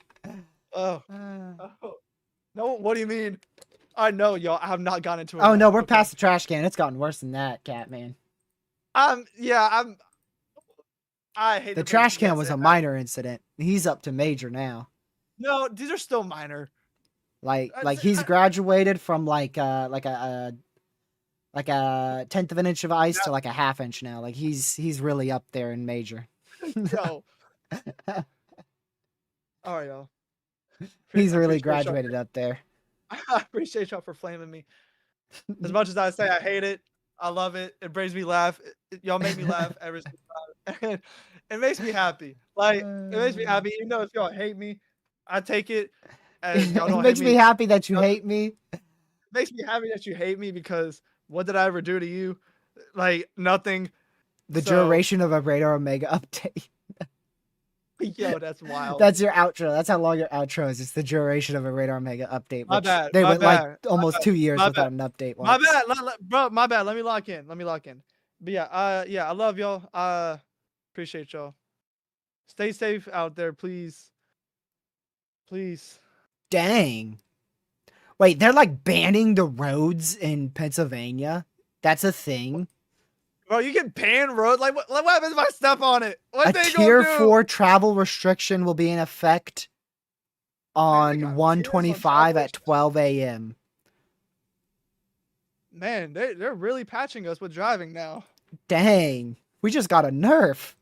Oh, no, what do you mean? I know, y'all. I have not gotten into it. Oh yet. no, we're Okay. past the trash can. It's gotten worse than that, Catman. Yeah, I hate The to break trash it, can yes, was a minor incident. He's up to major now. No, these are still minor. Like he's graduated from like a 1/10 of an inch of ice to like a half inch now. Like he's really up there in major. Yo. All right, y'all. He's really graduated up there. I appreciate y'all for flaming me. As much as I say I hate it, I love it. It brings me laugh. Y'all make me laugh every single time. And it makes me happy. Like, it makes me happy. Even though if y'all hate me, I take it as y'all It don't hate makes me me. happy that you hate me. makes me happy that you hate me because what did I ever do to you? Like nothing. The So duration of a Radar Omega update. yo, that's wild. That's your outro. That's how long your outro is. It's the duration of a Radar Omega update, My which bad. they My went like bad. almost 2 years My bad. without an update My once. bad. Bro, my bad. Let me lock in. But yeah, I love y'all. Appreciate y'all. Stay safe out there, please. Please. Dang. Wait, they're like banning the roads in Pennsylvania? That's a thing? Bro, you can ban road. Like what happens if I step on it? What A they gonna tier do? 4 travel restriction will be in effect Man, they on got tiers on travel 125 at 12 a.m. Man, they're really patching us with driving now. Dang. We just got a nerf.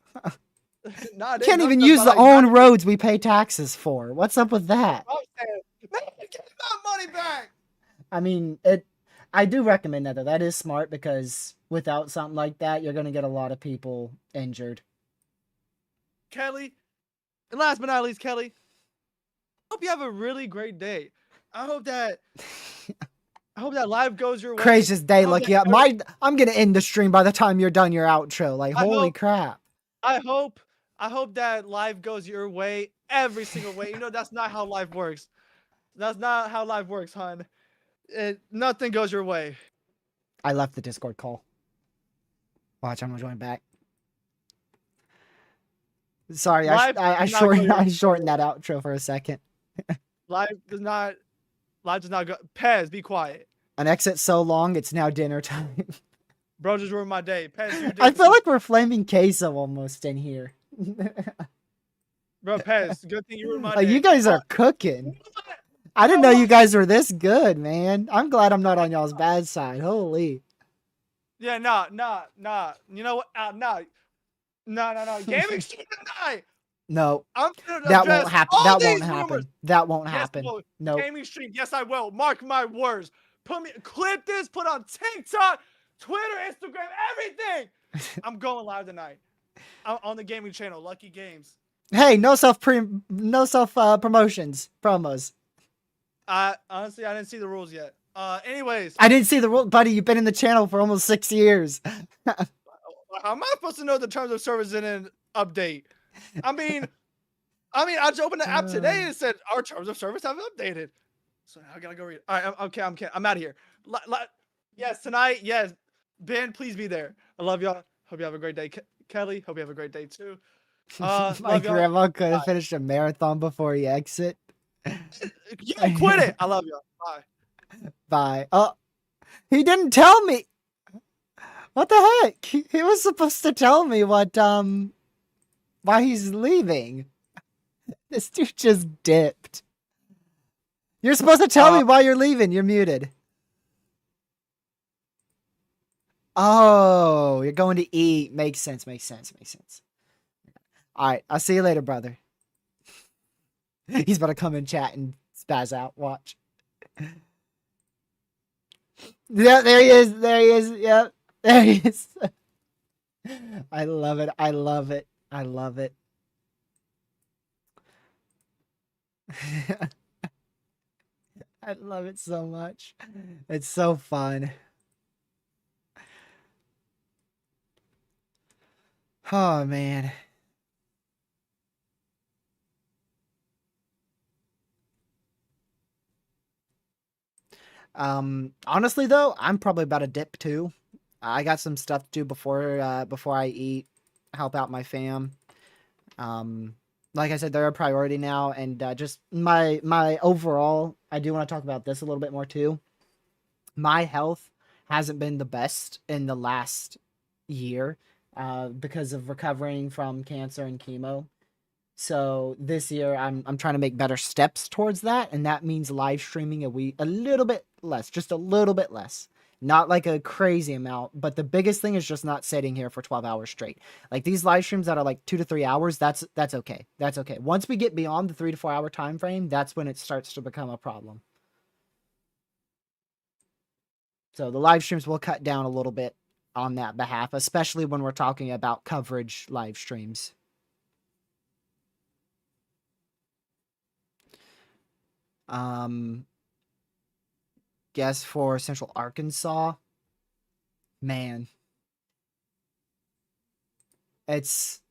Nah, they Can't even nerfed us use by the like own 90%. roads we pay taxes for. What's up with that? I'm saying, man, get my money back. I mean, I do recommend that though. That is smart because without something like that, you're gonna get a lot of people injured. Kelly, and last but not least, Kelly, hope you have a really great day. I hope that life goes your way. Craziest day, I hope lucky. that I'm gonna end the stream by the time you're done your outro. Like, I holy hope crap. I hope I hope that life goes your way every single way. You know that's not how life works. That's not how life works, hon. Nothing goes your way. I left the Discord call. Watch, I'm gonna join back. Sorry, Life I does not go your way. shortened that outro for a second. Life does not go. Pez, be quiet. An exit so long, it's now dinner time. Bro just ruined my day. Pez, you I did feel like we're flaming queso almost in here. Bro, Pez, good thing you ruined my Like, day. you guys are cooking. I didn't know you guys were this good, man. I'm glad I'm not on y'all's bad side. Holy. Yeah, nah. You know what? No. Gaming stream tonight. No, I'm gonna that address won't happen. all That these won't rumors. happen. That won't Yes, happen. well, No. gaming stream. Yes, I will. Mark my words. Clip this. Put on TikTok, Twitter, Instagram, everything. I'm going live tonight. I'm on the gaming channel, Lucky Games. Hey, no self promotions promos. Honestly, I didn't see the rules yet. Anyways, I didn't see the rule, buddy. You've been in the channel for almost 6 years. how am I supposed to know the terms of service in an update? I mean, I just opened the app today and it said our terms of service have updated. So now I gotta go read. All right, I'm out of here. Yes, tonight. Yes, Ben, please be there. I love y'all. Hope you have a great day, Kelly. Hope you have a great day too. My Love y'all. grandma could have finished a marathon before you exit. Yo, quit it. I love y'all. Bye. Bye. Oh, he didn't tell me. What the heck? He was supposed to tell me why he's leaving. This dude just dipped. You're supposed to tell me why you're leaving. You're muted. Oh, you're going to eat. Makes sense. All right. I'll see you later, brother. He's about to come in chat and spaz out. Watch. Yeah, there he is. Yep. There he is. I love it. I love it. I love it so much. It's so fun. Oh, man. Honestly though, I'm probably about to dip too. I got some stuff to do before I eat, help out my fam. Like I said, they're a priority now, and just my overall, I do want to talk about this a little bit more too. My health hasn't been the best in the last year, because of recovering from cancer and chemo. So this year I'm trying to make better steps towards that, and that means live streaming a little bit less, just a little bit less. Not like a crazy amount, but the biggest thing is just not sitting here for 12 hours straight. Like these live streams that are like 2 to 3 hours, that's okay. That's okay. Once we get beyond the 3 to 4 hour time frame, that's when it starts to become a problem. So the live streams will cut down a little bit on that behalf, especially when we're talking about coverage live streams. guess for Central Arkansas, man, it's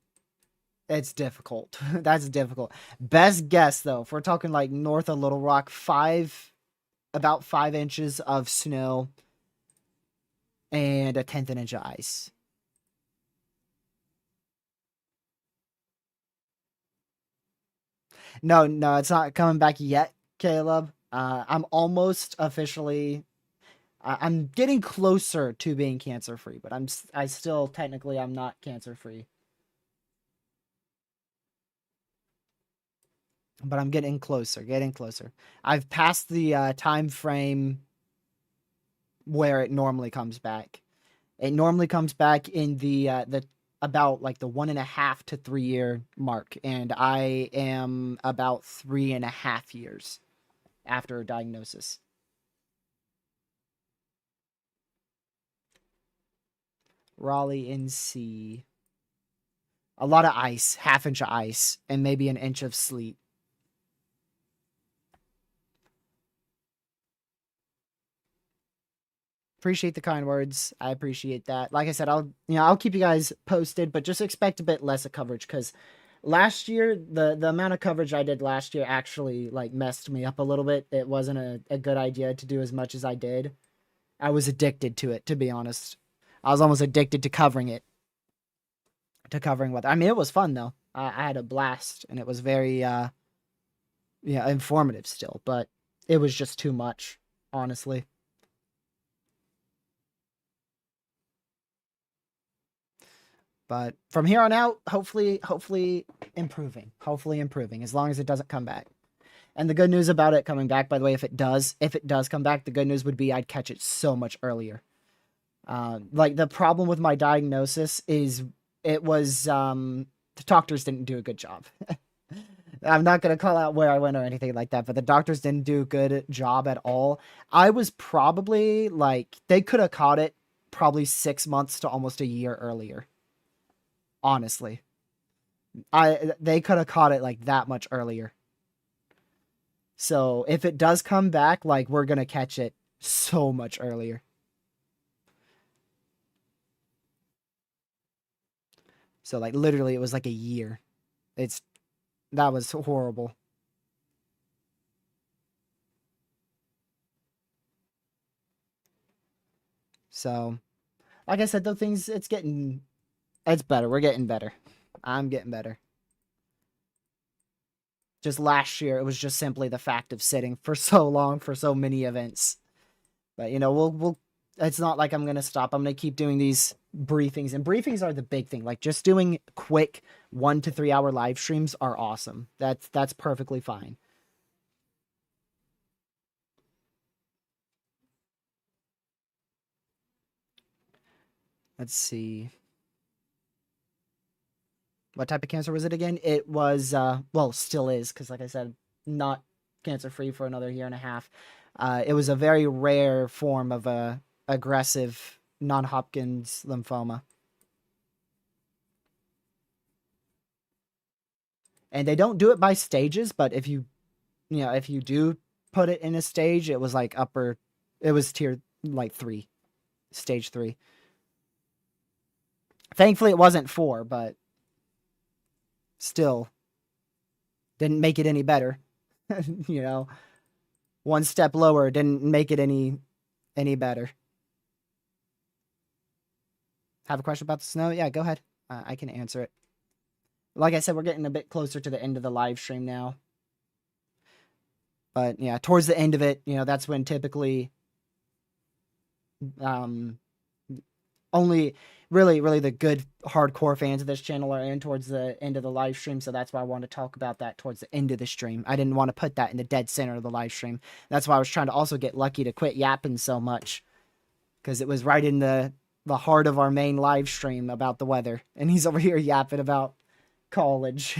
it's difficult. That's difficult. Best guess though, if we're talking like north of Little Rock, about 5 inches of snow and a tenth of an inch of ice. No, no, it's not coming back yet, Caleb. I'm almost officially. I'm getting closer to being cancer free, but I still technically I'm not cancer free. But I'm getting closer, getting closer. I've passed the time frame where it normally comes back. It normally comes back in the about like the 1.5 to 3 year mark, and I am about 3.5 years after a diagnosis. Raleigh NC. A lot of ice, half inch of ice, and maybe an inch of sleet. Appreciate the kind words. I appreciate that. Like I said, I'll keep you guys posted, but just expect a bit less of coverage because last year the amount of coverage I did last year actually like messed me up a little bit. It wasn't a good idea to do as much as I did. I was addicted to it, to be honest. I was almost addicted to covering it. To covering weather. I mean, it was fun though. I had a blast and it was very informative still, but it was just too much, honestly. But from here on out, hopefully improving. Hopefully improving as long as it doesn't come back. And the good news about it coming back, by the way, if it does come back, the good news would be I'd catch it so much earlier. Like the problem with my diagnosis is it was the doctors didn't do a good job. I'm not gonna call out where I went or anything like that, but the doctors didn't do a good job at all. I was probably like they could have caught it probably 6 months to almost a year earlier. Honestly, they could have caught it like that much earlier. So if it does come back, like we're gonna catch it so much earlier. So like literally, it was like a year. That was horrible. So like I said, though it's better. We're getting better. I'm getting better. Just last year, it was just simply the fact of sitting for so long for so many events. But we'll. It's not like I'm gonna stop. I'm gonna keep doing these briefings, and briefings are the big thing. Like just doing quick 1 to 3 hour live streams are awesome. That's perfectly fine. Let's see. What type of cancer was it again? It was well, still is, because like I said, not cancer free for another year and a half. It was a very rare form of a aggressive non-Hodgkin's lymphoma. And they don't do it by stages, but if you do put it in a stage, it was like it was tier like 3, stage 3. Thankfully it wasn't 4, but still didn't make it any better. you know, one step lower didn't make it any better. Have a question about the snow? Yeah, go ahead. I can answer it. Like I said, we're getting a bit closer to the end of the live stream now. But yeah, towards the end of it, that's when typically only really the good hardcore fans of this channel are in towards the end of the live stream, so that's why I wanted to talk about that towards the end of the stream. I didn't want to put that in the dead center of the live stream. That's why I was trying to also get lucky to quit yapping so much, because it was right in the heart of our main live stream about the weather, and he's over here yapping about college.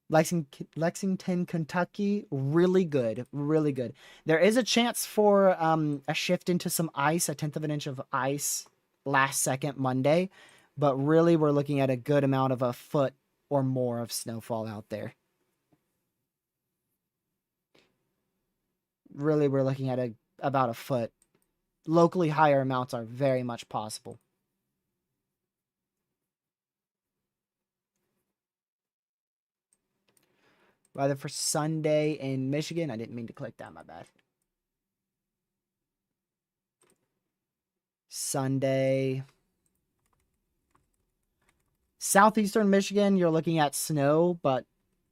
Lexington, Kentucky, really good, really good. There is a chance for a shift into some ice, a tenth of an inch of ice last second Monday, but really we're looking at a good amount of a foot or more of snowfall out there. Really, we're looking at about a foot. Locally higher amounts are very much possible. Weather for Sunday in Michigan. I didn't mean to click that, my bad. Sunday. Southeastern Michigan, you're looking at snow, but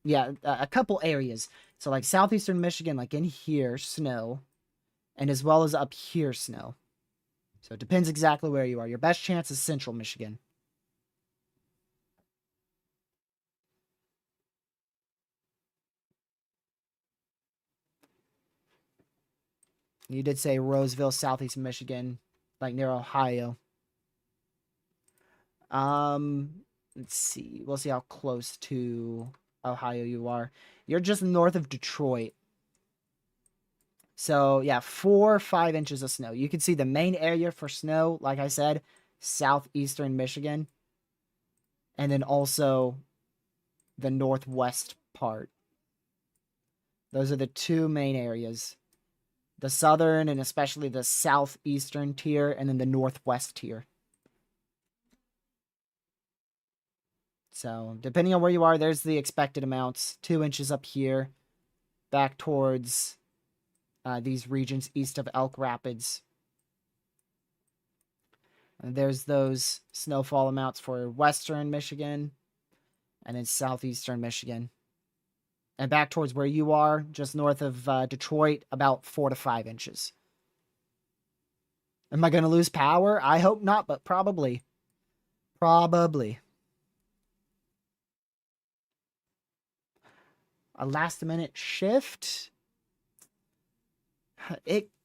yeah, a couple areas. So like southeastern Michigan, like in here, snow, and as well as up here, snow. So it depends exactly where you are. Your best chance is central Michigan. You did say Roseville, southeast Michigan, like near Ohio. Let's see. We'll see how close to Ohio you are. You're just north of Detroit. So yeah, 4 or 5 inches of snow. You can see the main area for snow, like I said, southeastern Michigan. And then also the northwest part. Those are the two main areas. The southern and especially the southeastern tier, and then the northwest tier. So, depending on where you are, there's the expected amounts. 2 inches up here, back towards these regions east of Elk Rapids. And there's those snowfall amounts for western Michigan and then southeastern Michigan. And back towards where you are, just north of Detroit, about 4 to 5 inches. Am I going to lose power? I hope not, but probably. Probably. A last-minute shift?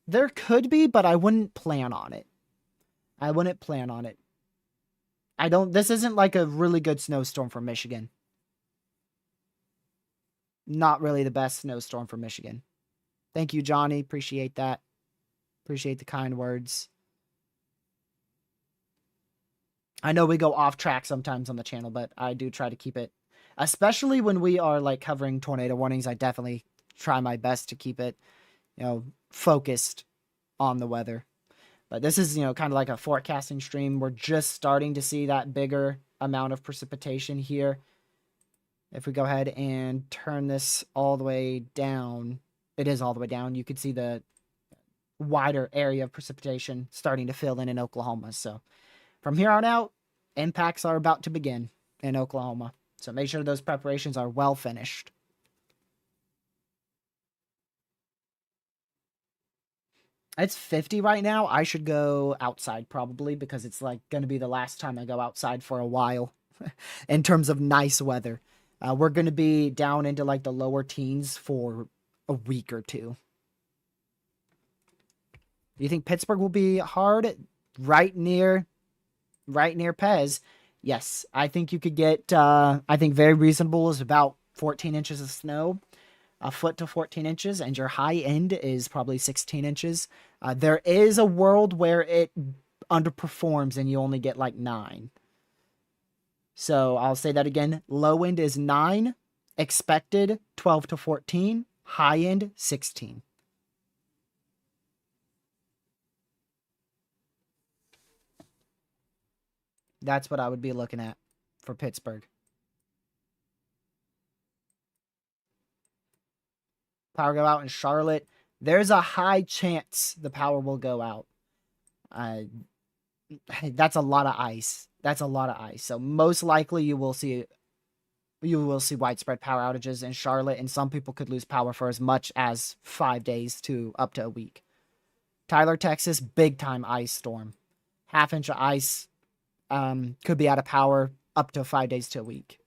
There could be, but I wouldn't plan on it. I wouldn't plan on it. This isn't like a really good snowstorm for Michigan. Not really the best snowstorm for Michigan. Thank you, Johnny. Appreciate that. Appreciate the kind words. I know we go off track sometimes on the channel, but I do try to keep it, especially when we are like covering tornado warnings. I definitely try my best to keep it, focused on the weather. But this is, kind of like a forecasting stream. We're just starting to see that bigger amount of precipitation here. If we go ahead and turn this all the way down, it is all the way down. You can see the wider area of precipitation starting to fill in Oklahoma. So from here on out, impacts are about to begin in Oklahoma. So make sure those preparations are well finished. It's 50 right now. I should go outside probably because it's like going to be the last time I go outside for a while in terms of nice weather. We're going to be down into like the lower teens for a week or two. Do you think Pittsburgh will be hard? Right near Pez. Yes, I think you could get, I think very reasonable is about 14 inches of snow, a foot to 14 inches, and your high end is probably 16 inches. There is a world where it underperforms and you only get like 9. So I'll say that again. Low end is 9, expected 12 to 14, high end 16. That's what I would be looking at for Pittsburgh. Power go out in Charlotte. There's a high chance the power will go out. That's a lot of ice. That's a lot of ice. So most likely you will see widespread power outages in Charlotte, and some people could lose power for as much as 5 days to up to a week. Tyler, Texas, big time ice storm. Half inch of ice. Could be out of power up to 5 days to a week.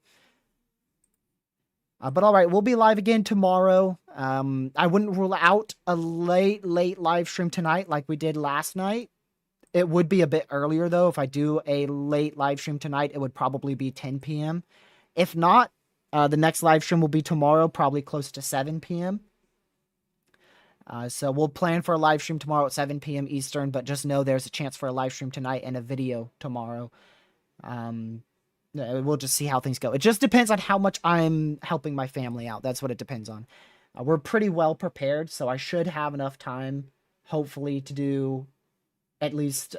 But all right, we'll be live again tomorrow. I wouldn't rule out a late live stream tonight like we did last night. It would be a bit earlier, though. If I do a late live stream tonight, it would probably be 10 p.m. If not, the next live stream will be tomorrow, probably close to 7 p.m. So we'll plan for a live stream tomorrow at 7 p.m. Eastern, but just know there's a chance for a live stream tonight and a video tomorrow. We'll just see how things go. It just depends on how much I'm helping my family out. That's what it depends on. We're pretty well prepared, so I should have enough time, hopefully, to do at least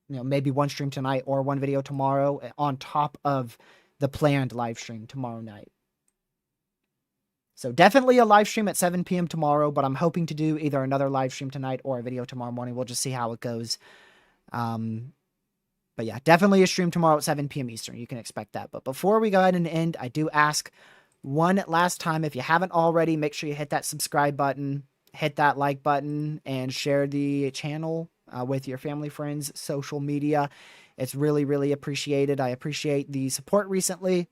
maybe one stream tonight or one video tomorrow on top of the planned live stream tomorrow night. So definitely a live stream at 7 p.m. tomorrow, but I'm hoping to do either another live stream tonight or a video tomorrow morning. We'll just see how it goes. But yeah, definitely a stream tomorrow at 7 p.m. Eastern. You can expect that. But before we go ahead and end, I do ask one last time, if you haven't already, make sure you hit that subscribe button, hit that like button, and share the channel with your family, friends, social media. It's really, really appreciated. I appreciate the support recently.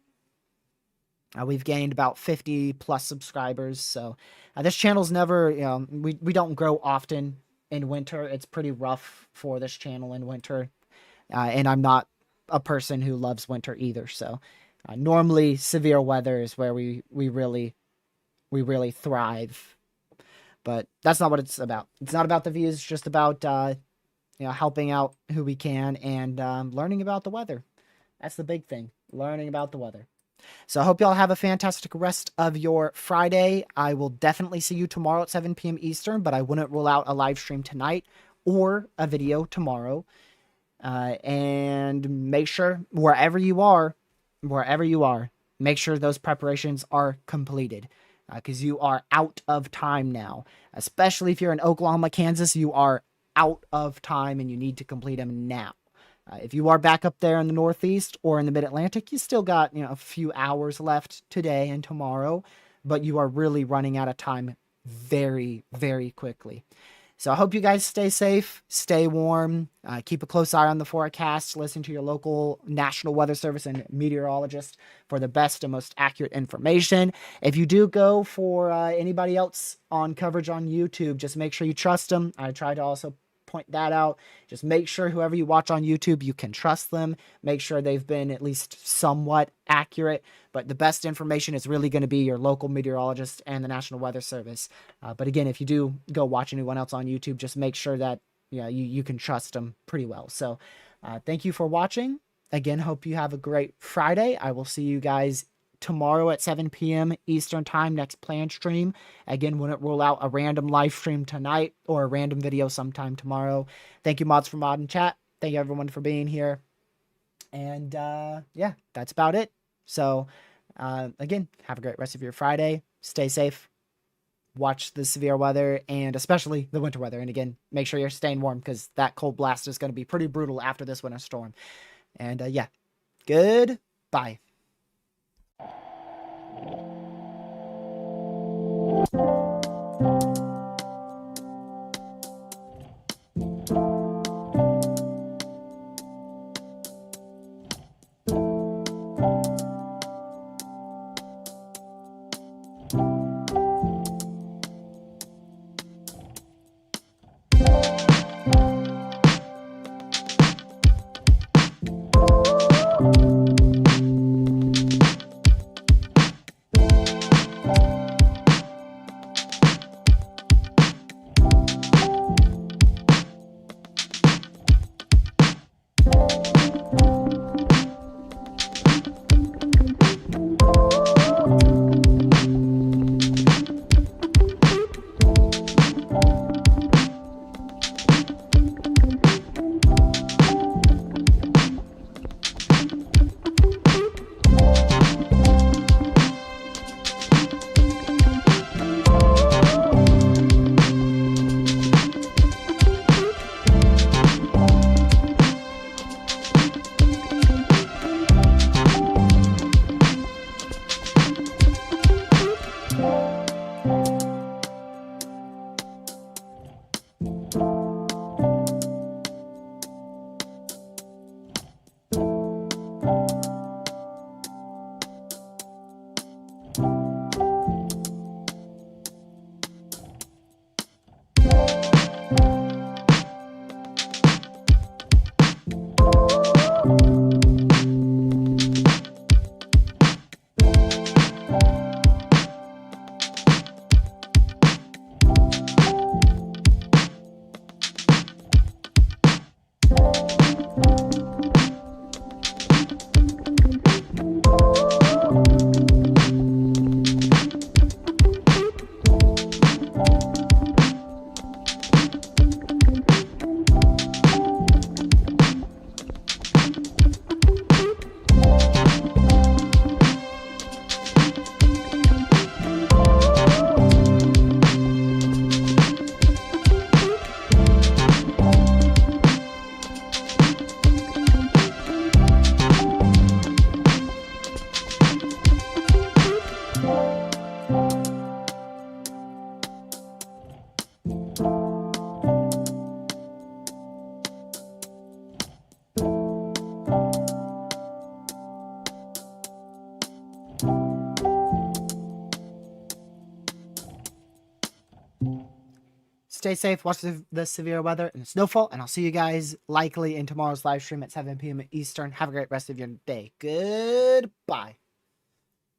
We've gained about 50 plus subscribers. So this channel's never, we don't grow often in winter. It's pretty rough for this channel in winter. And I'm not a person who loves winter either. So normally severe weather is where we really thrive. But that's not what it's about. It's not about the views. It's just about, helping out who we can and learning about the weather. That's the big thing, learning about the weather. So I hope y'all have a fantastic rest of your Friday. I will definitely see you tomorrow at 7 p.m. Eastern, but I wouldn't rule out a live stream tonight or a video tomorrow. And make sure wherever you are, make sure those preparations are completed because you are out of time now. Especially if you're in Oklahoma, Kansas, you are out of time and you need to complete them now. If you are back up there in the Northeast or in the Mid-Atlantic, you still got a few hours left today and tomorrow, but you are really running out of time very, very quickly. So I hope you guys stay safe, stay warm, keep a close eye on the forecast, listen to your local National Weather Service and meteorologist for the best and most accurate information. If you do go for anybody else on coverage on YouTube, just make sure you trust them. I try to also point that out. Just make sure whoever you watch on YouTube, you can trust them. Make sure they've been at least somewhat accurate. But the best information is really going to be your local meteorologist and the National Weather Service. But again, if you do go watch anyone else on YouTube, just make sure that you can trust them pretty well. So thank you for watching. Again, hope you have a great Friday. I will see you guys tomorrow at 7 p.m. Eastern Time, next planned stream. Again, wouldn't rule out a random live stream tonight or a random video sometime tomorrow. Thank you, mods for mod and chat. Thank you, everyone, for being here. And yeah, that's about it. So again, have a great rest of your Friday. Stay safe. Watch the severe weather and especially the winter weather. And again, make sure you're staying warm because that cold blast is going to be pretty brutal after this winter storm. And yeah, goodbye. stay safe, watch the severe weather and the snowfall, and I'll see you guys likely in tomorrow's live stream at 7 p.m. Eastern. Have a great rest of your day. Goodbye.